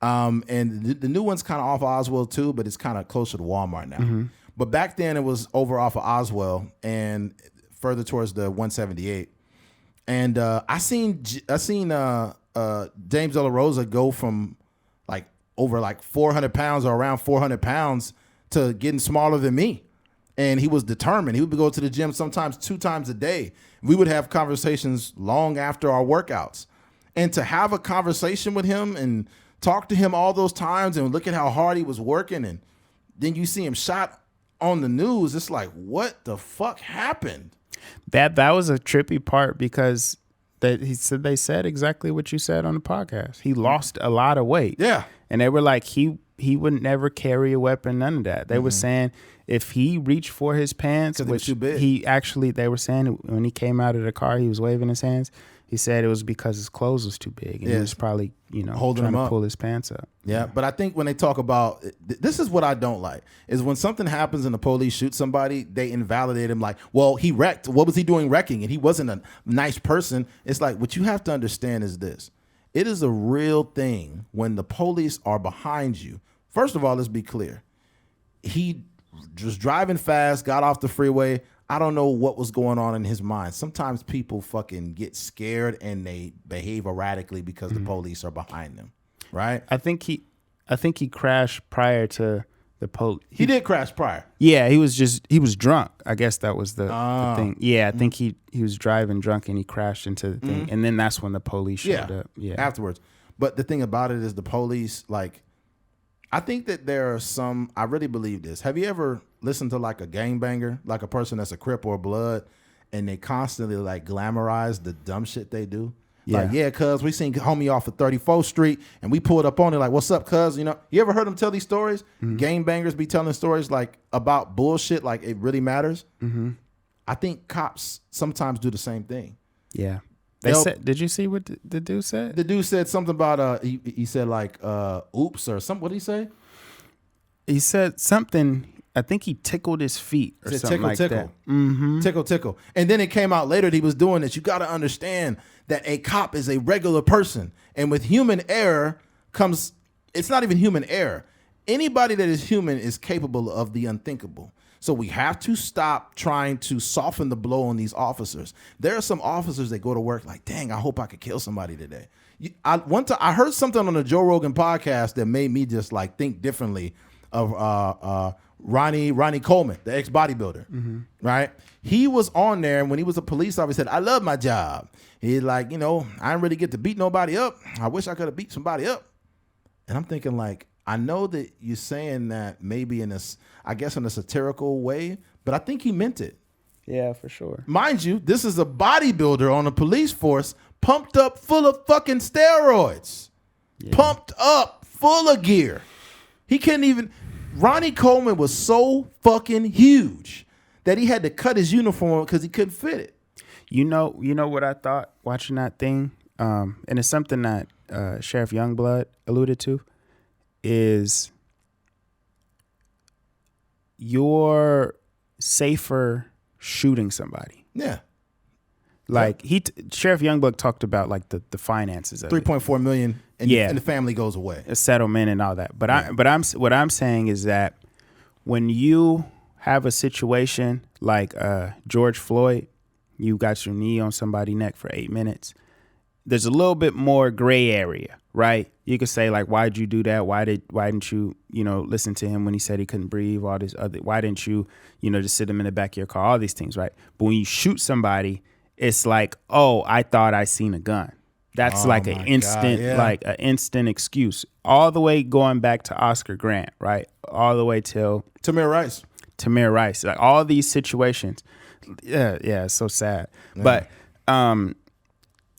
And the new one's kind of off of Oswell too, but it's kind of closer to Walmart now. Mm-hmm. But back then it was over off of Oswell and further towards the 178. And I seen James De La Rosa go from like over like 400 pounds or around 400 pounds to getting smaller than me. And he was determined. He would go to the gym sometimes 2 times a day. We would have conversations long after our workouts. And to have a conversation with him and talk to him all those times and look at how hard he was working, and then you see him shot on the news, it's like, what the fuck happened? That was a trippy part, because they said exactly what you said on the podcast. He lost a lot of weight. Yeah. And they were like, he would never carry a weapon, none of that. They were saying if he reached for his pants, which they were saying when he came out of the car, he was waving his hands. He said it was because his clothes was too big, and he was probably, holding trying to pull his pants up. Yeah, but I think when they talk about, this is what I don't like, is when something happens and the police shoot somebody, they invalidate him like, well, he wrecked. What was he doing wrecking? And he wasn't a nice person. It's like, what you have to understand is this. It is a real thing when the police are behind you. First of all, let's be clear. He was driving fast, got off the freeway. I don't know what was going on in his mind. Sometimes people fucking get scared and they behave erratically because the police are behind them, right? I think he crashed prior to the police. He did crash prior. Yeah, he was drunk. I guess that was the thing. Yeah, I think he was driving drunk and he crashed into the thing, and then that's when the police showed up. Yeah, afterwards. But the thing about it is the police, like, I think that there are some, I really believe this. Have you ever listened to like a gangbanger, like a person that's a Crip or Blood, and they constantly like glamorize the dumb shit they do? Yeah. Like, yeah, cuz we seen homie off of 34th Street and we pulled up on it like, what's up, cuz? You know, you ever heard them tell these stories? Mm-hmm. Gangbangers be telling stories like about bullshit like it really matters. Mm-hmm. I think cops sometimes do the same thing. Yeah. They said, did you see what the dude said? The dude said something about he said like oops or something. What did he say? He said something. I think he tickled his feet or something like that. Mm-hmm. Tickle. And then it came out later that he was doing this. You got to understand that a cop is a regular person, and with human error comes. It's not even human error. Anybody that is human is capable of the unthinkable. So we have to stop trying to soften the blow on these officers. There are some officers that go to work like, dang, I hope I could kill somebody today. I heard something on the Joe Rogan podcast that made me just like think differently of Ronnie Coleman, the ex-bodybuilder, right? He was on there, and when he was a police officer, he said, I love my job. He's like, I didn't really get to beat nobody up. I wish I could have beat somebody up. And I'm thinking like, I know that you're saying that maybe in I guess in a satirical way, but I think he meant it. Yeah, for sure. Mind you, this is a bodybuilder on a police force, pumped up full of fucking steroids. Yeah. Pumped up full of gear. He couldn't even... Ronnie Coleman was so fucking huge that he had to cut his uniform because he couldn't fit it. You know what I thought watching that thing? And it's something that Sheriff Youngblood alluded to, is you're safer shooting somebody. Yeah. Like Sheriff Youngblood talked about like the finances of 3.4 million and the family goes away. A settlement and all that. But what I'm saying is that when you have a situation like George Floyd, you got your knee on somebody's neck for 8 minutes. There's a little bit more gray area, right? You could say like, why'd you do that? Why didn't you, listen to him when he said he couldn't breathe? All this other. Why didn't you, just sit him in the back of your car? All these things, right? But when you shoot somebody, it's like, oh, I thought I seen a gun. That's like an instant, like an instant excuse. All the way going back to Oscar Grant, right? All the way till Tamir Rice. Like all these situations. Yeah, it's so sad. Yeah. But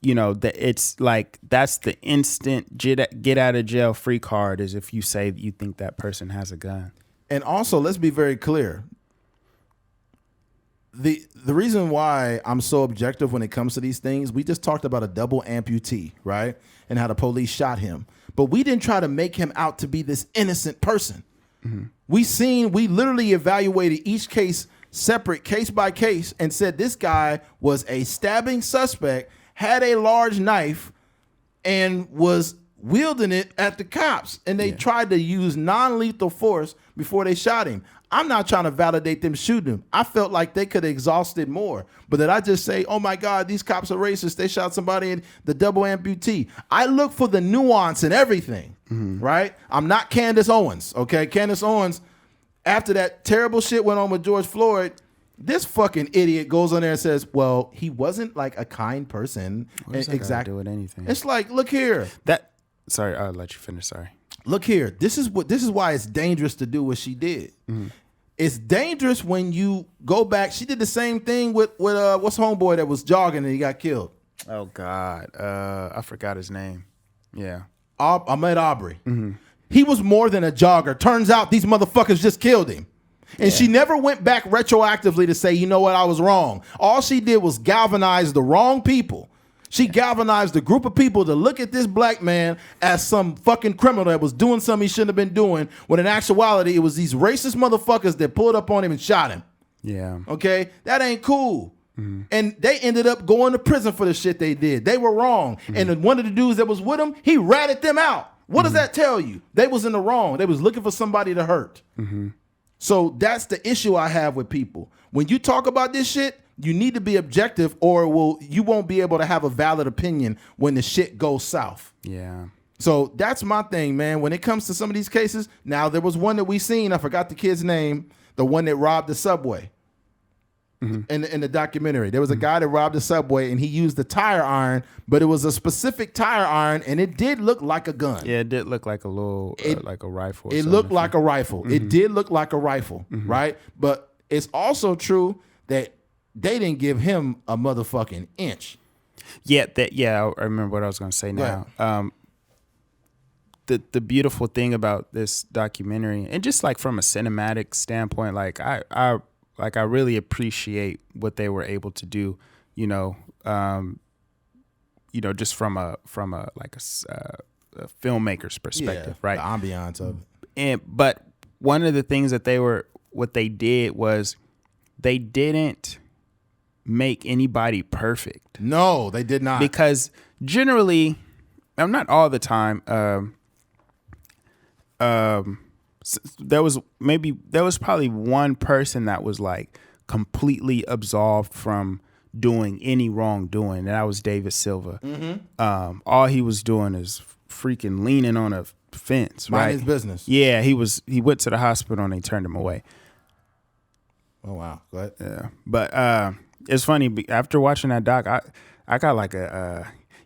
it's like that's the instant get out of jail free card, is if you say that you think that person has a gun. And also, let's be very clear. The reason why I'm so objective when it comes to these things, we just talked about a double amputee, right? And how the police shot him. But we didn't try to make him out to be this innocent person. Mm-hmm. We literally evaluated each case separate, case by case, and said this guy was a stabbing suspect, had a large knife, and was wielding it at the cops. And they tried to use non-lethal force before they shot him. I'm not trying to validate them shooting him. I felt like they could have exhausted more. But did I just say, oh my God, these cops are racist, they shot somebody in the double amputee? I look for the nuance in everything, right? I'm not Candace Owens, okay? Candace Owens, after that terrible shit went on with George Floyd, this fucking idiot goes on there and says, well, he wasn't like a kind person. What does that got to do with anything? It's like, look here. Sorry, I'll let you finish, sorry. Look here. This is why it's dangerous to do what she did. Mm-hmm. It's dangerous when you go back. She did the same thing with what's homeboy that was jogging and he got killed. Oh God, I forgot his name. Yeah, Ahmaud Arbery. Mm-hmm. He was more than a jogger. Turns out these motherfuckers just killed him. And she never went back retroactively to say, you know what, I was wrong. All she did was galvanize the wrong people. She galvanized a group of people to look at this black man as some fucking criminal that was doing something he shouldn't have been doing, when in actuality, it was these racist motherfuckers that pulled up on him and shot him. Yeah. Okay? That ain't cool. Mm-hmm. And they ended up going to prison for the shit they did. They were wrong. Mm-hmm. And one of the dudes that was with him, he ratted them out. What does that tell you? They was in the wrong. They was looking for somebody to hurt. Mm-hmm. So that's the issue I have with people. When you talk about this shit, you need to be objective, or you won't be able to have a valid opinion when the shit goes south. Yeah. So that's my thing, man. When it comes to some of these cases, now there was one that we seen, I forgot the kid's name, the one that robbed the subway. Mm-hmm. In the documentary. There was a guy that robbed the subway and he used the tire iron, but it was a specific tire iron and it did look like a gun. Yeah, it did look like a little, like a rifle. It looked like a rifle. Mm-hmm. It did look like a rifle, right? But it's also true that they didn't give him a motherfucking inch. Yeah, I remember what I was going to say now. Yeah. The beautiful thing about this documentary, and just like from a cinematic standpoint, like I really appreciate what they were able to do, just from a filmmaker's perspective, right? The ambiance of it. But one of the things that what they did was they didn't make anybody perfect. No, they did not. Because generally, not all the time, there was probably one person that was like completely absolved from doing any wrongdoing, and that was David Silva. Mm-hmm. All he was doing is freaking leaning on a fence, right? Mind his business. Yeah, he went to the hospital and they turned him away. Oh wow, go ahead. Yeah, but it's funny, after watching that doc, I got like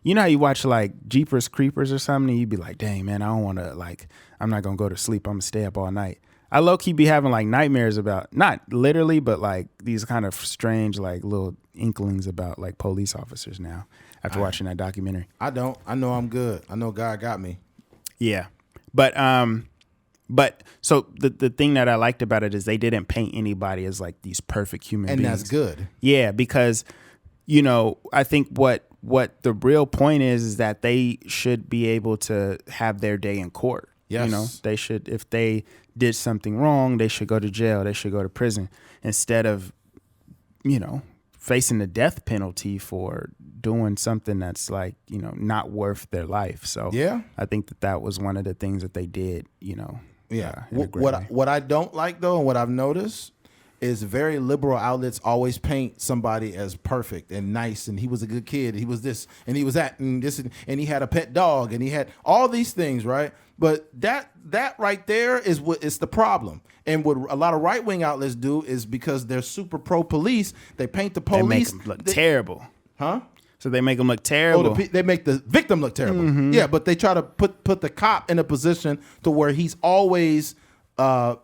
you know how you watch like Jeepers Creepers or something, and you'd be like, dang man, I don't want to, like, I'm not gonna go to sleep, I'm gonna stay up all night. I low-key be having like nightmares about, not literally, but like these kind of strange like little inklings about like police officers now after watching that documentary. I don't. I know I'm good. I know God got me. Yeah. But so the thing that I liked about it is they didn't paint anybody as like these perfect human beings. And that's good. Yeah, because, you know, I think what the real point is that they should be able to have their day in court. Yes. You know, they should, if they did something wrong, they should go to jail. They should go to prison instead of, you know, facing the death penalty for doing something that's like, you know, not worth their life. So yeah, I think that was one of the things that they did, you know. Yeah. What I don't like though, and what I've noticed is very liberal outlets always paint somebody as perfect and nice, and he was a good kid, he was this, and he was that, and this, and he had a pet dog, and he had all these things, right? But that right there is what is the problem. And what a lot of right wing outlets do is because they're super pro police, they paint the police. They make them look terrible, huh? So they make them look terrible. They make the victim look terrible. Mm-hmm. Yeah, but they try to put the cop in a position to where he's always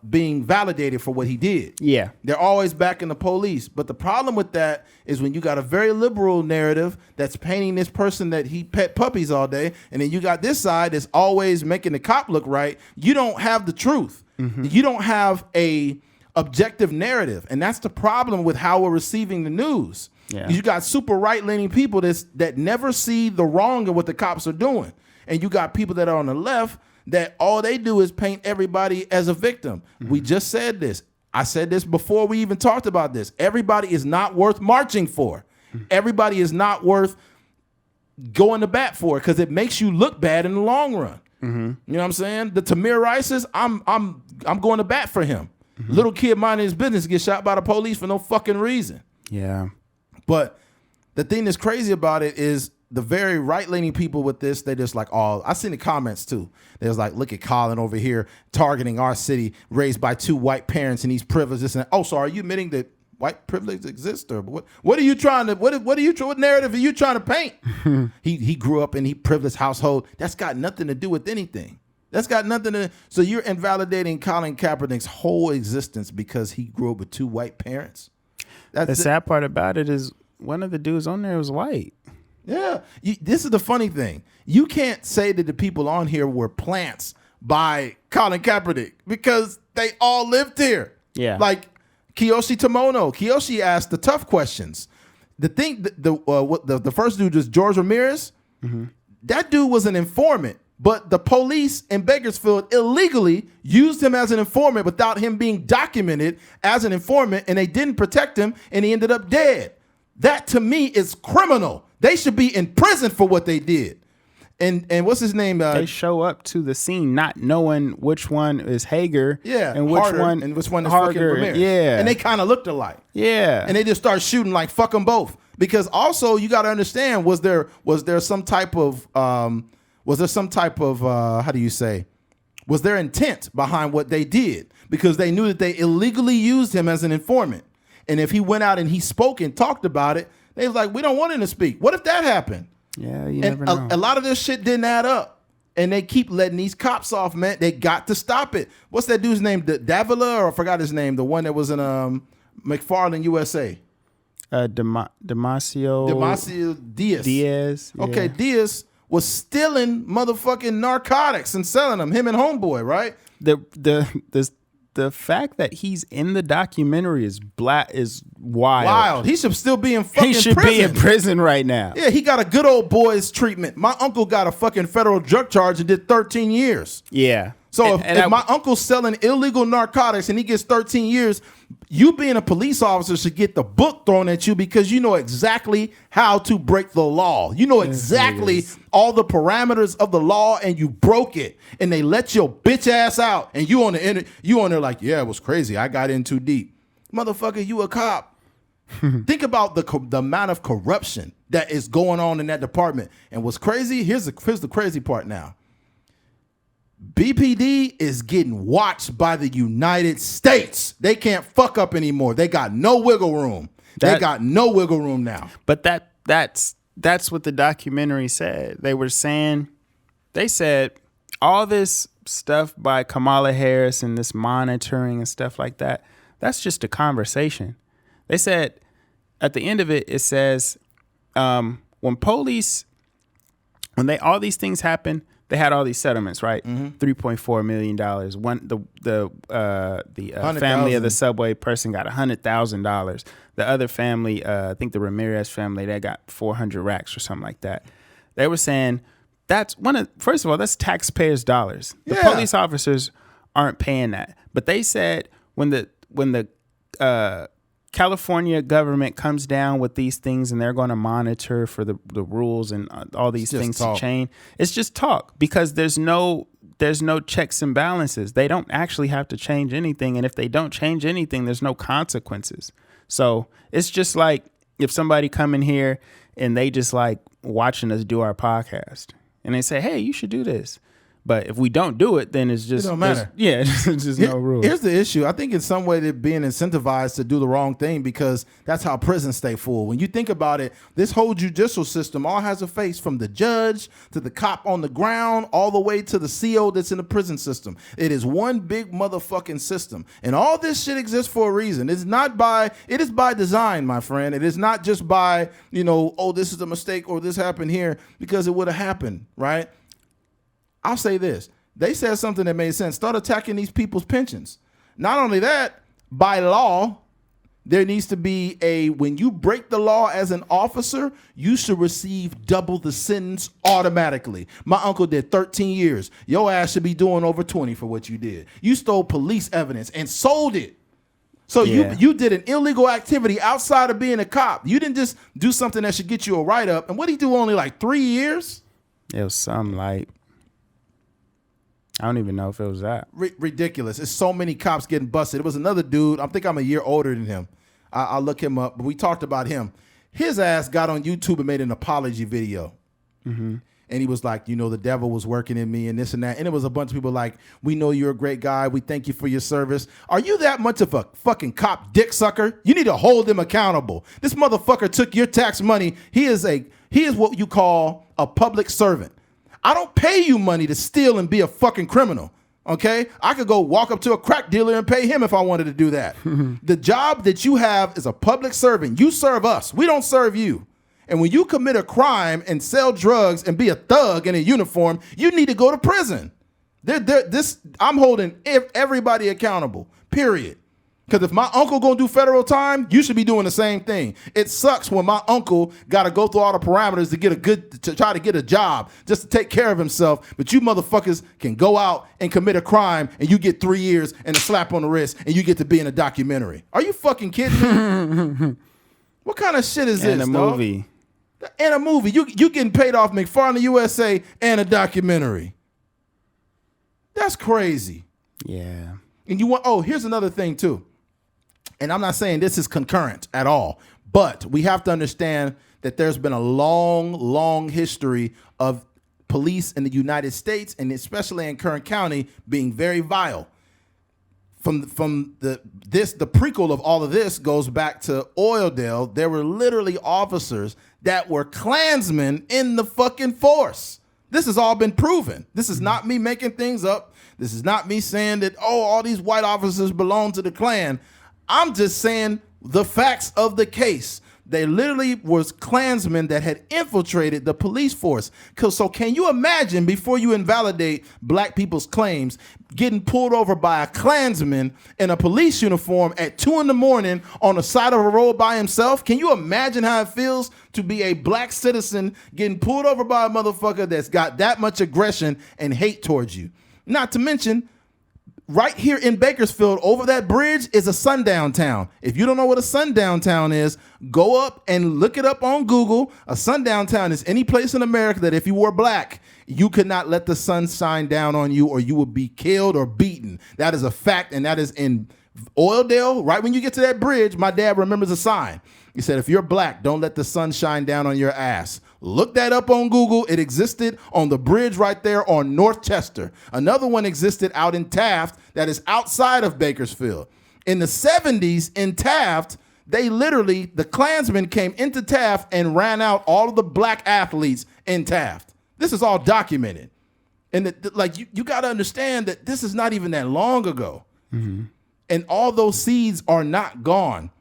being validated for what he did. Yeah. They're always backing the police. But the problem with that is when you got a very liberal narrative that's painting this person that he pet puppies all day, and then you got this side that's always making the cop look right, you don't have the truth. Mm-hmm. You don't have a objective narrative. And that's the problem with how we're receiving the news. Yeah. You got super right-leaning people that never see the wrong of what the cops are doing. And you got people that are on the left that all they do is paint everybody as a victim. Mm-hmm. We just said this. I said this before we even talked about this. Everybody is not worth marching for. Mm-hmm. Everybody is not worth going to bat for because it makes you look bad in the long run. Mm-hmm. You know what I'm saying? The Tamir Rice's, I'm going to bat for him. Mm-hmm. Little kid minding his business gets shot by the police for no fucking reason. Yeah. But the thing that's crazy about it is the very right-leaning people with this, they just like, oh, I seen the comments too. There's like, look at Colin over here targeting our city, raised by 2 white parents, and he's privileged. This and that. Oh, so are you admitting that white privilege exists, or what are you trying to what narrative are you trying to paint? He grew up in a privileged household. That's got nothing to do with anything. That's got nothing to. So you're invalidating Colin Kaepernick's whole existence because he grew up with 2 white parents. The sad part about it is one of the dudes on there was white. Yeah. This is the funny thing. You can't say that the people on here were plants by Colin Kaepernick because they all lived here. Yeah. Like Kiyoshi Tomono. Kiyoshi asked the tough questions. The thing, the first dude was George Ramirez. Mm-hmm. That dude was an informant, but the police in Bakersfield illegally used him as an informant without him being documented as an informant, and they didn't protect him, and he ended up dead. That to me is criminal. They should be in prison for what they did. And what's his name? They show up to the scene not knowing which one is Hager, and which one is fucking Ramirez. Yeah, and they kind of looked alike. Yeah, and they just start shooting like fuck them both. Because also you got to understand, was there some type of how do you say? Was there intent behind what they did? Because they knew that they illegally used him as an informant, and if he went out and he spoke and talked about it, they was like, we don't want him to speak. What if that happened? Yeah, you never know. A lot of this shit didn't add up. And they keep letting these cops off, man. They got to stop it. What's that dude's name? Davila, or I forgot his name. The one that was in McFarland, USA. Demasio Diaz. Yeah. Okay, Diaz was stealing motherfucking narcotics and selling them. Him and homeboy, right? The fact that he's in the documentary is wild. He should still be in fucking prison. He should be in prison right now. Yeah, he got a good old boy's treatment. My uncle got a fucking federal drug charge and did 13 years. Yeah. So if my uncle's selling illegal narcotics and he gets 13 years, you being a police officer should get the book thrown at you because you know exactly how to break the law. You know exactly all the parameters of the law, and you broke it. And they let your bitch ass out, and you on there like, yeah, it was crazy. I got in too deep. Motherfucker, you a cop. Think about the amount of corruption that is going on in that department. And what's crazy, here's the crazy part now. BPD is getting watched by the United States. They can't fuck up anymore. They got no wiggle room. They got no wiggle room now. But that's that's what the documentary said. They said all this stuff by Kamala Harris and this monitoring and stuff like that, that's just a conversation. They said at the end of it, it says when all these things happen, they had all these settlements, right? $3.4 million. The family of the subway person got $100,000. The other family, I think the Ramirez family, they got 400 racks or something like that. They were saying first of all, that's taxpayers' dollars. The police officers aren't paying that. But they said when the California government comes down with these things and they're going to monitor for the rules and all these things to change, it's just talk, because there's no checks and balances. They don't actually have to change anything. And if they don't change anything, there's no consequences. So it's just like if somebody come in here and they just like watching us do our podcast and they say, hey, you should do this. But if we don't do it, then it's just... It don't matter. It's just no rules. Here's the issue. I think in some way they're being incentivized to do the wrong thing because that's how prisons stay full. When you think about it, this whole judicial system all has a face, from the judge to the cop on the ground all the way to the CO that's in the prison system. It is one big motherfucking system. And all this shit exists for a reason. It is by design, my friend. It is not just by, this is a mistake or this happened here, because it would have happened, right? I'll say this. They said something that made sense. Start attacking these people's pensions. Not only that, by law, there needs to be when you break the law as an officer, you should receive double the sentence automatically. My uncle did 13 years. Your ass should be doing over 20 for what you did. You stole police evidence and sold it. So you did an illegal activity outside of being a cop. You didn't just do something that should get you a write-up. And what did he do, only like 3 years? It was something like... I don't even know if it was that. Ridiculous. It's so many cops getting busted. It was another dude. I think I'm a year older than him. I'll look him up. But we talked about him. His ass got on YouTube and made an apology video. Mm-hmm. And he was like, the devil was working in me and this and that. And it was a bunch of people like, we know you're a great guy. We thank you for your service. Are you that much of a fucking cop dick sucker? You need to hold him accountable. This motherfucker took your tax money. He is what you call a public servant. I don't pay you money to steal and be a fucking criminal, okay? I could go walk up to a crack dealer and pay him if I wanted to do that. The job that you have is a public servant. You serve us. We don't serve you. And when you commit a crime and sell drugs and be a thug in a uniform, you need to go to prison. I'm holding everybody accountable, period. Because if my uncle gonna do federal time, you should be doing the same thing. It sucks when my uncle got to go through all the parameters to try to get a job just to take care of himself. But you motherfuckers can go out and commit a crime and you get 3 years and a slap on the wrist and you get to be in a documentary. Are you fucking kidding me? What kind of shit is this? In a movie. In a movie. You getting paid off McFarlane USA and a documentary. That's crazy. Yeah. And here's another thing too. And I'm not saying this is concurrent at all, but we have to understand that there's been a long, long history of police in the United States, and especially in Kern County, being very vile. From the prequel of all of this goes back to Oildale. There were literally officers that were Klansmen in the fucking force. This has all been proven. This is not me making things up. This is not me saying that, all these white officers belong to the Klan. I'm just saying the facts of the case. They literally was Klansmen that had infiltrated the police force. So can you imagine, before you invalidate black people's claims, getting pulled over by a Klansman in a police uniform at 2 a.m. on the side of a road by himself? Can you imagine how it feels to be a black citizen getting pulled over by a motherfucker that's got that much aggression and hate towards you? Not to mention, right here in Bakersfield, over that bridge is a sundown town. If you don't know what a sundown town is, go up and look it up on Google. A sundown town is any place in America that if you were black, you could not let the sun shine down on you or you would be killed or beaten. That is a fact, and that is in Oildale. Right when you get to that bridge, my dad remembers a sign. He said, if you're black, don't let the sun shine down on your ass. Look that up on Google. It existed on the bridge right there on North Chester. Another one existed out in Taft that is outside of Bakersfield. In the 70s in Taft, They literally, the Klansmen came into Taft and ran out all of the black athletes in Taft. This is all documented. And you got to understand that this is not even that long ago. Mm-hmm. And all those seeds are not gone.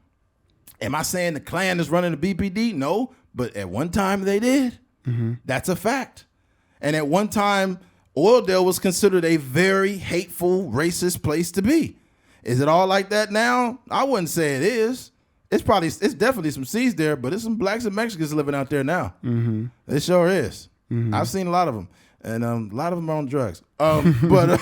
Am I saying the Klan is running the BPD? No, but at one time they did. Mm-hmm. That's a fact. And at one time, Oildale was considered a very hateful, racist place to be. Is it all like that now? I wouldn't say it is. It's definitely some seeds there, but there's some blacks and Mexicans living out there now. Mm-hmm. It sure is. Mm-hmm. I've seen a lot of them, and a lot of them are on drugs. But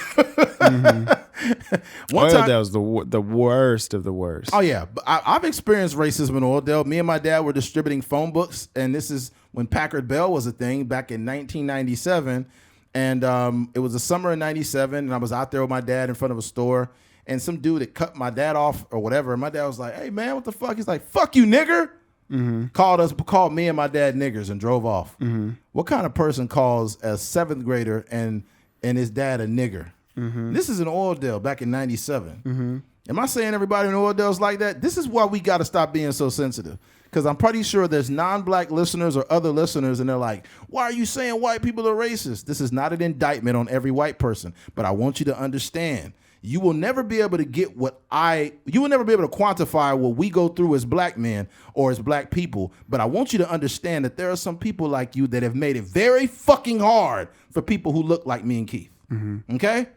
Oildale was the worst of the worst. Oh yeah, but I've experienced racism in Oildale. Me and my dad were distributing phone books, and this is when Packard Bell was a thing back in 1997. And it was the summer of 97, and I was out there with my dad in front of a store, and some dude had cut my dad off or whatever. And my dad was like, "Hey man, what the fuck?" He's like, "Fuck you, nigger." Mm-hmm. Called me and my dad niggers and drove off. Mm-hmm. What kind of person calls a 7th grader and his dad a nigger? Mm-hmm. This is in Oildale back in 97. Mm-hmm. Am I saying everybody in Oildale is like that? This is why we got to stop being so sensitive. Because I'm pretty sure there's non-black listeners or other listeners, and they're like, why are you saying white people are racist? This is not an indictment on every white person, but I want you to understand. You will never be able to you will never be able to quantify what we go through as black men or as black people. But I want you to understand that there are some people like you that have made it very fucking hard for people who look like me and Keith. Mm-hmm. Okay?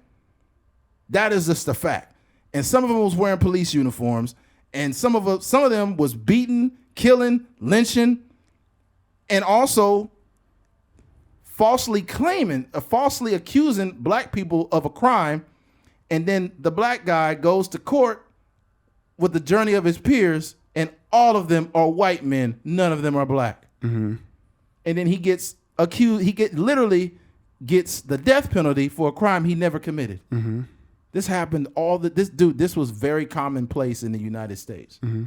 That is just a fact. And some of them was wearing police uniforms, and some of them was beating, killing, lynching, and also falsely accusing black people of a crime. And then the black guy goes to court with the journey of his peers, and all of them are white men. None of them are black. Mm-hmm. And then he gets accused. Literally gets the death penalty for a crime he never committed. Mm-hmm. This happened this was very commonplace in the United States. Mm-hmm.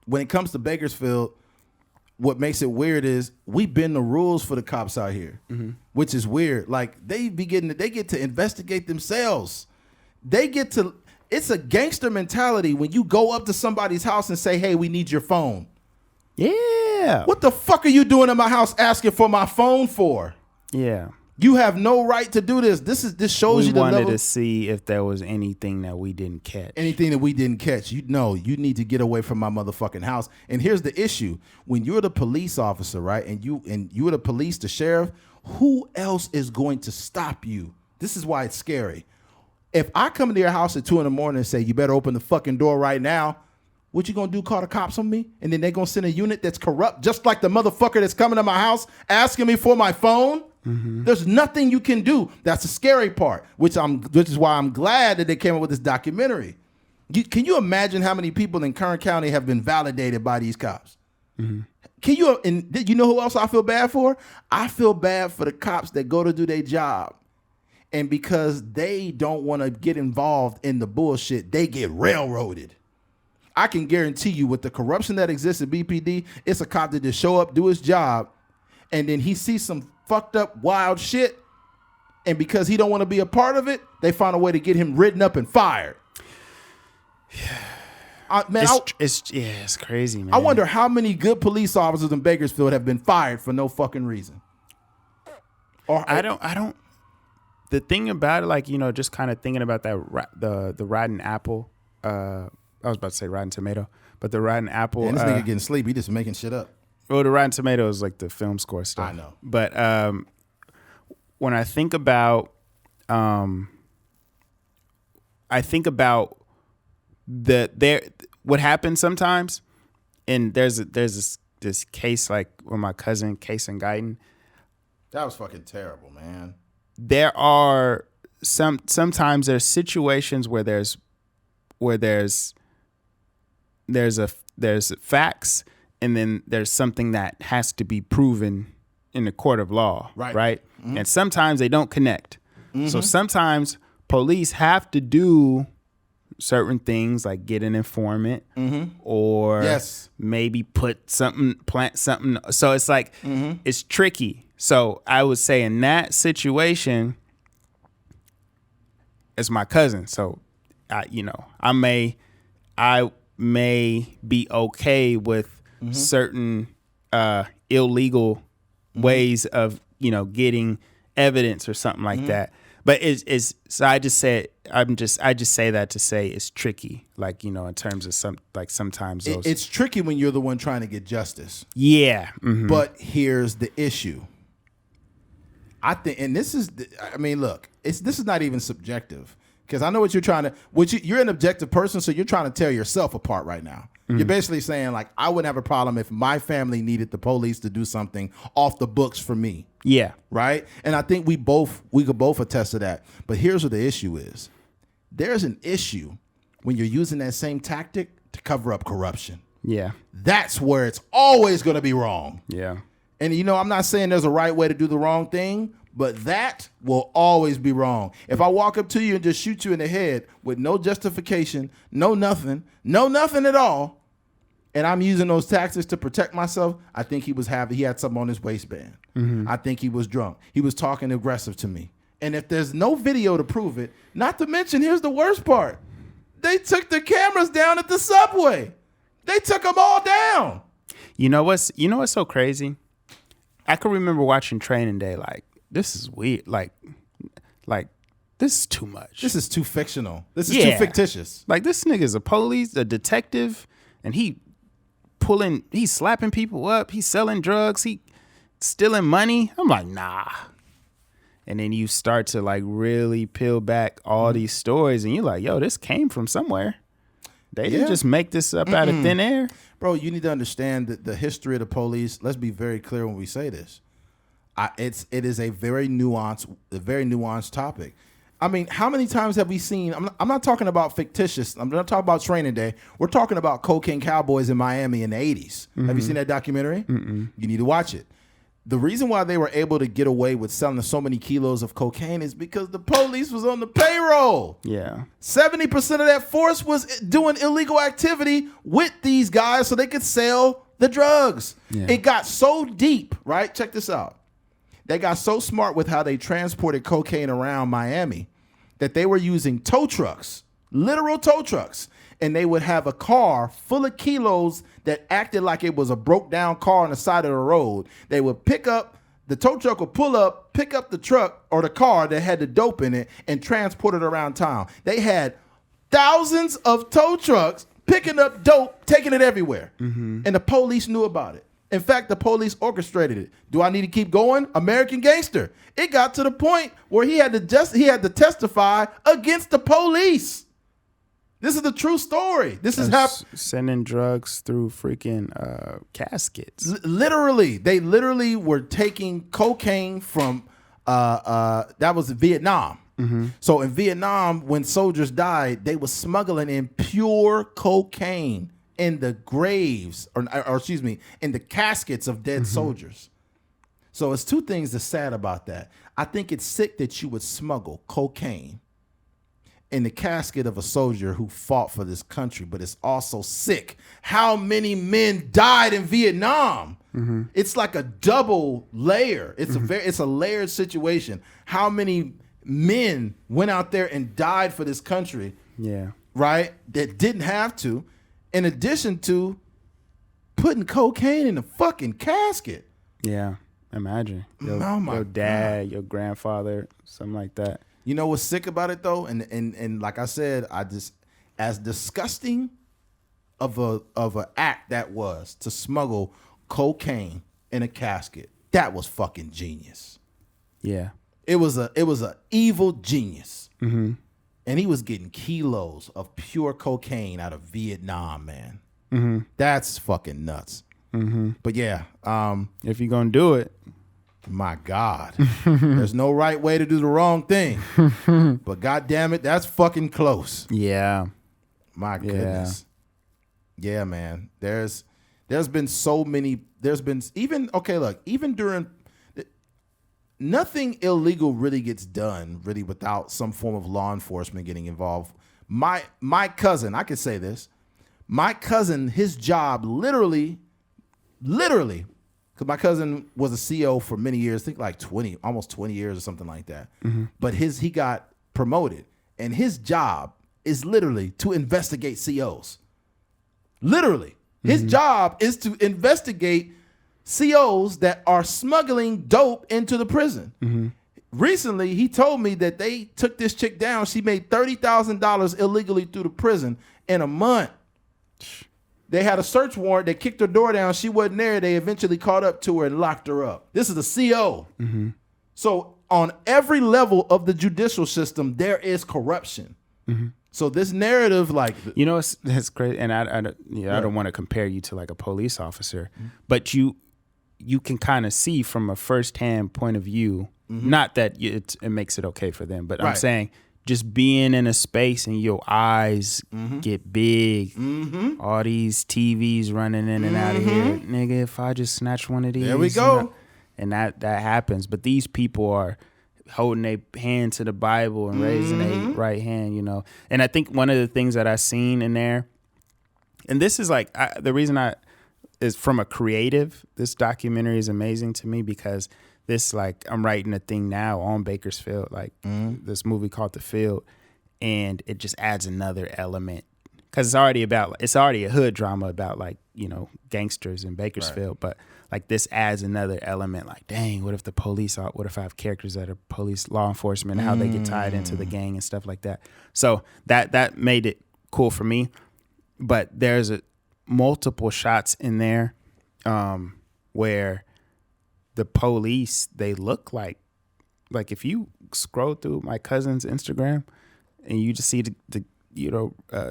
When it comes to Bakersfield, what makes it weird is we bend the rules for the cops out here, mm-hmm. which is weird. Like they get to investigate themselves. It's a gangster mentality when you go up to somebody's house and say, "Hey, we need your phone." Yeah. What the fuck are you doing in my house asking for my phone for? Yeah. You have no right to do this. This shows you the level. We wanted to see if there was anything that we didn't catch. Anything that we didn't catch. You need to get away from my motherfucking house. And here's the issue. When you're the police officer, right, and you're the police, the sheriff, who else is going to stop you? This is why it's scary. If I come into your house at 2 a.m. and say, you better open the fucking door right now, what you gonna do, call the cops on me? And then they're gonna send a unit that's corrupt, just like the motherfucker that's coming to my house asking me for my phone? Mm-hmm. There's nothing you can do. That's the scary part, which is why I'm glad that they came up with this documentary. Can you imagine how many people in Kern County have been validated by these cops? Mm-hmm. And you know who else I feel bad for? I feel bad for the cops that go to do their job, and because they don't want to get involved in the bullshit, they get railroaded. I can guarantee you, with the corruption that exists at BPD, it's a cop that just show up, do his job, and then he sees some fucked up wild shit, and because he don't want to be a part of it, they find a way to get him ridden up and fired. It's crazy, man. I wonder how many good police officers in Bakersfield have been fired for no fucking reason. I don't. The thing about it, like, just kind of thinking about that the rotten apple. I was about to say rotten tomato, but the rotten apple. And this nigga getting sleep. He just making shit up. Well, the Rotten Tomatoes is like the film score stuff. I know. But when I think about what happens sometimes, and there's this case like with my cousin, Case and Guyton. That was fucking terrible, man. There are sometimes there's situations where there's facts, and then there's something that has to be proven in the court of law, right? Mm-hmm. And sometimes they don't connect. Mm-hmm. So sometimes police have to do certain things like get an informant, mm-hmm. or maybe plant something. So it's like, mm-hmm. it's tricky. So I would say in that situation, it's my cousin. So I may be okay with certain illegal ways of, getting evidence or something like that. But it's so I just say that to say it's tricky, like, in terms of sometimes those. It's tricky when you're the one trying to get justice. Yeah. Mm-hmm. But here's the issue. I think, and this is, look, this is not even subjective, because I know what you're trying to, you're an objective person, so you're trying to tear yourself apart right now. You're basically saying, like, I wouldn't have a problem if my family needed the police to do something off the books for me. Yeah. Right? And I think we could both attest to that. But here's what the issue is. There's an issue when you're using that same tactic to cover up corruption. Yeah. That's where it's always going to be wrong. Yeah. And, I'm not saying there's a right way to do the wrong thing, but that will always be wrong. If I walk up to you and just shoot you in the head with no justification, no nothing at all, and I'm using those tactics to protect myself, I think he had something on his waistband. Mm-hmm. I think he was drunk. He was talking aggressive to me. And if there's no video to prove it, not to mention, here's the worst part. They took the cameras down at the subway. They took them all down. You know what's so crazy? I can remember watching Training Day, like, this is weird. Like this is too much. This is too fictional. This is too fictitious. Like, this nigga's a detective, and he's slapping people up. He's selling drugs. He stealing money. I'm like, nah. And then you start to, like, really peel back all these stories, and you're like, yo, this came from somewhere. They didn't just make this up out of thin air. Bro, you need to understand that the history of the police. Let's be very clear when we say this. It is a very nuanced topic. I mean, how many times have we seen? I'm not talking about fictitious. I'm not talking about Training Day. We're talking about cocaine cowboys in Miami in the 80s. Mm-hmm. Have you seen that documentary? Mm-mm. You need to watch it. The reason why they were able to get away with selling so many kilos of cocaine is because the police was on the payroll. Yeah. 70% of that force was doing illegal activity with these guys so they could sell the drugs. Yeah. It got so deep, right? Check this out. They got so smart with how they transported cocaine around Miami that they were using tow trucks, literal tow trucks. And they would have a car full of kilos that acted like it was a broke down car on the side of the road. They would the tow truck would pull up, pick up the truck or the car that had the dope in it and transport it around town. They had thousands of tow trucks picking up dope, taking it everywhere. Mm-hmm. And the police knew about it. In fact, the police orchestrated it. Do I need to keep going? American Gangster. It got to the point where he had to testify against the police. This is the true story. This is how sending drugs through freaking caskets. They literally were taking cocaine from that was Vietnam. Mm-hmm. So in Vietnam, when soldiers died, they were smuggling in pure cocaine in the graves, or excuse me, in the caskets of dead soldiers. So it's two things that's sad about that. I think it's sick that you would smuggle cocaine in the casket of a soldier who fought for this country, but it's also sick how many men died in Vietnam. Mm-hmm. It's like a double layer. It's it's a layered situation. How many men went out there and died for this country? Yeah. Right? That didn't have to, in addition to putting cocaine in a fucking casket. Yeah. Imagine. Your dad, your grandfather, something like that. You know what's sick about it though, and like I said, as disgusting of a act that was to smuggle cocaine in a casket. That was fucking genius. Yeah, it was a evil genius, and he was getting kilos of pure cocaine out of Vietnam, man. Mm-hmm. That's fucking nuts. Mm-hmm. But yeah, if you're gonna do it. My God, there's no right way to do the wrong thing, but God damn it, that's fucking close. Yeah, my goodness. Yeah, man. There's been so many. There's been even during nothing illegal really gets done really without some form of law enforcement getting involved. My cousin, I could say this. My cousin, his job literally. Because my cousin was a CO for many years, I think like almost 20 years or something like that. Mm-hmm. But he got promoted, and his job is literally to investigate COs. Literally. His job is to investigate COs that are smuggling dope into the prison. Recently, he told me that they took this chick down. She made $30,000 illegally through the prison in a month. They had a search warrant. They kicked her door down. She wasn't there. They eventually caught up to her and locked her up. This is a CO. So on every level of the judicial system, there is corruption. So this narrative, like, you know, it's crazy, and I don't want to compare you to like a police officer, but you can kind of see from a firsthand point of view. Not that it makes it okay for them, but I'm saying just being in a space and your eyes get big. All these TVs running in and out of here, nigga. If I just snatch one of these, there we go, and that happens. But these people are holding their hand to the Bible and raising their right hand, you know. And I think one of the things that I seen in there, and this is like the reason is from a creative. This documentary is amazing to me because this, like, I'm writing a thing now on Bakersfield, like this movie called The Field, and it just adds another element because it's already a hood drama about, like, you know, gangsters in Bakersfield, but like this adds another element. Like, dang, what if I have characters that are police, law enforcement, and how they get tied into the gang and stuff like that. So that made it cool for me. But there's multiple shots in there where the police, they look like if you scroll through my cousin's Instagram and you just see the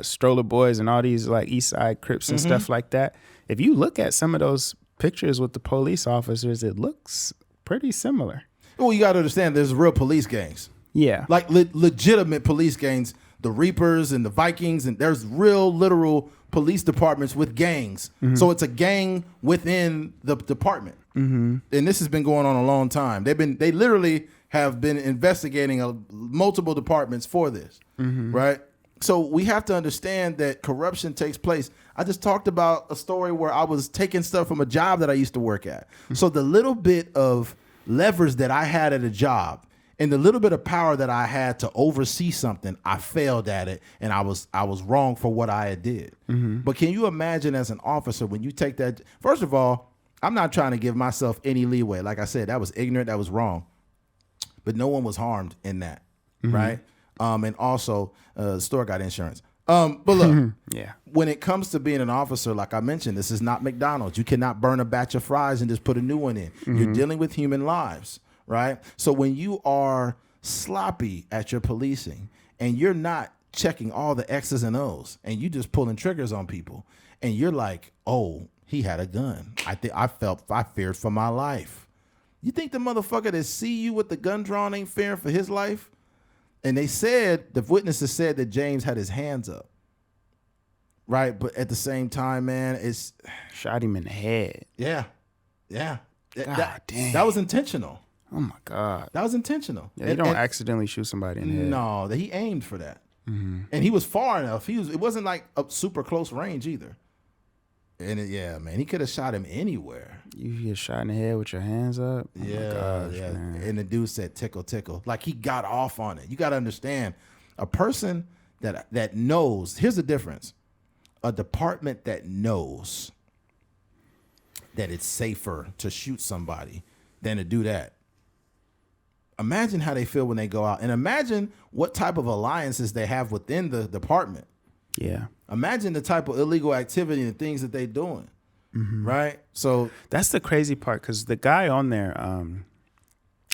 stroller boys and all these like East Side Crips and stuff like that. If you look at some of those pictures with the police officers, it looks pretty similar. Well, you got to understand, there's real police gangs. Yeah. Like legitimate police gangs, the Reapers and the Vikings, and there's real literal police departments with gangs. So it's a gang within the department. And this has been going on a long time. They literally have been investigating multiple departments for this, right? So we have to understand that corruption takes place. I just talked about a story where I was taking stuff from a job that I used to work at. So the little bit of levers that I had at a job and the little bit of power that I had to oversee something, I failed at it, and I was wrong for what I did. But can you imagine as an officer when you take that? First of all, I'm not trying to give myself any leeway. Like I said, that was ignorant, that was wrong. But no one was harmed in that, right? And also, the store got insurance. But look, when it comes to being an officer, like I mentioned, this is not McDonald's. You cannot burn a batch of fries and just put a new one in. You're dealing with human lives, right? So when you are sloppy at your policing and you're not checking all the X's and O's and you just pulling triggers on people and you're like, oh, he had a gun. I feared for my life. You think the motherfucker that see you with the gun drawn ain't fearing for his life? And the witnesses said that James had his hands up. Right? But at the same time, man, it's... Shot him in the head. Yeah. God damn. That was intentional. Oh, my God. That was intentional. Yeah, you don't accidentally shoot somebody in the head. No, he aimed for that. And he was far enough. It wasn't like a super close range either. And man, he could have shot him anywhere. You get shot in the head with your hands up? Oh my gosh, man. And the dude said, tickle, tickle. Like, he got off on it. You got to understand, a person that knows, here's the difference. A department that knows that it's safer to shoot somebody than to do that. Imagine how they feel when they go out. And imagine what type of alliances they have within the department. Yeah. Imagine the type of illegal activity and things that they're doing, right? So that's the crazy part, because the guy on there,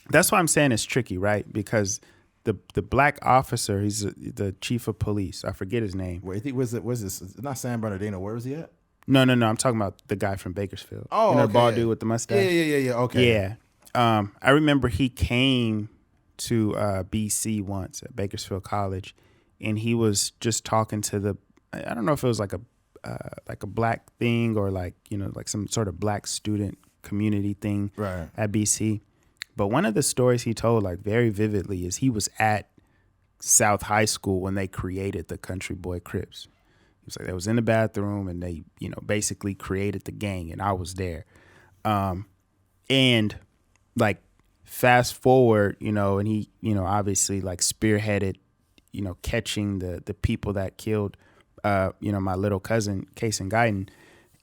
that's why I'm saying it's tricky, right? Because the black officer, he's the chief of police. I forget his name. Where's this? It's not San Bernardino. Where is he at? No. I'm talking about the guy from Bakersfield. Oh, the okay. bald dude with the mustache. Yeah. Okay. Yeah. I remember he came to BC once at Bakersfield College, and he was just talking to I don't know if it was like a black thing or like some sort of black student community thing at BC. But one of the stories he told, like, very vividly, is he was at South High School when they created the Country Boy Crips. He was like, they was in the bathroom and they, basically created the gang, and I was there. And like, fast forward, and he, obviously like spearheaded, catching the people that killed my little cousin, Case and Guyton.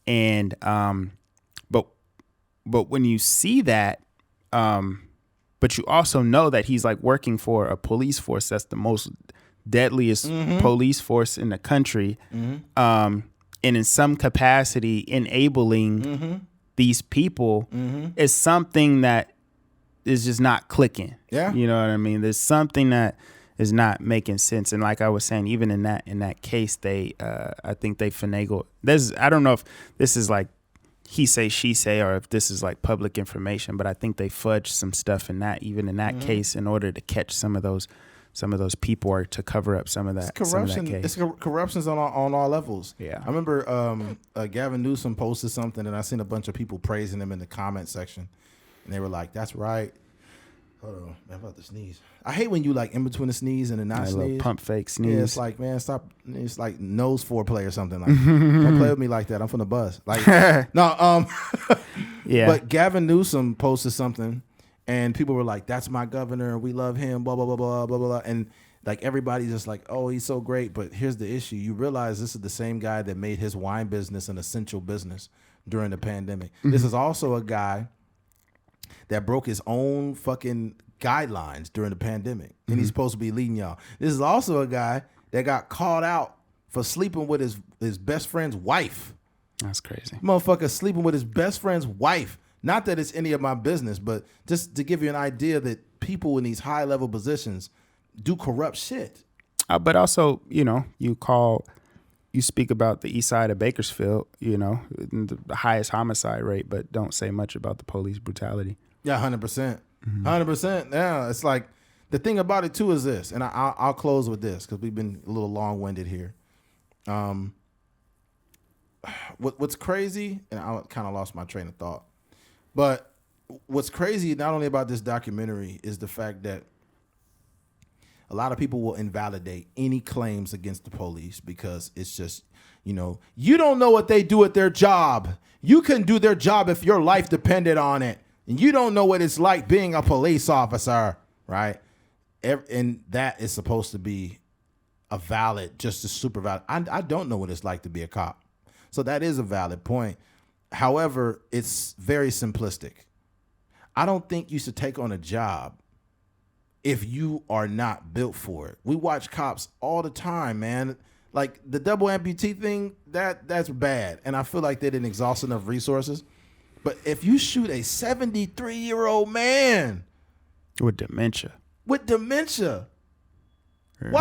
And, but when you see that, but you also know that he's like working for a police force that's the most deadliest police force in the country, and in some capacity enabling these people is something that is just not clicking. Yeah, you know what I mean. There's something that is not making sense, and like I was saying, even in that case, they I think they finagled. I don't know if this is like he say she say or if this is like public information, but I think they fudged some stuff in that case in order to catch some of those people or to cover up some of that corruption. Some of that case. It's corruption's on all levels. Yeah, I remember Gavin Newsom posted something, and I seen a bunch of people praising him in the comment section, and they were like, "That's right." Hold on, I'm about to sneeze. I hate when you like in between the sneeze and the not sneeze. Little pump fake sneeze. Yeah, it's like, man, stop. It's like nose foreplay or something. Like, don't play with me like that. I'm from the bus. Like, no, yeah. But Gavin Newsom posted something, and people were like, "That's my governor. We love him." Blah blah blah blah blah blah. And like everybody's just like, "Oh, he's so great." But here's the issue: you realize this is the same guy that made his wine business an essential business during the pandemic. This is also a guy that broke his own fucking guidelines during the pandemic, and he's supposed to be leading y'all. This is also a guy that got called out for sleeping with his best friend's wife. That's crazy. Motherfucker sleeping with his best friend's wife. Not that it's any of my business, but just to give you an idea that people in these high level positions do corrupt shit. But also, you speak about the east side of Bakersfield, the highest homicide rate, but don't say much about the police brutality. Yeah, 100%. 100%. Yeah, it's like the thing about it too is this, and I'll close with this because we've been a little long-winded here. What's crazy, and I kind of lost my train of thought, but what's crazy not only about this documentary is the fact that a lot of people will invalidate any claims against the police because it's just, you don't know what they do at their job. You couldn't do their job if your life depended on it. And you don't know what it's like being a police officer, right? And that is supposed to be just a super valid. I don't know what it's like to be a cop. So that is a valid point. However, it's very simplistic. I don't think you should take on a job if you are not built for it. We watch cops all the time, man. Like the double amputee thing, that's bad. And I feel like they didn't exhaust enough resources. But if you shoot a 73-year-old man with dementia, why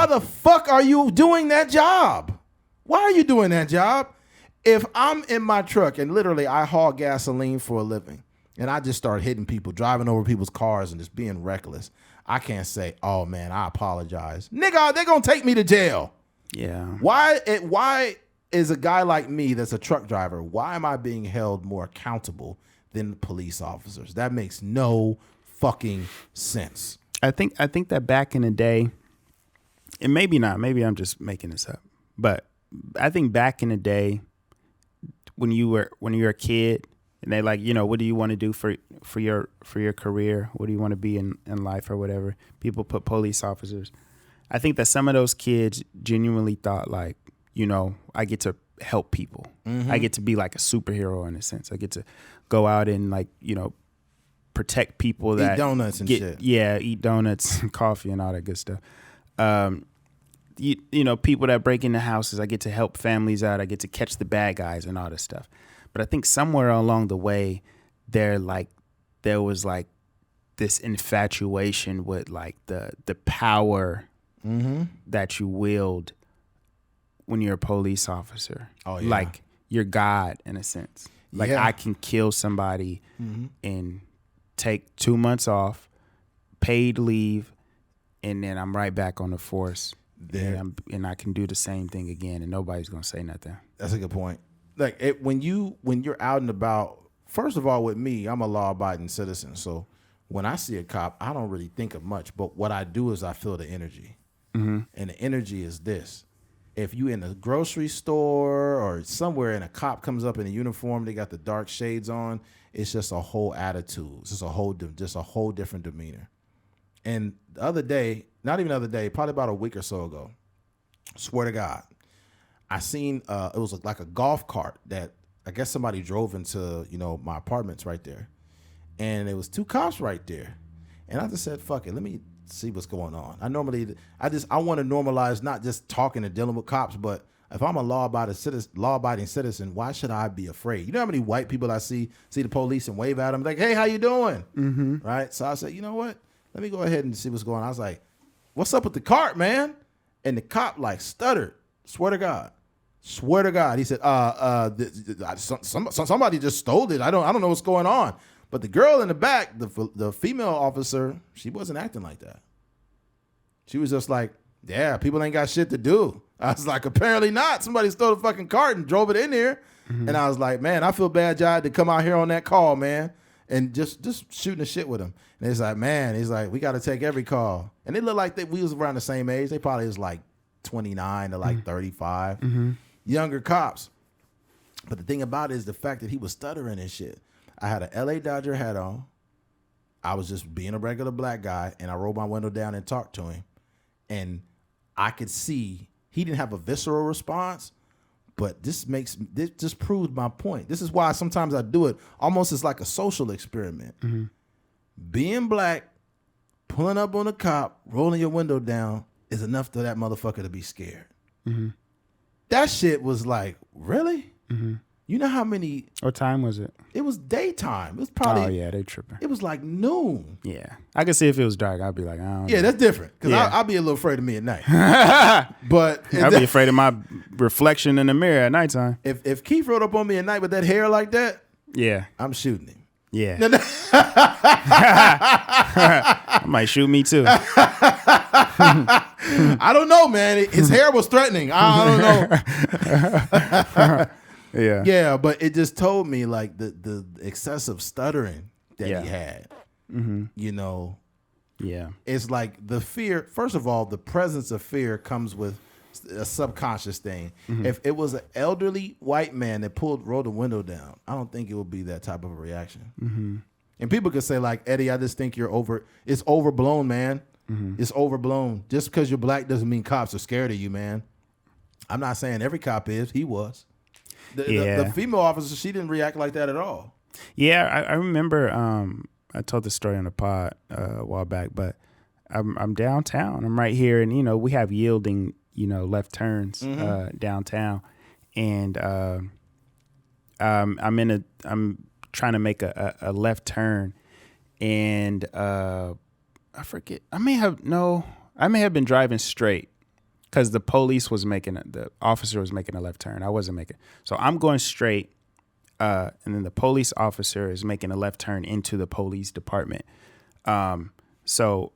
the fuck are you doing that job? Why are you doing that job? If I'm in my truck and literally I haul gasoline for a living and I just start hitting people, driving over people's cars and just being reckless, I can't say, "Oh man, I apologize." Nigga, they're gonna take me to jail. Yeah. Why is a guy like me that's a truck driver, why am I being held more accountable than police officers? That makes no fucking sense. I think that back in the day, and maybe not, maybe I'm just making this up, but I think back in the day when you were a kid and they like, what do you want to do for your career? What do you want to be in life or whatever? People put police officers. I think that some of those kids genuinely thought like, I get to help people. I get to be like a superhero in a sense. I get to go out and like, protect people that eat donuts and shit. Yeah, eat donuts and coffee and all that good stuff. People that break into houses, I get to help families out. I get to catch the bad guys and all this stuff. But I think somewhere along the way, there was like this infatuation with like the power that you wield when you're a police officer. Oh, yeah. Like you're God in a sense. Like I can kill somebody and take 2 months off, paid leave, and then I'm right back on the force. And I can do the same thing again, and nobody's gonna say nothing. That's a good point. Like when you're out and about. First of all, with me, I'm a law-abiding citizen, so when I see a cop, I don't really think of much. But what I do is I feel the energy, and the energy is this: if you in a grocery store or somewhere and a cop comes up in a uniform, they got the dark shades on. It's just a whole attitude. It's just a whole different demeanor. And the other day, not even the other day, probably about a week or so ago, swear to God, I seen it was like a golf cart that I guess somebody drove into, my apartments right there. And there was 2 cops right there. And I just said, fuck it, let me see what's going on. I want to normalize not just talking and dealing with cops, but if I'm a law-abiding citizen, why should I be afraid? You know how many white people I see the police and wave at them like, hey, how you doing? Mm-hmm. Right? So I said, you know what? Let me go ahead and see what's going on. I was like, what's up with the cart, man? And the cop like stuttered. Swear to God. He said, somebody just stole it. I don't know what's going on. But the girl in the back, the female officer, she wasn't acting like that. She was just like, yeah, people ain't got shit to do. I was like, apparently not. Somebody stole the fucking cart and drove it in here. Mm-hmm. And I was like, man, I feel bad, Jai, to come out here on that call, man, and just shooting the shit with him. And he's like, we got to take every call. And they look like we was around the same age. They probably was like 29 to like 35. Mm-hmm. Younger cops. But the thing about it is the fact that he was stuttering and shit. I had an LA Dodger hat on. I was just being a regular black guy, and I rolled my window down and talked to him. And I could see he didn't have a visceral response, but this just proved my point. This is why sometimes I do it almost as like a social experiment. Mm-hmm. Being black, pulling up on a cop, rolling your window down is enough for that motherfucker to be scared. Mm-hmm. That shit was like, really? Mm-hmm. You know how many... What time was it? It was daytime. It was probably... Oh, yeah, they tripping. It was like noon. Yeah. I could see if it was dark, I'd be like, I don't know. That's different. Because I'll be a little afraid of me at night. But... I'd be afraid of my reflection in the mirror at nighttime. If Keith rode up on me at night with that hair like that... Yeah. I'm shooting him. Yeah. I might shoot me too. I don't know, man. His hair was threatening. I don't know. Yeah. Yeah, but it just told me like the excessive stuttering that he had. Mm-hmm. Yeah. It's like the fear. First of all, the presence of fear comes with a subconscious thing. Mm-hmm. If it was an elderly white man that rolled the window down, I don't think it would be that type of a reaction. Mm-hmm. And people could say like, Eddie, I just think it's overblown, man. Mm-hmm. It's overblown. Just because you're black doesn't mean cops are scared of you, man. I'm not saying every cop is. He was. The female officer, she didn't react like that at all. Yeah, I remember I told the story on the pod a while back, but I'm downtown. I'm right here, and we have yielding left turns downtown, and I'm trying to make a left turn, and I forget. I may have been driving straight because the officer was making a left turn. I wasn't making. So I'm going straight, and then the police officer is making a left turn into the police department. So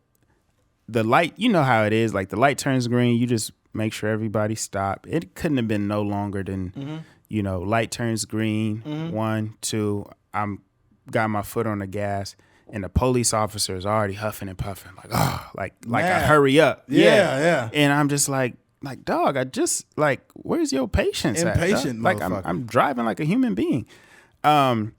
the light, you know how it is, like the light turns green, you just make sure everybody stop. It couldn't have been no longer than, light turns green, 1, 2, I'm got my foot on the gas, and the police officer is already huffing and puffing, like, I hurry up. Yeah. And I'm just like, dog, I just, where's your patience at? Impatient, like, I'm driving like a human being. But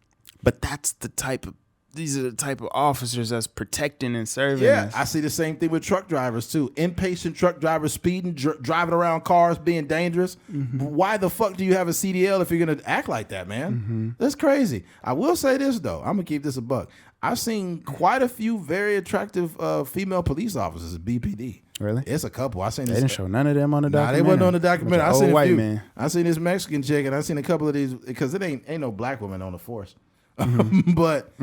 these are the type of officers that's protecting and serving us. I see the same thing with truck drivers too. Impatient truck drivers speeding, driving around cars, being dangerous. Mm-hmm. Why the fuck do you have a CDL if you're going to act like that, man? Mm-hmm. That's crazy. I will say this though. I'm going to keep this a buck. I've seen quite a few very attractive female police officers at BPD. Really? It's a couple. They didn't show none of them on the documentary. They wasn't on the documentary. I seen a few. Man. I seen this Mexican chick, and I seen a couple of these because it ain't no black woman on the force. Mm-hmm. But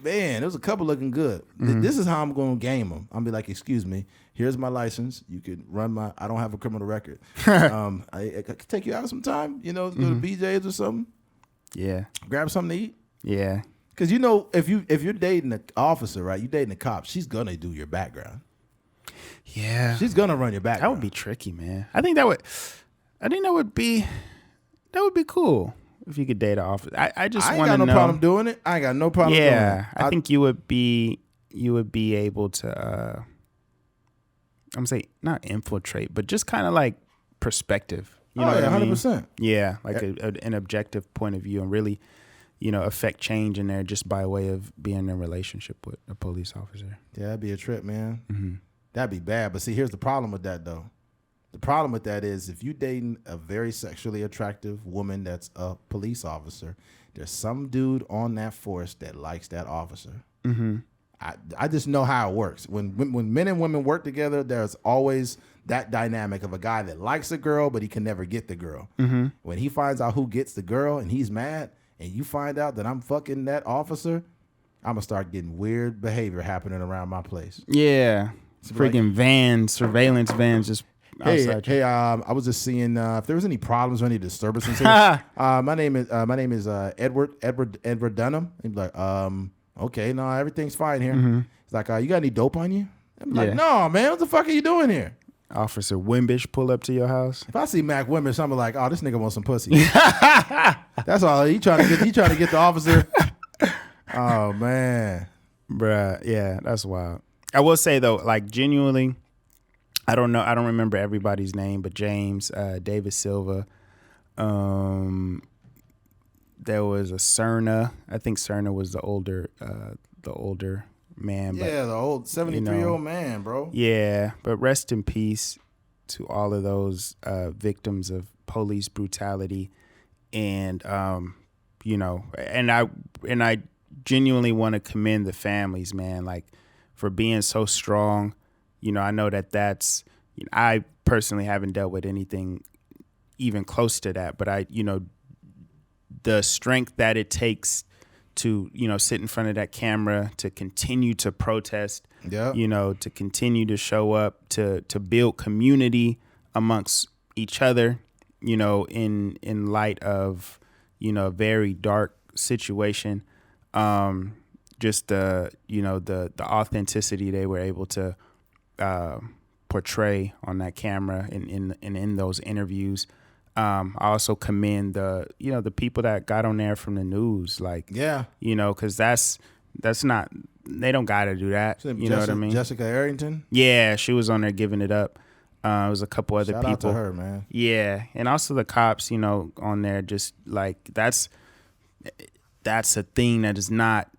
there was a couple looking good. Mm-hmm. This is how I'm going to game them. I'm be like, excuse me, here's my license. You could run I don't have a criminal record. I could take you out sometime, go to BJ's or something. Yeah. Grab something to eat. Yeah. Because if you're dating an officer, right, you dating a cop, she's gonna do your background. Yeah. She's gonna run your background. That would be tricky, man. I think that would be cool. If you could date an officer, I just want to know. I ain't got no problem doing it. I ain't got no problem doing it. Yeah, I think you would be able to. I'm saying not infiltrate, but just kind of like perspective. You know what I mean? 100%. Yeah, like an objective point of view, and really, affect change in there just by way of being in a relationship with a police officer. Yeah, that'd be a trip, man. Mm-hmm. That'd be bad. But see, here's the problem with that though. The problem with that is if you dating a very sexually attractive woman that's a police officer, there's some dude on that force that likes that officer. Mm-hmm. I just know how it works. When men and women work together, there's always that dynamic of a guy that likes a girl, but he can never get the girl. Mm-hmm. When he finds out who gets the girl and he's mad, and you find out that I'm fucking that officer, I'm gonna start getting weird behavior happening around my place. Yeah, freaking vans, surveillance vans, just. Hey, I was just seeing if there was any problems or any disturbances here. My name is Edward Dunham. He'd be like, okay, no, everything's fine here. Mm-hmm. He's like, you got any dope on you? I'm like, no, man, what the fuck are you doing here? Officer Wimbish pull up to your house. If I see Mac Wimbish, I'm like, oh, this nigga wants some pussy. That's all. He trying to get the officer. Oh man, bruh, yeah, that's wild. I will say though, like genuinely, I don't know. I don't remember everybody's name, but James, David Silva. There was a Cerna. I think Cerna was the older man. Yeah, the old 73-year-old man, bro. Yeah, but rest in peace to all of those victims of police brutality, and and I genuinely want to commend the families, man, like for being so strong. I know that's, I personally haven't dealt with anything even close to that, but the strength that it takes to, sit in front of that camera, to continue to protest, to continue to show up, to build community amongst each other, in light of, a very dark situation. Just the authenticity they were able to portray on that camera and in those interviews. I also commend the people that got on there from the news, because that's not, they don't got to do that. Know what I mean? Jessica Arrington. Yeah, she was on there giving it up. It was a couple other people. Shout out to her, man. Yeah, and also the cops, on there, just like that's a thing that is not.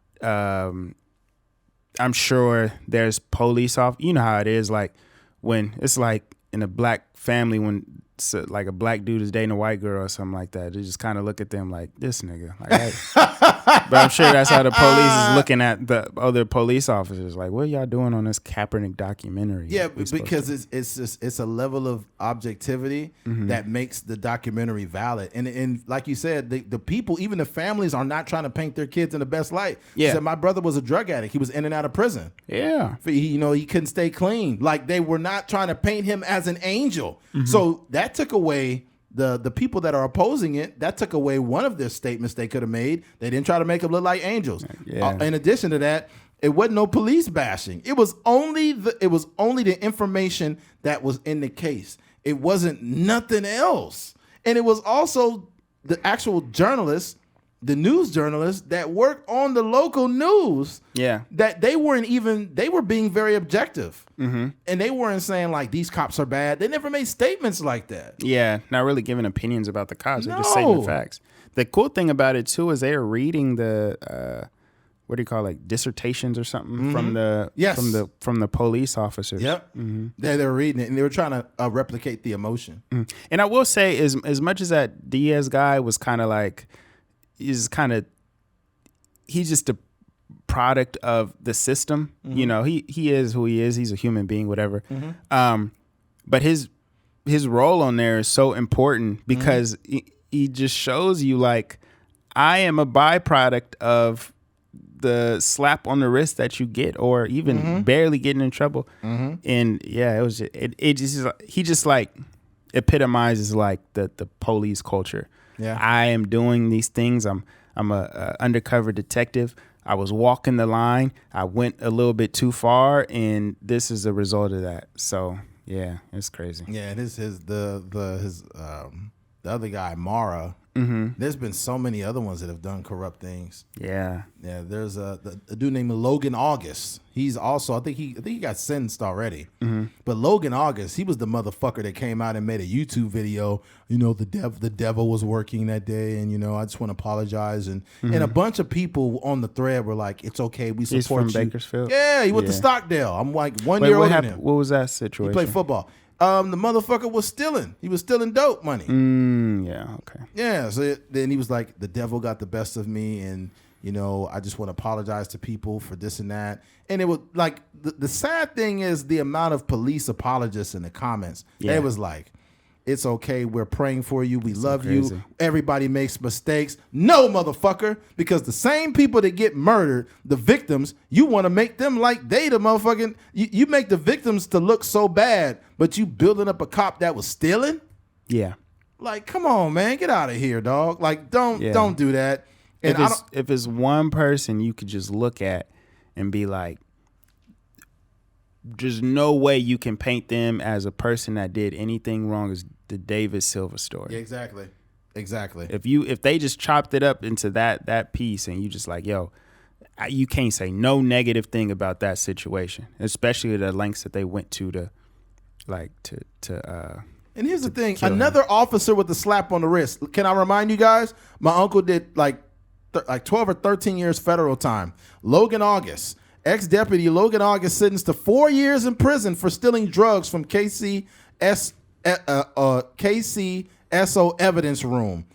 I'm sure there's police off. You know how it is, like when it's like in a black family when like a black dude is dating a white girl or something like that. They just kind of look at them like, this nigga. Like, but I'm sure that's how the police is looking at the other police officers. Like, what are y'all doing on this Kaepernick documentary? Yeah, because it's a level of objectivity that makes the documentary valid. And like you said, the people, even the families, are not trying to paint their kids in the best light. Yeah. He said, my brother was a drug addict. He was in and out of prison. Yeah. He couldn't stay clean. Like, they were not trying to paint him as an angel. So that took away the people that are opposing it. That took away one of their statements they could have made. They didn't try to make them look like angels. Yeah. In addition to that, it wasn't no police bashing. It was only the information that was in the case. It wasn't nothing else. And it was also the actual journalists, the news journalists that worked on the local news. Yeah. That they were being very objective. And they weren't saying like these cops are bad. They never made statements like that. Yeah. Not really giving opinions about the cops. They're just saying the facts. The cool thing about it too is they're reading the what do you call it, like dissertations or something from the police officers. Yep. They're reading it and they were trying to replicate the emotion. And I will say, as much as that Diaz guy was kind of like, he's just a product of the system. He is who he is. He's a human being, whatever. But his role on there is so important because he just shows you like, I am a byproduct of the slap on the wrist that you get, or even barely getting in trouble. And yeah, it was he just like epitomizes like the police culture. Yeah, I am doing these things. I'm a undercover detective. I was walking the line. I went a little bit too far, and this is a result of that. So yeah, it's crazy. Yeah, and the other guy, Mara. There's been so many other ones that have done corrupt things. Yeah. There's a dude named Logan August. He's also, I think he got sentenced already. But Logan August, he was the motherfucker that came out and made a YouTube video. The devil was working that day, and I just want to apologize. And a bunch of people on the thread were like, "It's okay, we support you." He's from Bakersfield. Yeah, he went to Stockdale. I'm like 1 year older than him. What was that situation? He played football. The motherfucker was stealing. He was stealing dope money. Yeah, okay. Yeah, so then he was like, the devil got the best of me, and I just want to apologize to people for this and that. And it was like, the sad thing is the amount of police apologists in the comments. Yeah. It was like, it's okay. We're praying for you. We love you. Everybody makes mistakes. No, motherfucker, because the same people that get murdered, the victims, you want to make them like they the motherfucking. You make the victims to look so bad, but you building up a cop that was stealing. Yeah, like come on, man, get out of here, dog. Like don't do that. And if it's one person you could just look at and be like, there's no way you can paint them as a person that did anything wrong as the David Silver story. Yeah, exactly. If they just chopped it up into that piece and you just like, yo, you can't say no negative thing about that situation, especially the lengths that they went to And here's the thing, another officer with a slap on the wrist. Can I remind you guys? My uncle did like 12 or 13 years federal time. Logan August. Ex-deputy Logan August sentenced to 4 years in prison for stealing drugs from KCSO evidence room.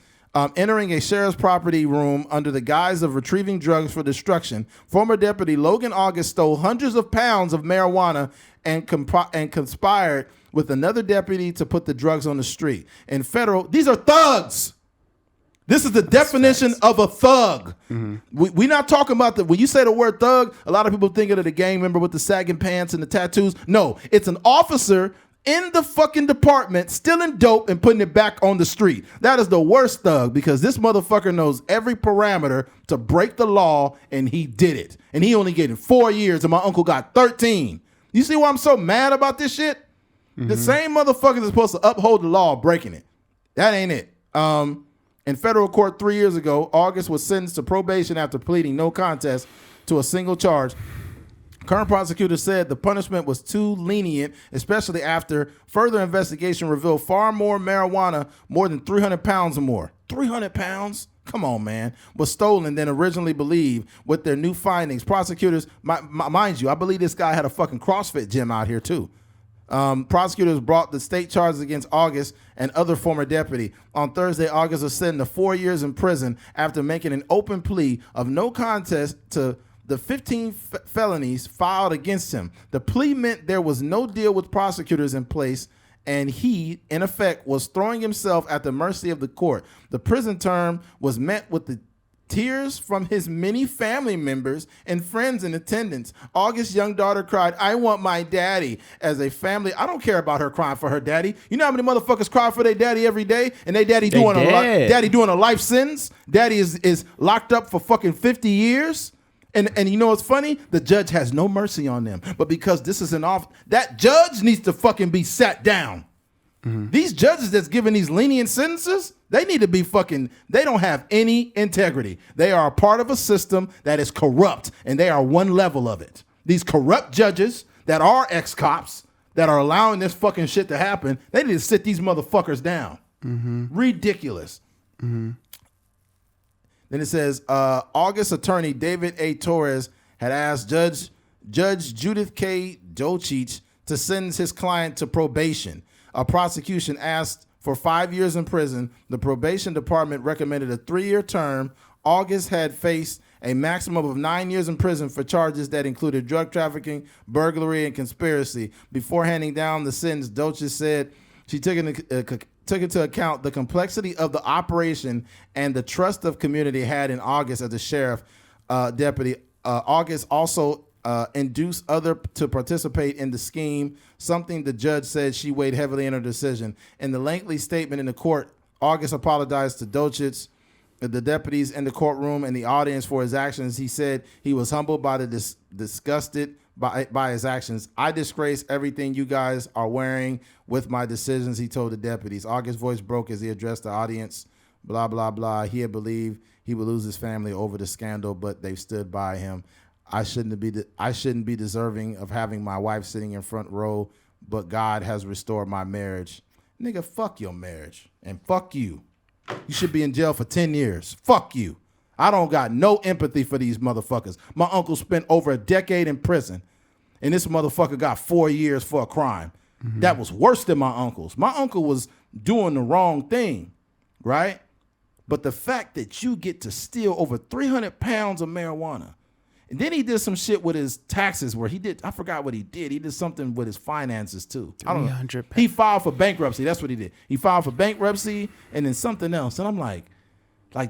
Entering a sheriff's property room under the guise of retrieving drugs for destruction. Former deputy Logan August stole hundreds of pounds of marijuana and conspired with another deputy to put the drugs on the street. In federal, these are thugs. This is the definition of a thug. Mm-hmm. We're not talking about when you say the word thug, a lot of people think of the gang member with the sagging pants and the tattoos. No, it's an officer in the fucking department stealing dope and putting it back on the street. That is the worst thug because this motherfucker knows every parameter to break the law and he did it. And he only getting 4 years and my uncle got 13. You see why I'm so mad about this shit? Mm-hmm. The same motherfuckers is supposed to uphold the law breaking it. That ain't it. In federal court 3 years ago, August was sentenced to probation after pleading no contest to a single charge. Current prosecutor said the punishment was too lenient, especially after further investigation revealed far more marijuana, more than 300 pounds or more. 300 pounds? Come on, man. Was stolen than originally believed with their new findings. Prosecutors, mind you, I believe this guy had a fucking CrossFit gym out here too. Prosecutors brought the state charges against August and other former deputy. On Thursday, August was sentenced to 4 years in prison after making an open plea of no contest to the 15 felonies filed against him. The plea meant there was no deal with prosecutors in place, and he, in effect, was throwing himself at the mercy of the court. The prison term was met with the tears from his many family members and friends in attendance. August's young daughter cried, "I want my daddy." As a family, I don't care about her crying for her daddy. You know how many motherfuckers cry for their daddy every day, and they daddy doing a life sentence. Daddy is locked up for fucking 50 years. And you know what's funny? The judge has no mercy on them. But because this is that judge needs to fucking be sat down. Mm-hmm. These judges that's giving these lenient sentences, they need to be they don't have any integrity. They are a part of a system that is corrupt, and they are one level of it. These corrupt judges that are ex-cops that are allowing this fucking shit to happen, they need to sit these motherfuckers down. Mm-hmm. Ridiculous. Mm-hmm. Then it says, August attorney David A. Torres had asked Judge Judith K. Dolchich to sentence his client to probation. A prosecution asked for 5 years in prison. The probation department recommended a 3-year term. August had faced a maximum of 9 years in prison for charges that included drug trafficking, burglary, and conspiracy. Before handing down the sentence, Dolchich said she took into account the complexity of the operation and the trust of community had in August as a sheriff deputy. August also induced others to participate in the scheme, something the judge said she weighed heavily in her decision. In the lengthy statement in the court, August apologized to Dolchich, the deputies in the courtroom, and the audience for his actions. He said he was humbled by disgusted by his actions. "I disgrace everything you guys are wearing with my decisions," he told the deputies. August's voice broke as he addressed the audience. Blah, blah, blah. He had believed he would lose his family over the scandal, but they've stood by him. I shouldn't be deserving of having my wife sitting in front row, but God has restored my marriage. Nigga, fuck your marriage and fuck you. You should be in jail for 10 years. Fuck you. I don't got no empathy for these motherfuckers. My uncle spent over a decade in prison, and this motherfucker got 4 years for a crime. that was worse than my uncle's. My uncle was doing the wrong thing, right? But the fact that you get to steal over 300 pounds of marijuana, and then he did some shit with his taxes where I forgot what he did. He did something with his finances too. I don't know. He filed for bankruptcy. That's what he did. He filed for bankruptcy and then something else. And I'm like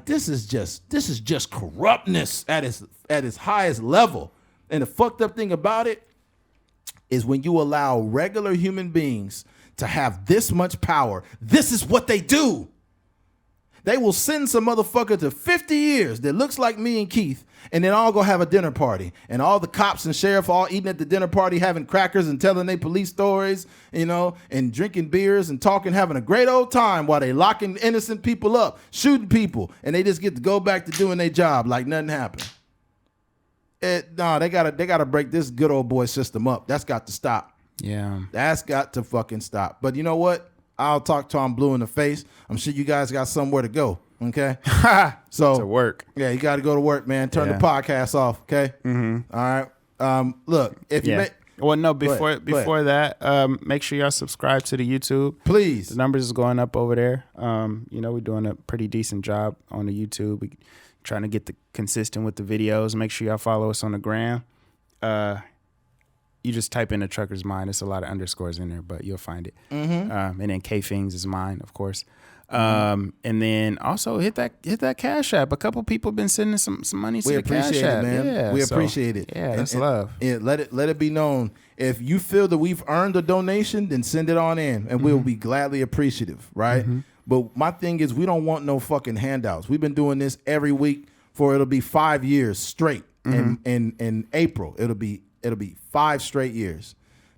this is just corruptness at its highest level. And the fucked up thing about it is when you allow regular human beings to have this much power, this is what they do. They will send some motherfucker to 50 years that looks like me and Keith, and then all go have a dinner party. And all the cops and sheriff all eating at the dinner party, having crackers and telling their police stories, and drinking beers and talking, having a great old time while they locking innocent people up, shooting people, and they just get to go back to doing their job like nothing happened. They gotta break this good old boy system up. That's got to stop. Yeah. That's got to fucking stop. But you know what? I'll talk Tom Blue in the face. I'm sure you guys got somewhere to go. Okay. So to work. Yeah, you got to go to work, man. Turn the podcast off. Okay. Mm-hmm. All right. Look, if you before that, make sure y'all subscribe to the YouTube. Please. The numbers is going up over there. We're doing a pretty decent job on the YouTube. We trying to get consistent with the videos. Make sure y'all follow us on the gram. You just type in The Trucker's Mind. It's a lot of underscores in there, but you'll find it. Mm-hmm. And then K Fings is mine, of course. And then also hit that Cash App. A couple people been sending some money to the Cash App. Man. Yeah, we appreciate it. Yeah, that's love. Let it be known. If you feel that we've earned a donation, then send it on in, and we'll be gladly appreciative, right? Mm-hmm. But my thing is, we don't want no fucking handouts. We've been doing this every week it'll be 5 years straight. In April, it'll be 5 straight years.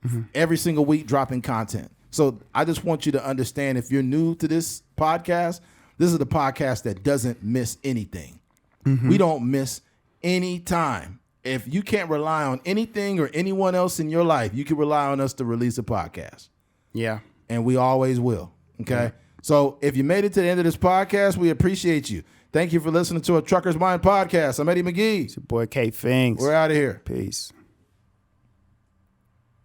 Mm-hmm. Every single week dropping content. So I just want you to understand, if you're new to this podcast, this is the podcast that doesn't miss anything. Mm-hmm. We don't miss any time. If you can't rely on anything or anyone else in your life, you can rely on us to release a podcast. Yeah. And we always will. Okay. Yeah. So if you made it to the end of this podcast, we appreciate you. Thank you for listening to a Trucker's Mind podcast. I'm Eddie McGee. It's your boy K Fings. We're out of here. Peace.